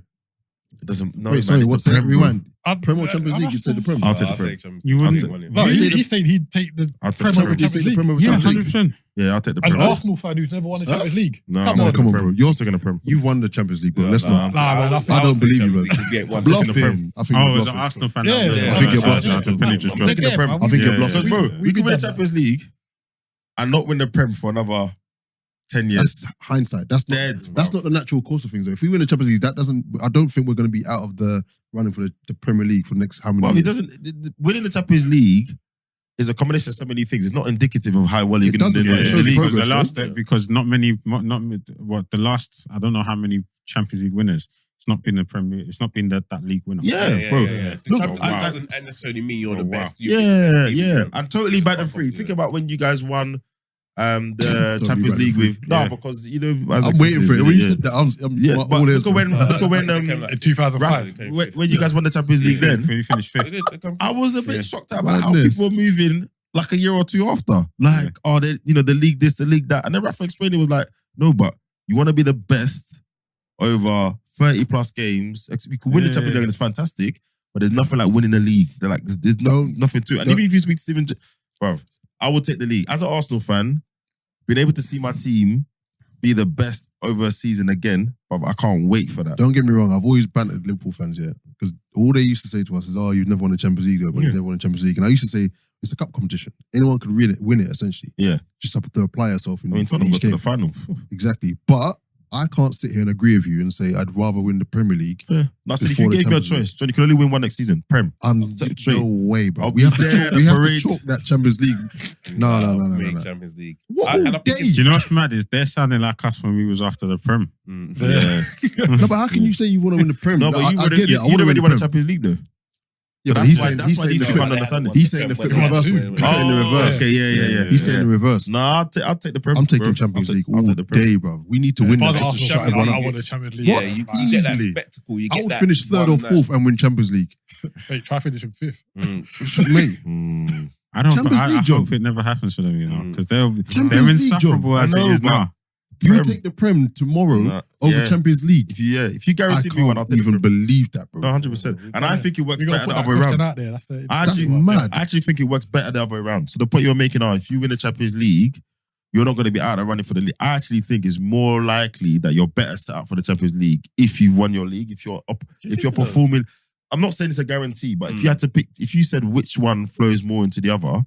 It doesn't. No, Wait, man, sorry, it's the what's that? Prem, bro. Rewind. Prem or Champions League? You said the Prem. I'll take the Prem. You I'll wouldn't. take- No, You say he said he'd take the I'll take Prem the over Prem. You Champions take the League. Prem over Yeah, Champions League. 100%. Yeah, I'll take the An Prem. Arsenal fan who's never won a Champions League. No, Come I'm on. taking Come the on, Prem. bro. You're taking the Prem. You've won the Champions League, bro. Let's not. I don't believe you, man. Get one. Bluff taking the Prem. him. I think Oh, you're as an bluffing. Arsenal fan, Yeah, that was- yeah. I think you're bluffing. that's the penalty I'm drop. taking the Prem. I think you're Yeah, bluffing. Because, bro, We we could did win the that. Champions League and not win the Prem for another 10 years. That's hindsight. That's Dead, not. bro. That's not the natural course of things. Though. If we win the Champions League, that doesn't. I don't think we're going to be out of the running for the Premier League for the next how many Well, years. it doesn't. Winning the Champions League is a combination of so many things. It's not indicative of how well you're It going to doesn't, do yeah, in it the shows league. Because progress, the last, right? because not many, the last, I don't know how many Champions League winners. It's not been the Premier. It's not been that league winner. Yeah, bro. The Look, Champions I- League I- doesn't necessarily mean you're the Oh, wow. best. Yeah. And totally back and free. Think about when you guys won the Don't Champions be League back and with free. no, Yeah. because you know I'm waiting for it. When you said that, I'm yeah, all but ears, look at bro. when In 2005. Ralph, when you guys won the Champions League then, He finished fifth. I was a bit shocked about how Madness. people were moving like a year or two after. Like, oh, they, the league this, the league that. And then Rafa explained it was like, no, but you want to be the best over 30 plus games. You can win the Yeah, Champions yeah. League and it's fantastic, but there's nothing like winning the league. They're like, there's nothing to it. And don't- even if you speak to Steven, bro, I would take the league. As an Arsenal fan, being able to see my team be the best over a season again, but I can't wait for that. Don't get me wrong. I've always bantered Liverpool fans, yeah, because all they used to say to us is, "Oh, you've never won the Champions League, though, but you've never won the Champions League." And I used to say, "It's a cup competition. Anyone could win it. Essentially, Yeah. just have to apply yourself in, I mean, in Tottenham each got to game." the final. Exactly, but I can't sit here and agree with you and say I'd rather win the Premier League. Fair. No, I said if Before you the gave me a Champions League. choice, John, you can only win one next season. Prem. take it straight. No way, bro. I'll We have be to there, chalk, we have to parade. chalk that Champions League. No. Champions League. What And I all think day? it's- Do you know what's mad is they're sounding like us when we was after the Prem. Yeah. No, but how can you say you want to win the Premier? No, but you I would get it. I want to win already the won the Prem. Champions League though. Yeah, So but he's why saying these the two flip. can't understand it. He's saying the flip reverse. He's saying the reverse. Okay, yeah. He's saying the reverse. No, I'll take the Prem. I'm taking bro. Champions I'll League I'll all take the Prem. day, bro. We need to win If I that was just to Arsenal shut fan, everyone I up. want the Champions League. Yeah, What? you get that Easily. spectacle. You I get would that finish third or one, fourth and win Champions League. Mate, try finishing fifth. Mate, I don't. Champions I League hope job. it never happens for them, you know, because Champions they're League insufferable job. as I it know, is but- now. You would take the Prem tomorrow over Champions League. If you guarantee me one, I'll take even believe that, bro. No, 100%. And I think it works We better got to the put other way that question around. out there. That's mad. I actually think it works better the other way around. So the point you're making if you win the Champions League, you're not going to be out of running for the league. I actually think it's more likely that you're better set up for the Champions League if you've won your league, if you're performing. I'm not saying it's a guarantee, but if you had to pick, if you said which one flows more into the other,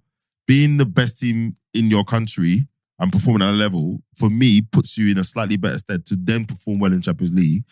being the best team in your country and performing at a level, for me, puts you in a slightly better stead to then perform well in Champions League.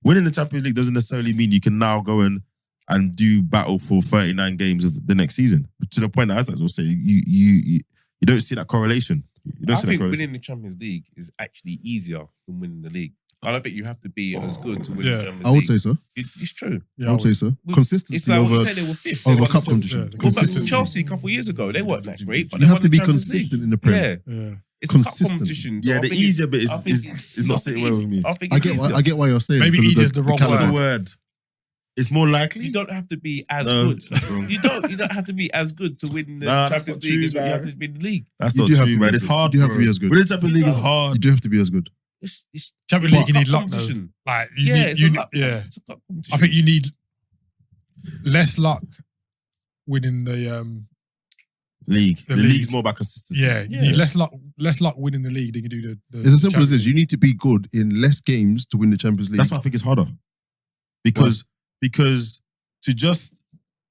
Winning the Champions League doesn't necessarily mean you can now go and do battle for 39 games of the next season. To the point that Isaac will say, you don't see that correlation. I think winning the Champions League is actually easier than winning the league. I don't think you have to be as good to win the Champions League. I would say so. It's true. I would say so. Consistency it's like over, what you said, they were fifth. over cup competition. What about Chelsea a couple of years ago? They weren't that great. But You they have won to the be Champions consistent League. in the Premier. Yeah. It's Consistent. a cup competition. Yeah, the easier bit I think is not sitting well with me. I think I it's get easier. I get why you're saying. Maybe because of easier is the wrong caliber. What's the word? It's more likely. You don't have to be as No, good. that's wrong. You don't have to be as good to win the Nah, that's Champions not League true, as what you have man. to be in the league. That's You not do have true, to be man. as It's good. hard. You do have bro. to be as good. Winning the Champions League is You hard. do have to be as good. It's Champions League, you cup need luck, though. competition. Like, It's a cup competition. I think you need less luck winning the League. The The league. league's more about consistency. you need less luck winning the league than you do the It's as simple as Champions this. You need to be good in less games to win the Champions League. That's why I think it's harder. Because to just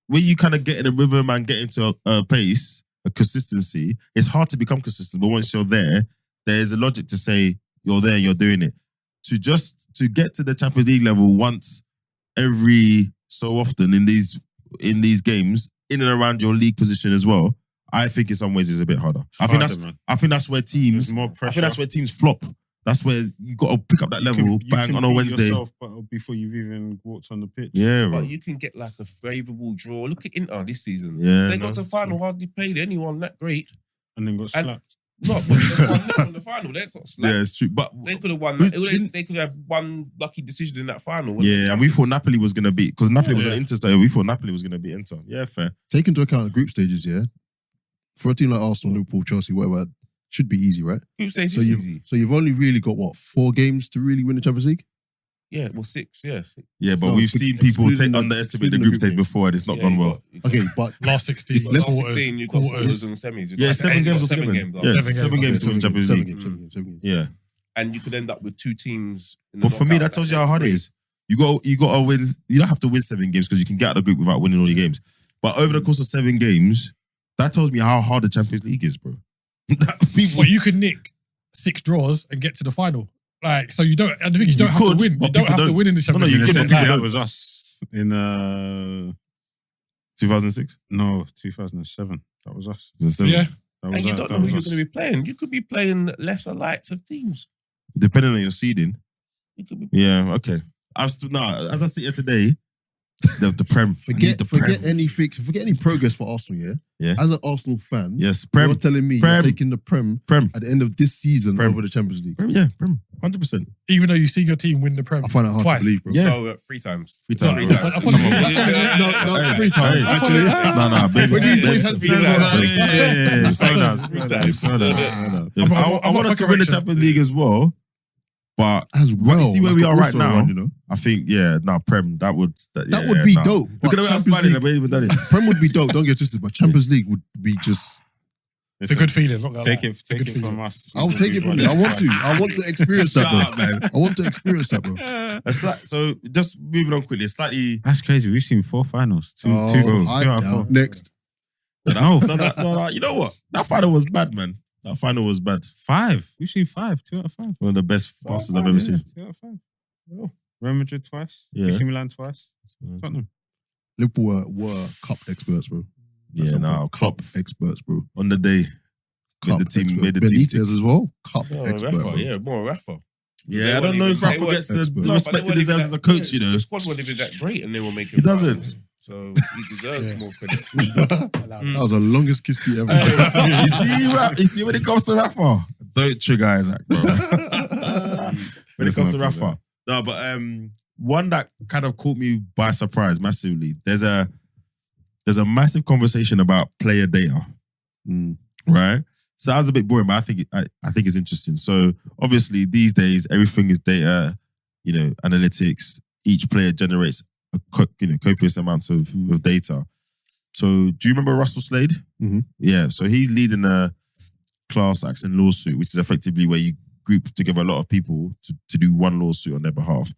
when you kind of get in a rhythm and get into a pace, a consistency, it's hard to become consistent. But once you're there, there's a logic to say you're there and you're doing it. To get to the Champions League level once every so often in these games, in and around your league position as well, I think in some ways is a bit harder. I think that's where teams. There's more I pressure. think that's where teams flop. That's where you got to pick up that level, You bang can on a beat Wednesday. yourself, before you've even walked on the pitch. Yeah, bro. But you can get like a favourable draw. Look at Inter this season. Yeah, They got to the final, hardly played anyone that great. And then got And- slapped. No, but they won in the final. That's not slack. Yeah, it's true. But They could have won. Didn't- They could have one lucky decision in that final. yeah, and we thought Napoli was gonna beat because Napoli was Yeah. an Inter, so we thought Napoli was gonna beat Inter. Yeah, fair. Take into account the group stages, yeah. For a team like Arsenal, Liverpool, Chelsea, whatever, should be easy, right? Group stage So is you've easy. so you've only really got 4 games to really win the Champions League. Yeah, well, 6. Yeah, 6. Yeah, but No, we've seen people excluding underestimate the the group group stage stage. before, and it's not gone well. Okay, but last 16, It's less- quarters, 16, you've got quarters. quarters and semis. You've Yeah, got 7 games seven altogether. games. Yeah, Seven 7 games. games to win Champions League. 7 games. Yeah, And you could end up with 2 teams. In the but for me, knockouts that tells you how hard it is. You got to win. You don't have to win 7 games because you can get out of the group without winning all your games. But over the course of 7 games, that tells me how hard the Champions League is, bro. Well, you could nick 6 draws and get to the final. Like, so you don't. And the thing is, you don't You have could, to win. You but don't people have to don't. win in the No, Champions you League. could, It's but not people That that. was us in 2006. no 2007. That was us. Yeah. That was And you us. don't That know who was you're us. going to be playing. You could be playing lesser lights of teams. Depending on your seeding. You could be. Yeah, okay. As I sit here today, the Prem. I need the Forget Prem. forget any progress for Arsenal, yeah? Yeah. As an Arsenal fan, Yes, you're Prem. telling me Prem. you're taking the Prem Prem. at the end of this season Prem. over the Champions League. Prem, yeah, Prem. 100%. Even though you see your team win the Prem I find it hard twice. to believe, bro. Yeah. So 3 times. 3 times. Three bro. times. I put- Come on. No, Hey, 3 times. hey. Actually, No, baby. When you baby. had to Slow do down. that. Slow down. Three times. Slow down. I'm I want up us for to win the correction. Champions League as well, but as well. you see where like we are right also now? around, you know? I think, Prem, that would Be dope. Look But at the way I'm Champions smiling. League- We ain't even done it. Prem would be dope, don't get twisted, but Champions League would be just... It's a good feeling. Not gonna Take lie. it, It's a take good it feeling. from us. I'll take it from you. I want to experience that, Shut up, bro. man. I want to experience that, bro. So just moving on quickly, slightly. That's crazy. We've seen 4 finals. Two I out of 4. doubt. Next. No, No, you know what? That final was bad, man. That final was bad. 5. We've seen 5. 2 out of 5. One of the best passes I've ever seen. 2 out of 5. Oh. Real Madrid twice. Yeah. AC Milan twice. Tottenham. Liverpool were cup experts, bro. That's Yeah, a now cup experts, bro. on the day. Cup the team- experts. made the team Benitez as well. Cup Oh, expert, Rafa, bro. yeah, more Rafa. Yeah, I don't know if They Rafa weren't- gets the expert. respect he deserves as a coach, you know. The squad wasn't even that great and they were making He doesn't. finals. So he deserves Yeah. more credit. That was the longest kiss you ever. You see when it comes to Rafa, don't trigger Isaac, bro. When it comes to Rafa. No, but one that kind of caught me by surprise massively. There's a massive conversation about player data, Mm. right? sounds a bit boring, but I think it's interesting. So obviously these days everything is data, analytics. Each player generates copious amounts of data. So do you remember Russell Slade? Mm-hmm. Yeah. So he's leading a class action lawsuit, which is effectively where you group together a lot of people to do one lawsuit on their behalf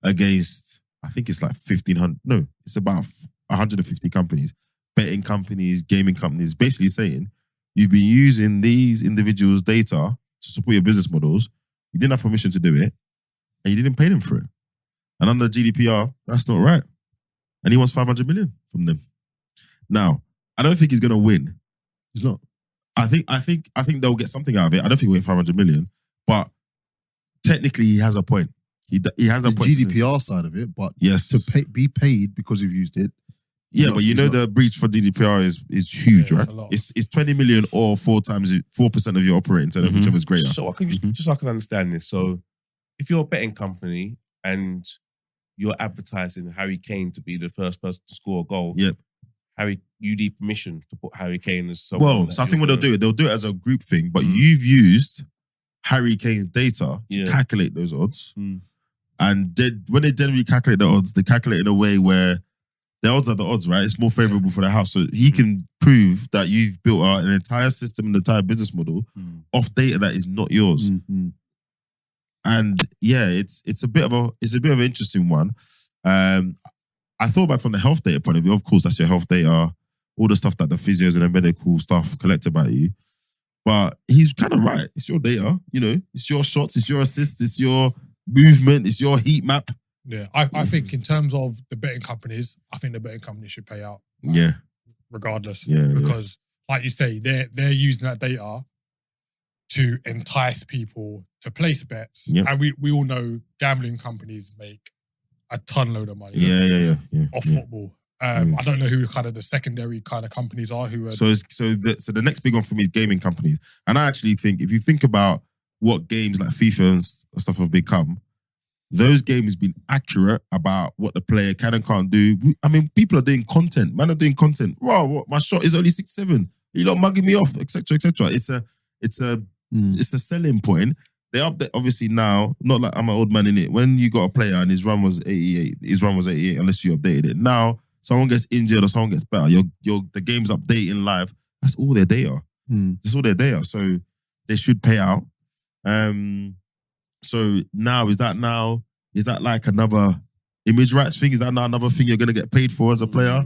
against, I think it's like 1,500. No, it's about 150 companies, betting companies, gaming companies, basically saying you've been using these individuals' data to support your business models. You didn't have permission to do it, and you didn't pay them for it. And under GDPR, that's not right. And he wants 500 million from them. Now, I don't think he's going to win. He's not. I think they'll get something out of it. I don't think we'll get 500 million, but technically he has a point. He has a The point. GDPR side of it, but Yes. to be paid because you've used it. Yeah, but the breach for GDPR is huge, Yeah, right? a lot. It's 20 million or 4% of your operating turnover, whichever's greater. So I can just so I can understand this. So if you're a betting company and you're advertising Harry Kane to be the first person to score a goal, Yep. you need permission to put Harry Kane as someone. Well, so I think what they'll do it as a group thing, but you've used Harry Kane's data to calculate those odds. And when they generally calculate the odds, they calculate in a way where the odds are the odds, right? It's more favorable for the house. So he can prove that you've built an entire system, an entire business model off data that is not yours. Mm-hmm. And yeah, it's a bit of an interesting one. I thought about from the health data point of view. Of course, that's your health data, all the stuff that the physios and the medical stuff collect about you. But he's kind of right. It's your data, it's your shots, it's your assists, it's your movement, it's your heat map. Yeah, I think in terms of the betting companies, I think the betting companies should pay out. Yeah. Regardless. Yeah. Because, like you say, they're using that data to entice people to place bets. Yep. And we all know gambling companies make a ton load of money Yeah. off football. I don't know who kind of the secondary kind of companies are who are. So the next big one for me is gaming companies. And I actually think if you think about what games like FIFA and stuff have become, those games been accurate about what the player can and can't do. I mean, people are doing content. Man are doing content. Wow, what, my shot is only 6'7". You're not mugging me off, etc., etc. It's a selling point. They update obviously now. Not like I'm an old man in it. When you got a player and his run was 88, unless you updated it. Now someone gets injured or someone gets better. The game's updating live. That's all their data. That's all their data. So they should pay out. So is that like another image rights thing? Is that now another thing you're gonna get paid for as a player?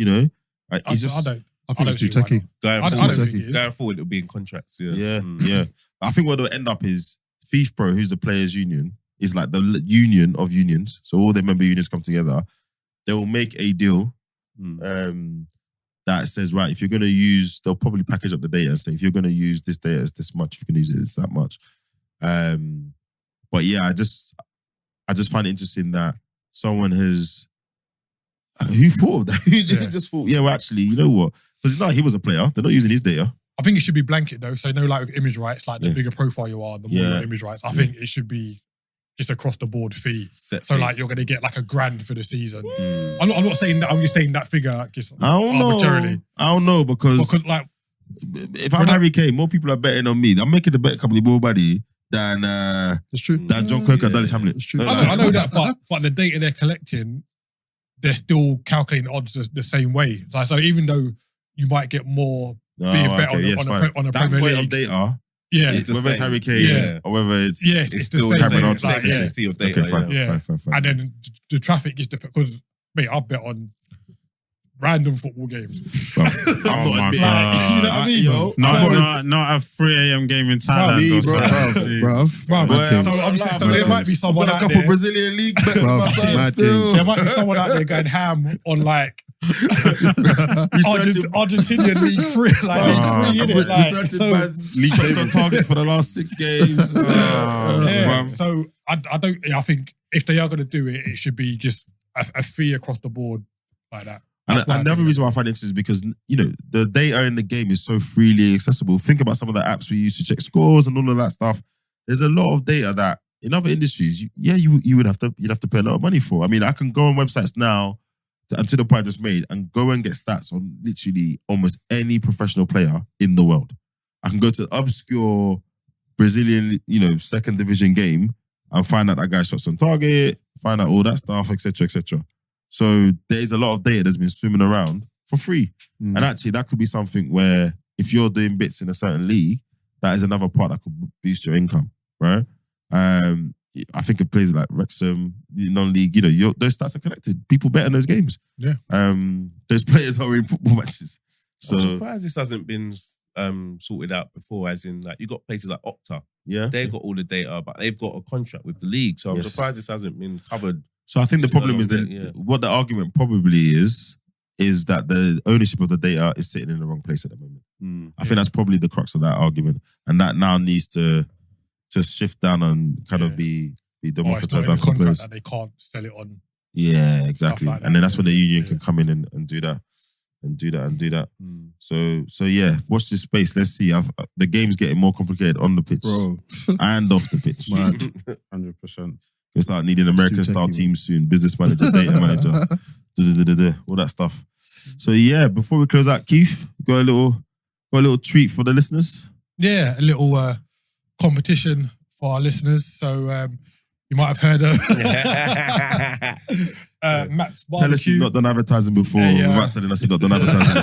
I think it's too techie. Going forward, it'll be in contracts. Yeah. Yeah. I think what they'll end up is FIFPro, who's the players' union, is like the union of unions. So all their member unions come together. They will make a deal that says, right, if you're going to use, they'll probably package up the data and say, if you're going to use this data, it's this much. If you're going to use it, it's that much. But yeah, I just find it interesting that someone has, who thought of that? Who just thought, well, actually, you know what? Because it's not like he was a player. They're not using his data. I think it should be blanket though. So no, like with image rights, like the bigger profile you are, the more your image rights. I think it should be just across the board fee. So like you're going to get like $1,000 for the season. I'm not saying that. I'm just saying that figure just arbitrarily. I don't know because like if I'm Harry Kane, more people are betting on me. I'm making the bet company more money than That's true. than John Coker and Dallas Hamlet. That's true. I know that, but the data they're collecting, they're still calculating odds the same way. So even though you might get more being bet on a that Premier point League of data, whether it's Harry Kane or whether it's it's still the same. Cameron Like, entity of data. Okay, fine. And then the traffic is because I've bet on random football games. Oh my God. You know what I mean? Yo, Not a 3 a.m. game in Thailand. Bro. So there might be someone got a out couple there. Brazilian league bets on my side mad still. There might be someone out there going ham on like Argentinian League 3, like League 3, innit? Like, League shots on target for the last 6 games. So I think if they are going to do it, it should be just a fee across the board like that. And another reason why I find it interesting is because, the data in the game is so freely accessible. Think about some of the apps we use to check scores and all of that stuff. There's a lot of data that in other industries, you'd have to pay a lot of money for. I mean, I can go on websites now to the point I just made and go and get stats on literally almost any professional player in the world. I can go to an obscure Brazilian, second division game and find out that guy shots on target, find out all that stuff, etc., etc. So there's a lot of data that's been swimming around for free. And actually, that could be something where if you're doing bits in a certain league, that is another part that could boost your income, right? I think of places like Wrexham, non-league, those stats are connected. People bet on those games. Yeah. Those players are in football matches. So I'm surprised this hasn't been sorted out before, as in, like, you got places like Opta. yeah. They've got all the data, but they've got a contract with the league. So I'm Yes. surprised this hasn't been covered. So I think the It's been problem a is long that day, yeah. what the argument probably is that the ownership of the data is sitting in the wrong place at the moment. I think that's probably the crux of that argument. And that now needs to shift down and kind of be Or it's not democratized in the down to contract players. that they can't sell it on. Yeah, exactly. Stuff like And then that, that's when the yeah. union Yeah. can come in and do that. And do that. So yeah, watch this space. Let's see. The game's getting more complicated on the pitch Bro, and off the pitch. mad. 100%. We'll start needing American style techie, teams soon. Business manager, data manager, all that stuff. So yeah, before we close out, Keith, got a little treat for the listeners. Yeah, a little competition for our listeners. So you might have heard of Matt's Barbecue. Tell us you've not done advertising before. Yeah. Without telling us you've not done advertising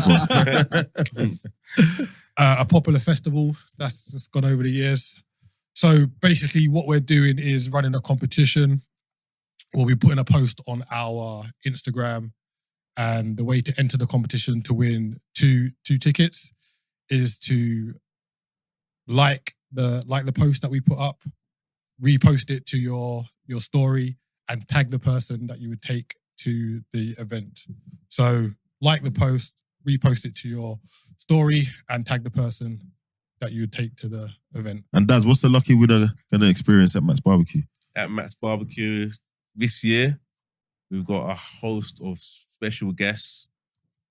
before. A popular festival that's gone over the years. So basically what we're doing is running a competition. We'll be putting a post on our Instagram, and the way to enter the competition to win two tickets is to like the post that we put up, repost it to your story, and tag the person that you would take to the event. So like the post, repost it to your story, and tag the person that you would take to the event. And Daz, what's the lucky winner going to experience at Matt's Barbecue? At Matt's Barbecue this year, we've got a host of special guests.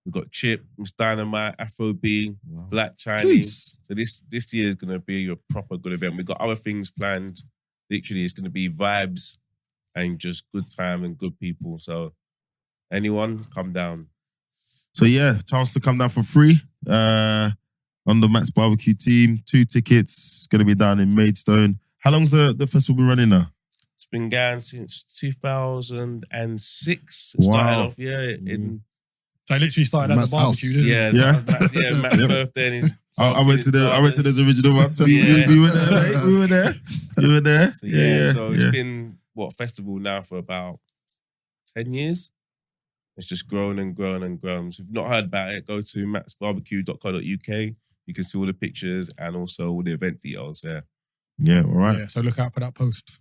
We've got Chip, Miss Dynamite, Afro B, Black Chinese. Jeez. So this year is going to be a proper good event. We've got other things planned. Literally, it's going to be vibes and just good time and good people. So anyone, come down. So yeah, chance to come down for free on the Matt's Barbecue team. 2 tickets, going to be down in Maidstone. How long's the festival been running now? It's been going since 2006. Wow. Started off, in So I literally started at Matt's the barbecue, house. didn't yeah, it? Yeah. Matt's Yep. birthday. and I went to those original ones. We were there, mate. We were there. You were there. So it's been festival now for about 10 years. It's just grown and grown and grown. So if you've not heard about it, go to mattsbarbecue.co.uk. You can see all the pictures and also all the event details there. Yeah, all right. Yeah, so look out for that post.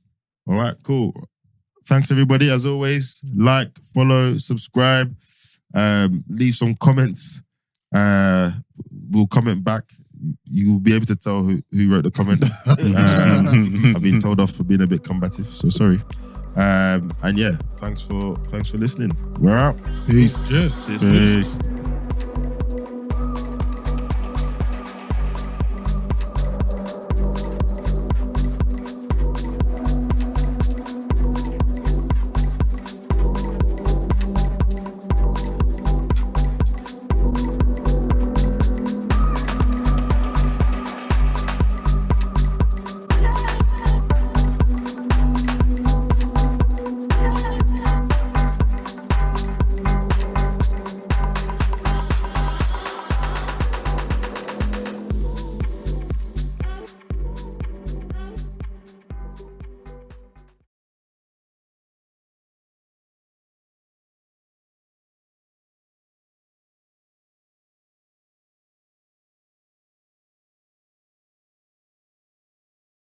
All right, cool. Thanks, everybody. As always, like, follow, subscribe, leave some comments. We'll comment back. You will be able to tell who wrote the comment. I've been told off for being a bit combative, so sorry. And yeah, thanks for listening. We're out. Peace. Cheers. Cheers. Peace.